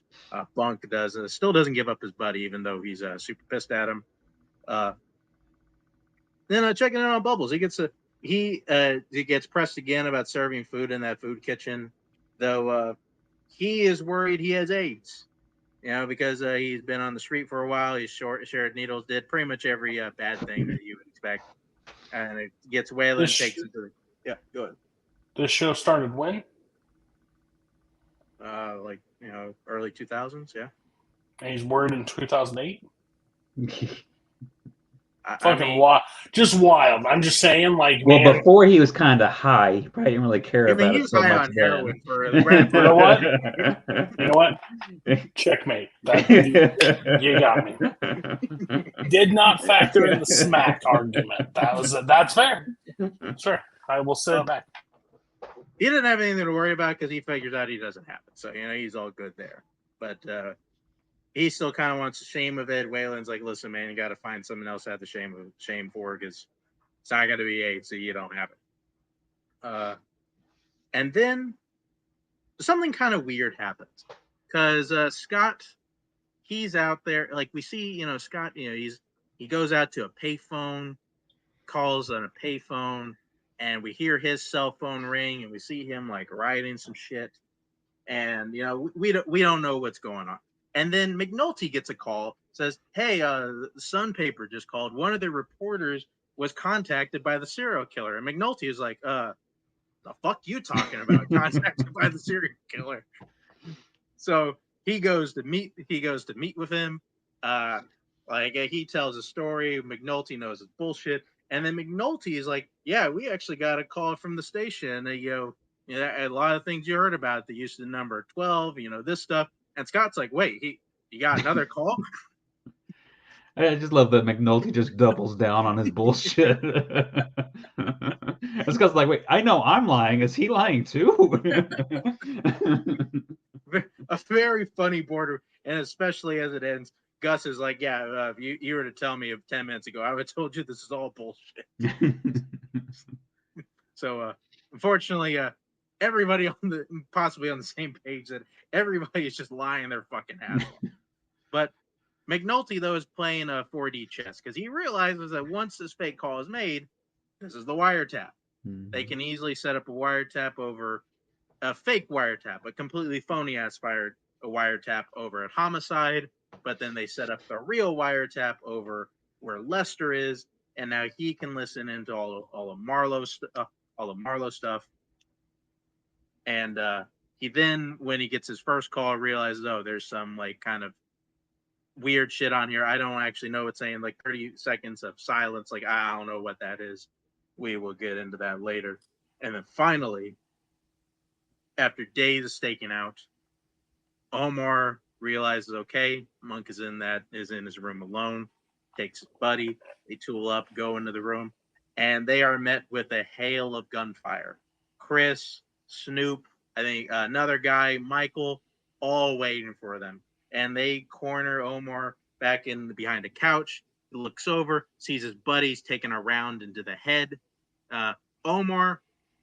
F: Bunk still doesn't give up his buddy, even though he's super pissed at him. Then checking in on Bubbles, he gets pressed again about serving food in that food kitchen, though he is worried he has AIDS. Because he's been on the street for a while. He's shared needles, did pretty much every bad thing that you would expect, and it gets Waylon, takes him to the go ahead.
D: This show started when?
F: Early 2000s, yeah.
D: And he's worried in 2008? Fucking wild. Just wild. I'm just saying, like,
E: Well,
D: man.
E: before he was kind of high. He probably didn't really care
F: I mean,
E: about
F: he
E: it
F: was
E: so
F: high
E: much
F: on
E: then.
F: heroin for right
D: You know what?
E: You
D: You know what? Checkmate. You got me. Did not factor in the smack argument. That's fair. Sure. I will sit
F: Well,
D: back.
F: he didn't have anything to worry about because he figures out he doesn't have it. So, he's all good there. But he still kind of wants the shame of it. Waylon's like, listen, man, you got to find someone else to have the shame for because it's not going to be AIDS, so you don't have it. And then something kind of weird happens because Scott, he's out there. Like we see, Scott, he goes out to a payphone, calls on a payphone, and we hear his cell phone ring, and we see him like writing some shit, and we don't know what's going on. And then McNulty gets a call, says, "Hey, the Sun paper just called. One of the reporters was contacted by the serial killer." And McNulty is like, "The fuck you talking about? Contacted by the serial killer?" So he goes to meet with him. He tells a story. McNulty knows it's bullshit, and then McNulty is like, "Yeah, we actually got a call from the station. A lot of things you heard about. They used the number 12. This stuff." And Scott's like, "Wait, he got another call?"
E: I just love that McNulty just doubles down on his bullshit. It's because like, wait, I know I'm lying. Is he lying too?
F: A very funny border, and especially as it ends, Gus is like, "Yeah, if you were to tell me 10 minutes ago, I would have told you this is all bullshit." So, unfortunately, everybody possibly on the same page that everybody is just lying their fucking ass off. But McNulty, though, is playing a 4D chess because he realizes that once this fake call is made, this is the wiretap. They can easily set up a wiretap over a fake wiretap, a completely phony ass wiretap over at Homicide, but then they set up the real wiretap over where Lester is, and now he can listen into all of Marlowe's stuff. And he then, when he gets his first call, realizes, oh, there's some like kind of weird shit on here. I don't actually know what's saying, like 30 seconds of silence. Like, I don't know what that is. We will get into that later. And then finally, after days of staking out, Omar realizes, okay, Monk is in his room alone, takes his buddy, they tool up, go into the room, and they are met with a hail of gunfire. Chris, Snoop, I think another guy, Michael, all waiting for them. And they corner Omar back behind a couch. He looks over, sees his buddies taken around into the head. Omar,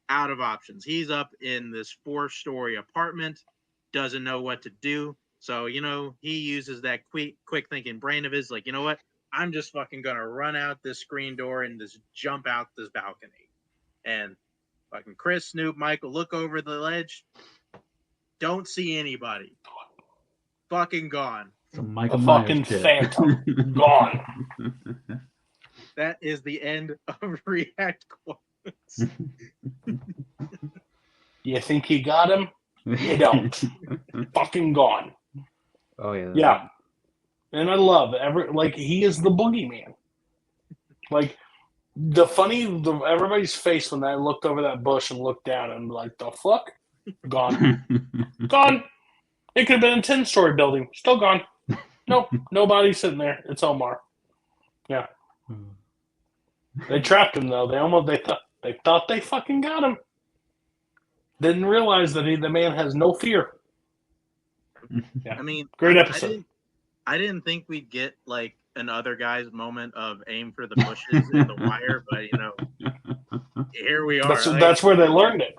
F: out of options. He's up in this 4-story apartment, doesn't know what to do. So, he uses that quick thinking brain of his, like, you know what? I'm just fucking gonna run out this screen door and just jump out this balcony. And fucking Chris, Snoop, Michael look over the ledge, don't see anybody. Fucking gone.
E: Michael
D: A
E: Myers
D: fucking
E: shit.
D: phantom. Gone.
F: That is the end of React Quotes.
D: You think he got him? You don't. Fucking gone.
E: Oh yeah.
D: Yeah. And I love he is the boogeyman. Like everybody's face when I looked over that bush and looked down and I'm like, the fuck? Gone. Gone. It could have been a 10-story building. Still gone. Nope. Nobody's sitting there. It's Omar. Yeah. They trapped him though. They thought they fucking got him. Didn't realize that the man has no fear. Yeah.
F: I mean,
D: great episode.
F: I didn't think we'd get like another guy's moment of aim for the bushes in The Wire, but here we are.
D: That's where they learned it.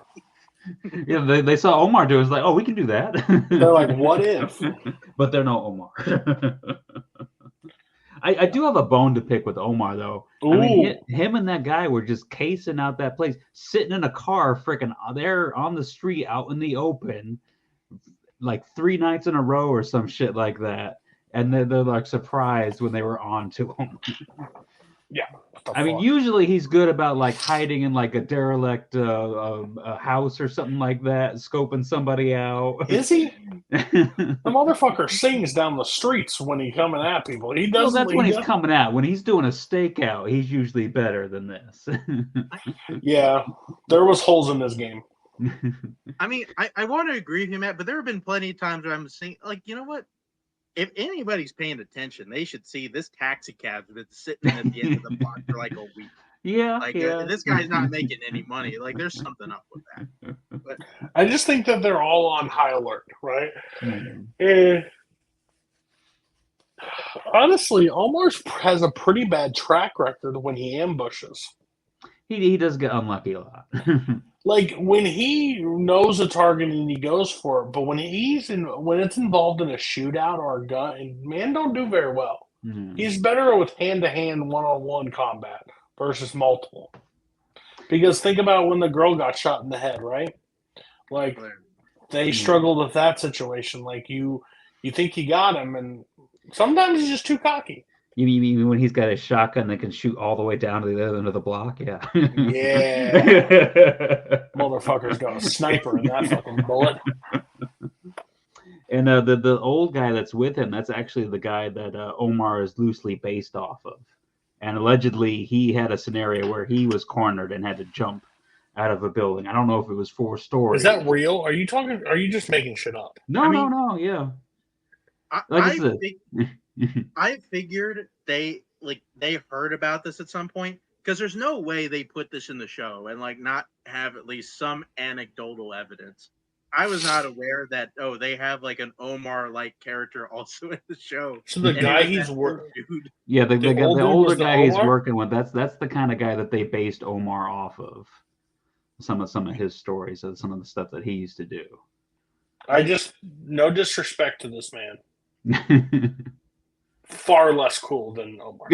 E: Yeah, they saw Omar do it. It's like, oh, we can do that.
D: They're like, what if?
E: But they're no Omar. I do have a bone to pick with Omar, though.
D: Ooh.
E: I mean, him and that guy were just casing out that place, sitting in a car, freaking there on the street, out in the open, like 3 nights in a row or some shit like that. And they're like surprised when they were on to him.
D: Yeah. the
E: I mean,
D: fuck?
E: usually he's good about like hiding in like a derelict a house or something like that, scoping somebody out.
D: Is he? The motherfucker sings down the streets when he's coming at people. He
E: Well,
D: doesn't.
E: that's when he's coming out. When he's doing a stakeout, he's usually better than this.
D: Yeah, there was holes in this game.
F: I mean, I want to agree with you, Matt, but there have been plenty of times where I'm saying, like, you know what? If anybody's paying attention, they should see this taxi cab's been sitting at the end of the block for like a week.
E: Yeah,
F: Like,
E: yeah.
F: this guy's not making any money. Like, there's something up with that. But
D: I just think that they're all on high alert, right?
E: Mm.
D: Honestly, Omar has a pretty bad track record when he ambushes.
E: He does get unlucky a lot.
D: Like when he knows a target and he goes for it, but when it's involved in a shootout or a gun, and man don't do very well.
E: Mm.
D: He's better with hand-to-hand, one-on-one combat versus multiple. Because think about when the girl got shot in the head, right? Like they struggled with that situation. Like you think you got him, and sometimes he's just too cocky.
E: You mean when he's got a shotgun that can shoot all the way down to the other end of the block? Yeah.
D: Yeah. Motherfucker's got a sniper in that fucking bullet.
E: And the old guy that's with him, that's actually the guy that Omar is loosely based off of. And allegedly, he had a scenario where he was cornered and had to jump out of a building. I don't know if it was 4 stories.
D: Is that real? Are you just making shit up?
E: No, no, yeah.
F: I figured they heard about this at some point, because there's no way they put this in the show and like not have at least some anecdotal evidence. I was not aware that they have like an Omar like character also in the show.
D: So the guy he's working,
E: yeah, the older guy he's working with, that's the kind of guy that they based Omar off of. Some of his stories and some of the stuff that he used to do.
D: No disrespect to this man. Far less cool than Omar.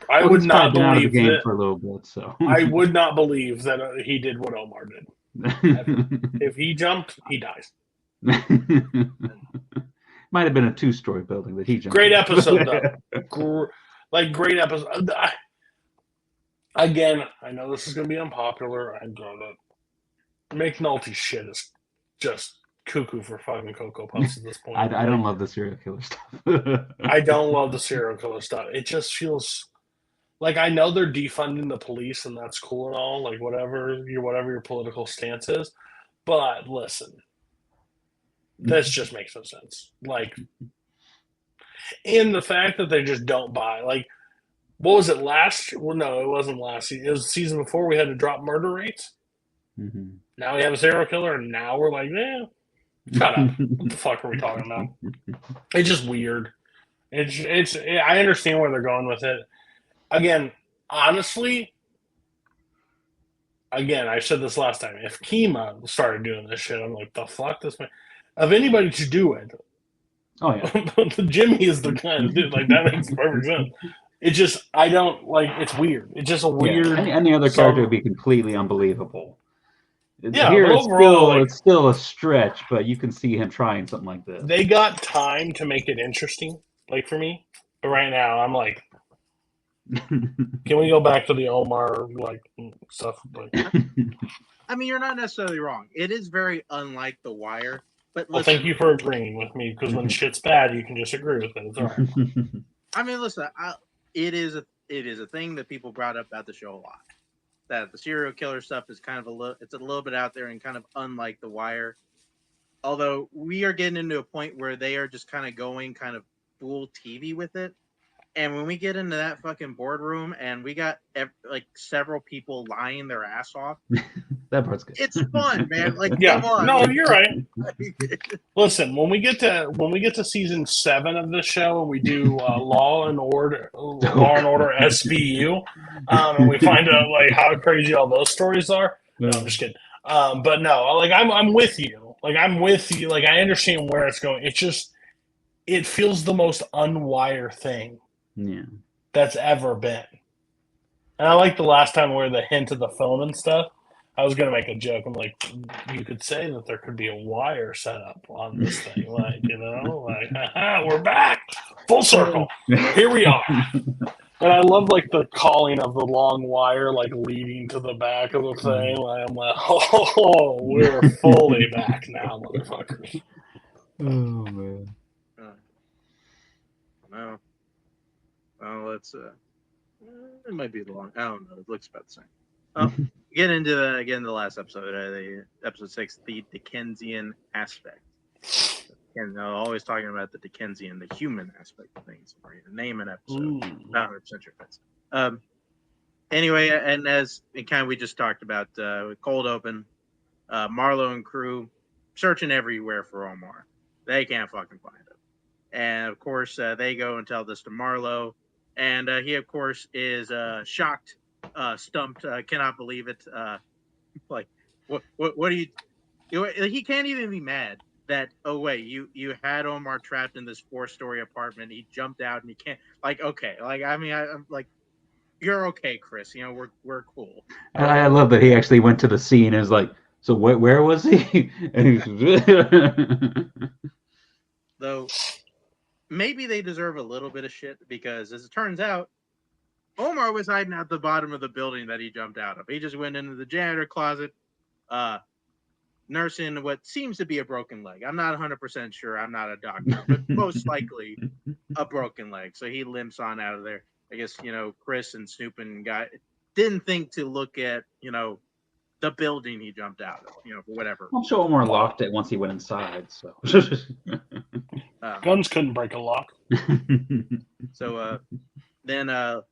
D: I would not believe
E: that for a little bit. So
D: I would not believe that he did what Omar did. If he jumped, he dies.
E: Might have been a 2-story building that he jumped.
D: Great episode though. Great episode. Again, I know this is going to be unpopular. I'm going to McNulty's shit is just cuckoo for fucking Cocoa Puffs at this point.
E: I don't love the serial killer stuff.
D: I don't love the serial killer stuff. It just feels like, I know they're defunding the police and that's cool and all, like whatever your political stance is, but listen, this just makes no sense. Like, and the fact that they just don't buy, like, what was it last? Well, no, it wasn't last season. It was the season before we had to drop murder rates. Mm-hmm. Now we have a serial killer, and now we're like, shut up. What the fuck are we talking about? It's just weird. I understand where they're going with it. Again, honestly, I said this last time. If Kima started doing this shit, I'm like, the fuck, this man. Of anybody to do it. Oh yeah. Jimmy is the guy to do it. Like, that makes perfect sense. It just, I don't, like, it's weird. It's just a weird.
E: Yeah, any other character would be completely unbelievable.
D: Yeah,
E: here
D: overall,
E: it's still a stretch, but you can see him trying something like this.
D: They got time to make it interesting, like for me. But right now, I'm like, can we go back to the Omar like stuff?
F: I mean, you're not necessarily wrong. It is very unlike The Wire. But
D: well, thank you for agreeing with me, because when shit's bad, you can just agree with it. It's all right.
F: I mean, listen, it is a thing that people brought up about the show a lot. That the serial killer stuff is kind of a little bit out there and kind of unlike The Wire. Although we are getting into a point where they are just kind of going kind of full TV with it. And when we get into that fucking boardroom and we got like several people lying their ass off,
E: that part's good.
F: It's fun, man. Like,
D: yeah,
F: come on.
D: No, you're right. Listen, when we get to season 7 of this show and we do Law and Order SVU, and we find out like how crazy all those stories are. No, I'm just kidding. But no, like I'm with you. Like I'm with you. Like I understand where it's going. It's just it feels the most unwire thing.
E: Yeah,
D: that's ever been. And I like the last time where the hint of the phone and stuff. I was gonna make a joke. I'm like, you could say that there could be a wire set up on this thing, like, like, we're back, full circle. Here we are. And I love like the calling of the long wire, like leading to the back of the thing. Like, I'm like, oh, we're fully back now, motherfuckers.
E: Oh man.
F: No. Well, let's. It might be long. I don't know. It looks about the same. Oh, get into the last episode, the episode 6, the Dickensian aspect. And always talking about the Dickensian, the human aspect of things. Name an episode. Not 100% sure. Anyway, and as we just talked about, cold open, Marlowe and crew searching everywhere for Omar. They can't fucking find him. And of course, they go and tell this to Marlowe, and he, of course, is shocked, stumped, cannot believe it. Like, what are you? He can't even be mad that. Oh wait, you had Omar trapped in this 4-story apartment. He jumped out, and he can't. Like, okay, like I mean, I'm like, you're okay, Chris. You know, we're cool.
E: I love that he actually went to the scene and was like, so where was he?
F: Though maybe they deserve a little bit of shit because, as it turns out, Omar was hiding at the bottom of the building that he jumped out of. He just went into the janitor closet, nursing what seems to be a broken leg. I'm not 100% sure. I'm not a doctor, but most likely a broken leg. So he limps on out of there. I guess, Chris and Snoop and guy didn't think to look at, the building he jumped out of, for whatever.
E: I'm sure Omar locked it once he went inside. So
D: Guns couldn't break a lock.
F: So then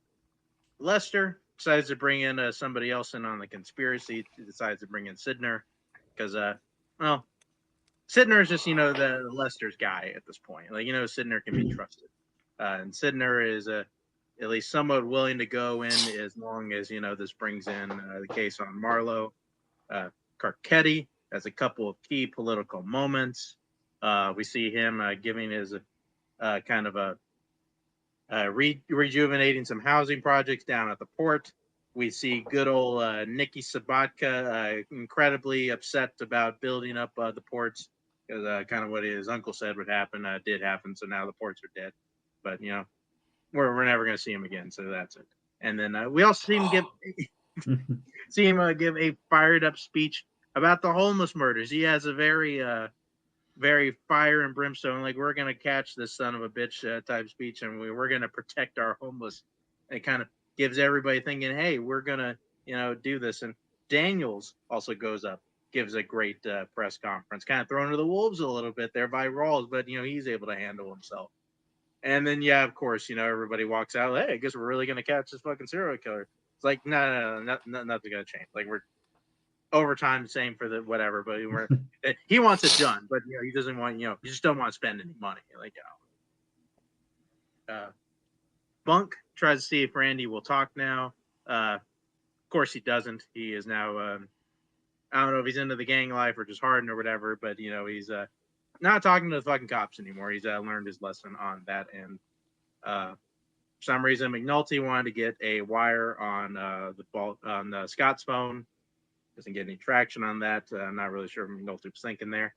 F: Lester decides to bring in somebody else in on the conspiracy. He decides to bring in Sidner because, Sidner is just, the Lester's guy at this point. Like, Sidner can be trusted. And Sidner is at least somewhat willing to go in as long as, this brings in the case on Marlowe. Carcetti has a couple of key political moments. We see him giving his kind of a rejuvenating some housing projects down at the port. We see good old Nikki Sabatka incredibly upset about building up the ports because kind of what his uncle said would happen did happen. So now the ports are dead. But, we're never going to see him again. So that's it. And then we also see him give a fired up speech about the homeless murders. He has a very very fire and brimstone, like, we're going to catch this son of a bitch type speech, and we're going to protect our homeless. It kind of gives everybody thinking, hey, we're going to, do this. And Daniels also goes up, gives a great press conference, kind of thrown to the wolves a little bit there by Rawls, but, he's able to handle himself. And then, yeah, of course, everybody walks out, hey, I guess we're really going to catch this fucking serial killer. It's like, no, nothing's going to change. Like, we're overtime, same for the whatever, but he wants it done, but he doesn't want, he just don't want to spend any money. Like, Bunk tries to see if Randy will talk now. Of course he doesn't. He is now I don't know if he's into the gang life or just hardened or whatever, but he's not talking to the fucking cops anymore. He's learned his lesson on that end. For some reason McNulty wanted to get a wire on Scott's phone. Doesn't get any traction on that. I'm not really sure if McNulty was thinking there.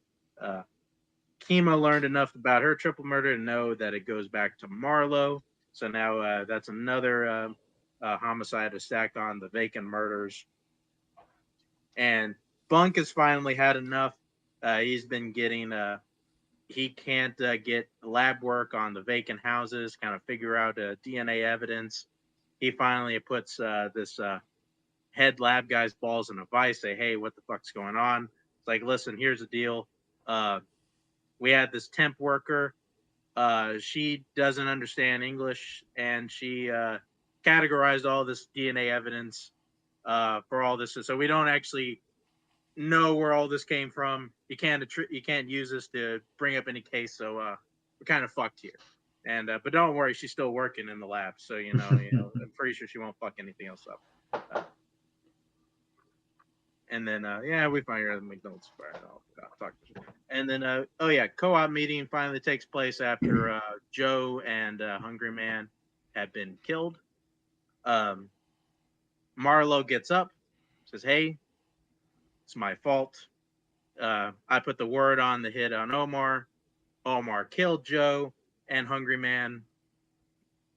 F: Kima learned enough about her triple murder to know that it goes back to Marlowe. So now that's another homicide stacked on the vacant murders. And Bunk has finally had enough. He's been getting, he can't get lab work on the vacant houses, kind of figure out DNA evidence. He finally puts this head lab guy's balls in a vice, say, hey, what the fuck's going on? It's like, listen, here's the deal. We had this temp worker. She doesn't understand English, and she categorized all this DNA evidence for all this. So we don't actually know where all this came from. You can't use this to bring up any case. So we're kind of fucked here. And but don't worry, she's still working in the lab. So I'm pretty sure she won't fuck anything else up. And then, we find out McDonald's fire. I'll talk to you. And then, co-op meeting finally takes place after Joe and Hungry Man have been killed. Marlowe gets up, says, hey, it's my fault. I put the word on the hit on Omar. Omar killed Joe and Hungry Man.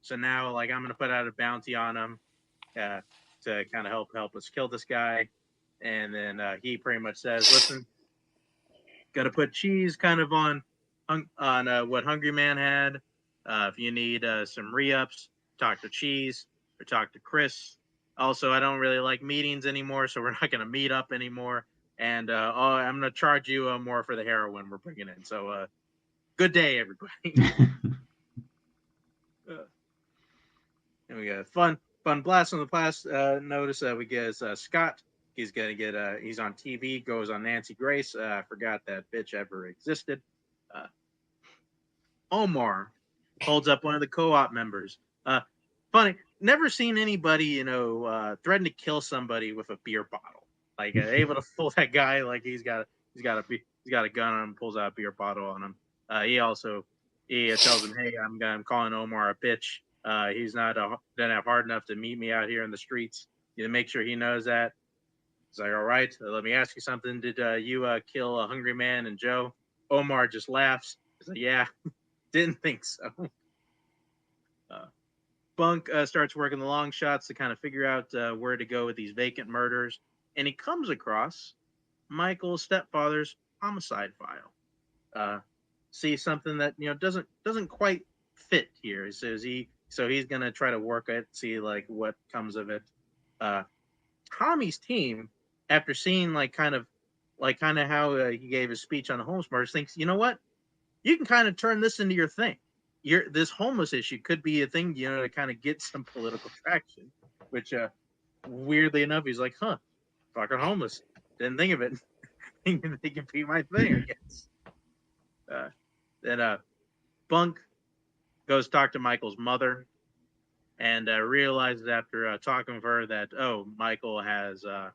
F: So now, like, I'm gonna put out a bounty on him to kind of help us kill this guy. And then he pretty much says, "Listen, gotta put cheese kind of on what Hungry Man had. If you need some re-ups, talk to Cheese or talk to Chris. Also, I don't really like meetings anymore, so we're not gonna meet up anymore. And I'm gonna charge you more for the heroin we're bringing in. So good day, everybody." And we got fun blast on the blast. Notice we get Scott. He's gonna get he's on TV, goes on Nancy Grace. I forgot that bitch ever existed. Omar holds up one of the co-op members. Funny, never seen anybody threaten to kill somebody with a beer bottle. Like able to fool that guy like he's got a gun on him, pulls out a beer bottle on him. He tells him, "Hey, I'm calling Omar a bitch. He's not doesn't have hard enough to meet me out here in the streets. You know, make sure he knows that." He's like, "All right, let me ask you something. Did you kill a Hungry Man and Joe?" Omar just laughs. He's like, "Yeah, didn't think so." Bunk starts working the long shots to kind of figure out where to go with these vacant murders, and he comes across Michael's stepfather's homicide file. Sees something that doesn't quite fit here. He says he's gonna try to work it, see like what comes of it. Tommy's team, after seeing kind of how he gave his speech on the homeless murders, thinks, you know what, you can kind of turn this into your thing. This homeless issue could be a thing, to kind of get some political traction. Which, weirdly enough, he's like, "Huh, fucking homeless. Didn't think of it. They can be my thing, I guess." Then Bunk goes talk to Michael's mother, and realizes after talking with her that Michael has a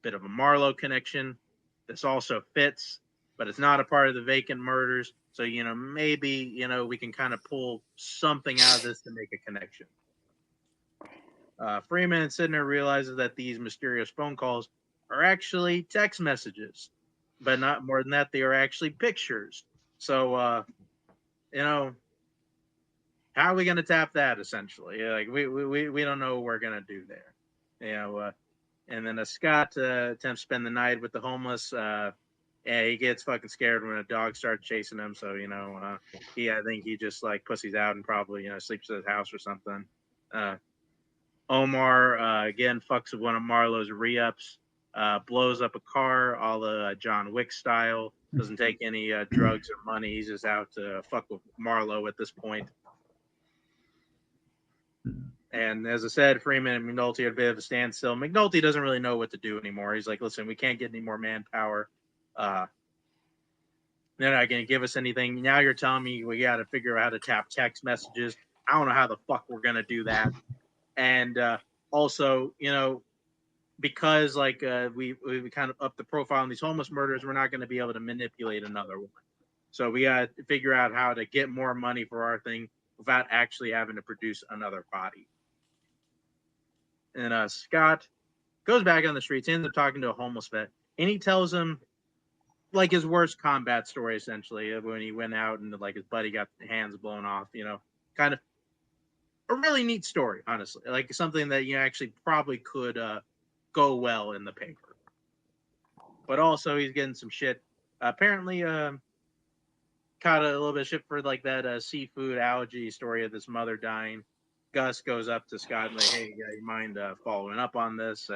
F: bit of a Marlowe connection. This also fits, but it's not a part of the vacant murders. So, maybe, we can kind of pull something out of this to make a connection. Freeman sitting there realizes that these mysterious phone calls are actually text messages, but not more than that. They are actually pictures. So, how are we going to tap that essentially? Like we don't know what we're going to do there, and then Scott attempts to spend the night with the homeless. And he gets fucking scared when a dog starts chasing him. So, I think he just like pussies out and probably, sleeps at his house or something. Omar, again, fucks with one of Marlowe's re-ups, blows up a car, all the John Wick style. Doesn't take any drugs or money. He's just out to fuck with Marlowe at this point. And as I said, Freeman and McNulty are a bit of a standstill. McNulty doesn't really know what to do anymore. He's like, "Listen, we can't get any more manpower. They're not going to give us anything. Now you're telling me we got to figure out how to tap text messages. I don't know how the fuck we're going to do that." And also, because we kind of up the profile on these homeless murders, we're not going to be able to manipulate another one. So we got to figure out how to get more money for our thing without actually having to produce another body. And Scott goes back on the streets, ends up talking to a homeless vet, and he tells him like his worst combat story, essentially, when he went out and like his buddy got hands blown off. Kind of a really neat story, honestly, like something that actually probably could go well in the paper. But also, he's getting some shit. Apparently, caught a little bit of shit for like that seafood allergy story of this mother dying. Gus goes up to Scott and like, "Hey, you mind following up on this?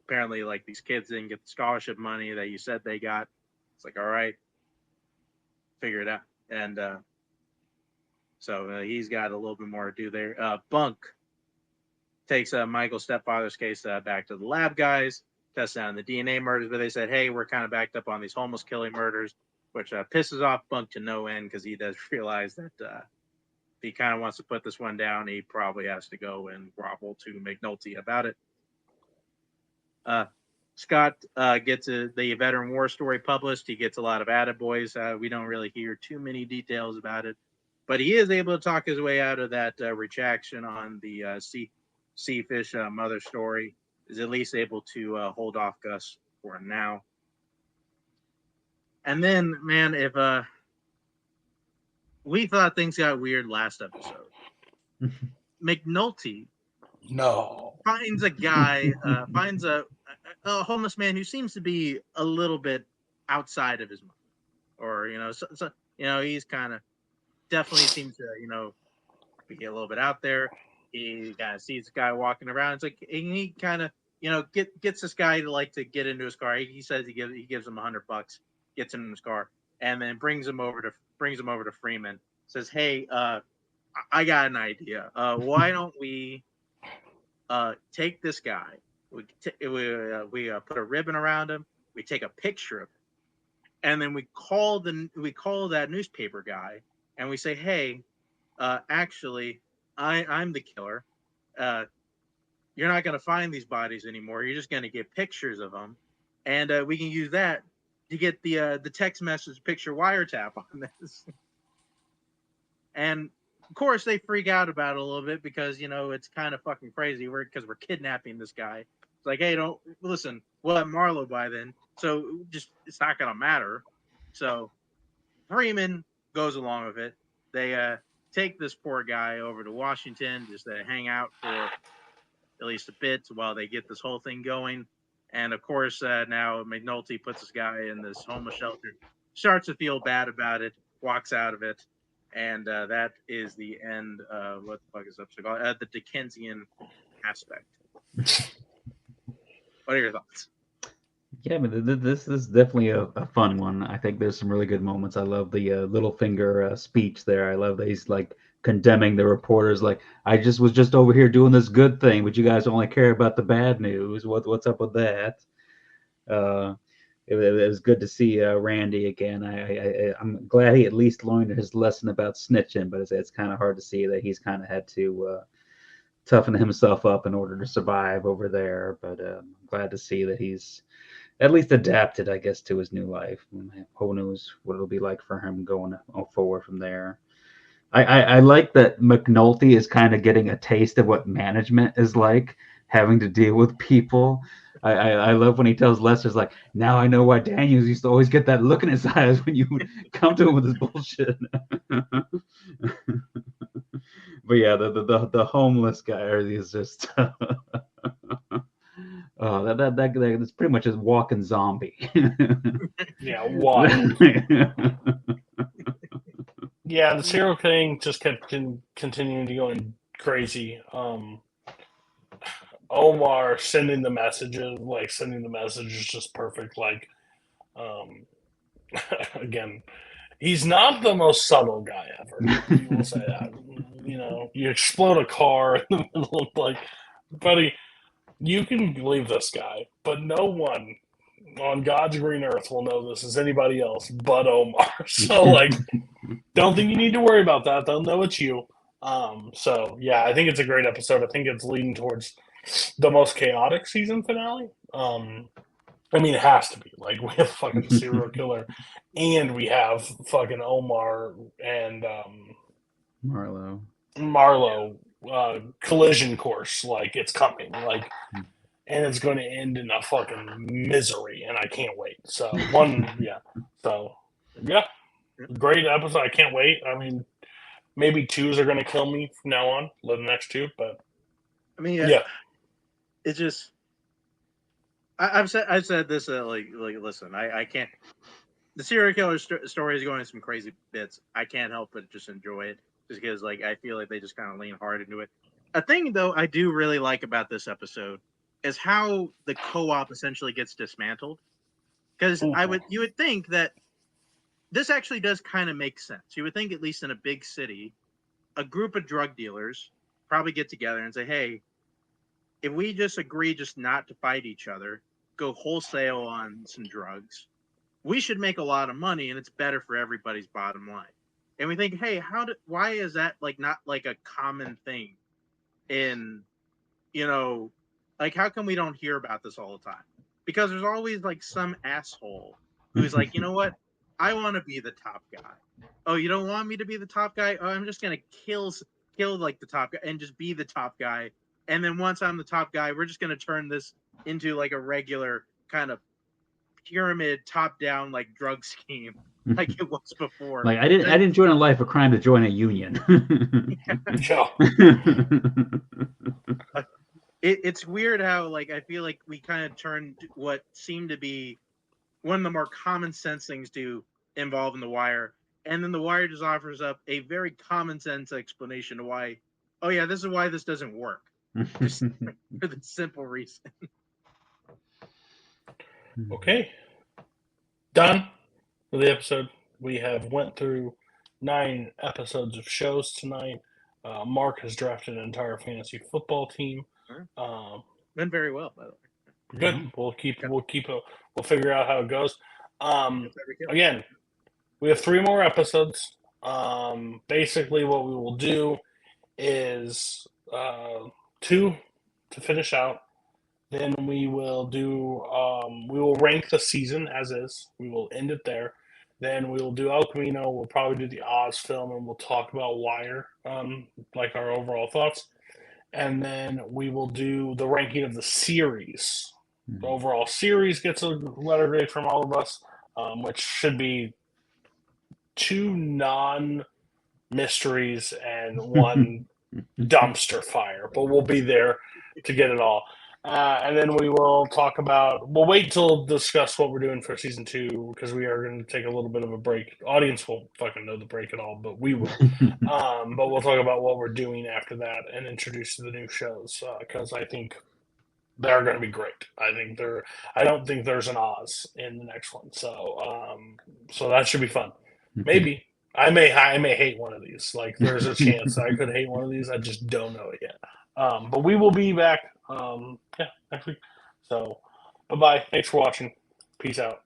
F: Apparently, like these kids didn't get the scholarship money that you said they got." It's like, "All right, figure it out." And so he's got a little bit more to do there. Bunk takes Michael's stepfather's case back to the lab guys, tests down the DNA murders, but they said, "Hey, we're kind of backed up on these homeless killing murders," which pisses off Bunk to no end because he does realize that if he kind of wants to put this one down, he probably has to go and grovel to McNulty about it. Scott gets the veteran war story published. He gets a lot of attaboys. We don't really hear too many details about it, but he is able to talk his way out of that retraction on the Seafish mother story. Is at least able to hold off Gus for now. And then, man, if we thought things got weird last episode, McNulty
D: No.
F: finds a guy, finds a homeless man who seems to be a little bit outside of his mind, or he's kind of definitely seems to be a little bit out there. He kind of sees this guy walking around. It's like, and he kind of gets this guy to get into his car. He says he gives him $100, gets him in his car, and then brings him over to Freeman. Says, hey, I got an idea. Why don't we take this guy? We put a ribbon around him. We take a picture of him, and then we call that newspaper guy, and we say, hey, actually, I'm the killer. You're not going to find these bodies anymore. You're just going to get pictures of them, and we can use that to get the text message picture wiretap on this. And of course, they freak out about it a little bit because it's kind of fucking crazy. Because we're kidnapping this guy. It's like, hey, don't listen. We'll have Marlowe by then, so it's not going to matter. So Freeman goes along with it. They take this poor guy over to Washington just to hang out for at least a bit while they get this whole thing going. And of course, now McNulty puts this guy in this homeless shelter, starts to feel bad about it, walks out of it, and that is the end of what the fuck is episode called? The Dickensian aspect. What are your thoughts?
E: Yeah, I mean, this is definitely a fun one. I think there's some really good moments. I love the Littlefinger speech there. I love that he's like condemning the reporters, like, I was just over here doing this good thing, but you guys only care about the bad news. What's up with that? It was good to see Randy again. I'm glad he at least learned his lesson about snitching, but it's kind of hard to see that he's kind of had to toughen himself up in order to survive over there. But I'm glad to see that he's at least adapted, I guess, to his new life. Who knows what it'll be like for him going forward from there. I like that McNulty is kind of getting a taste of what management is like, having to deal with people. I love when he tells Lester's like, now I know why Daniels used to always get that look in his eyes when you come to him with this bullshit. But yeah, the homeless guy is just oh, that's pretty much a walking zombie.
D: Yeah, wild. Yeah, the serial thing just kept continuing to go crazy. Omar sending the messages just perfect. Like, again, he's not the most subtle guy ever. We will say that. You explode a car in the middle of, like, buddy, you can leave this guy, but no one on God's green earth will know this as anybody else but Omar. So, like, don't think you need to worry about that. They'll know it's you. So yeah, I think it's a great episode. I think it's leading towards the most chaotic season finale. I mean, it has to be. Like, we have fucking serial killer, and we have fucking Omar and Marlowe collision course. Like, it's coming. Like, and it's going to end in a fucking misery, and I can't wait. So great episode. I can't wait. I mean, maybe twos are going to kill me from now on, the next two, but
F: I mean,
D: yeah,
F: it's just I've said this listen, I can't. The serial killer story is going some crazy bits. I can't help but just enjoy it, just because I feel like they just kind of lean hard into it. A thing though I do really like about this episode is how the co-op essentially gets dismantled. Because you would think that this actually does kind of make sense. You would think, at least in a big city, a group of drug dealers probably get together and say, hey, if we just agree just not to fight each other, go wholesale on some drugs, we should make a lot of money, and it's better for everybody's bottom line. And we think, hey, why is that not like a common thing in, how come we don't hear about this all the time? Because there's always some asshole who's like, you know what? I want to be the top guy. Oh, you don't want me to be the top guy? Oh, I'm just gonna kill the top guy and just be the top guy. And then once I'm the top guy, we're just gonna turn this into a regular kind of pyramid top down like drug scheme like it was before.
E: Like I didn't join a life of crime to join a union.
D: Yeah.
F: It's weird how like I feel like we kind of turned what seemed to be one of the more common sense things to involve in The Wire, and then The Wire just offers up a very common sense explanation to why, oh yeah, this is why this doesn't work. Just for the simple reason.
D: Okay. Done for the episode. We have went through 9 episodes of shows tonight. Mark has drafted an entire fantasy football team.
F: Went very well, by the way.
D: Good. We'll figure out how it goes. Again, we have 3 more episodes. Basically, what we will do is 2 to finish out. Then we will do. We will rank the season as is. We will end it there. Then we will do El Camino. We'll probably do the Oz film, and we'll talk about Wire, like our overall thoughts. And then we will do the ranking of the series. The overall series gets a letter grade from all of us, which should be 2 non-mysteries and 1 dumpster fire. But we'll be there to get it all. And then we will talk about. We'll wait till discuss what we're doing for season 2 because we are going to take a little bit of a break. Audience won't fucking know the break at all, but we will. But we'll talk about what we're doing after that and introduce the new shows because I think they're going to be great. I don't think there's an Oz in the next one, so that should be fun. Maybe I may hate one of these. Like there's a chance I could hate one of these. I just don't know it yet. But we will be back next week. So bye-bye. Thanks for watching. Peace out.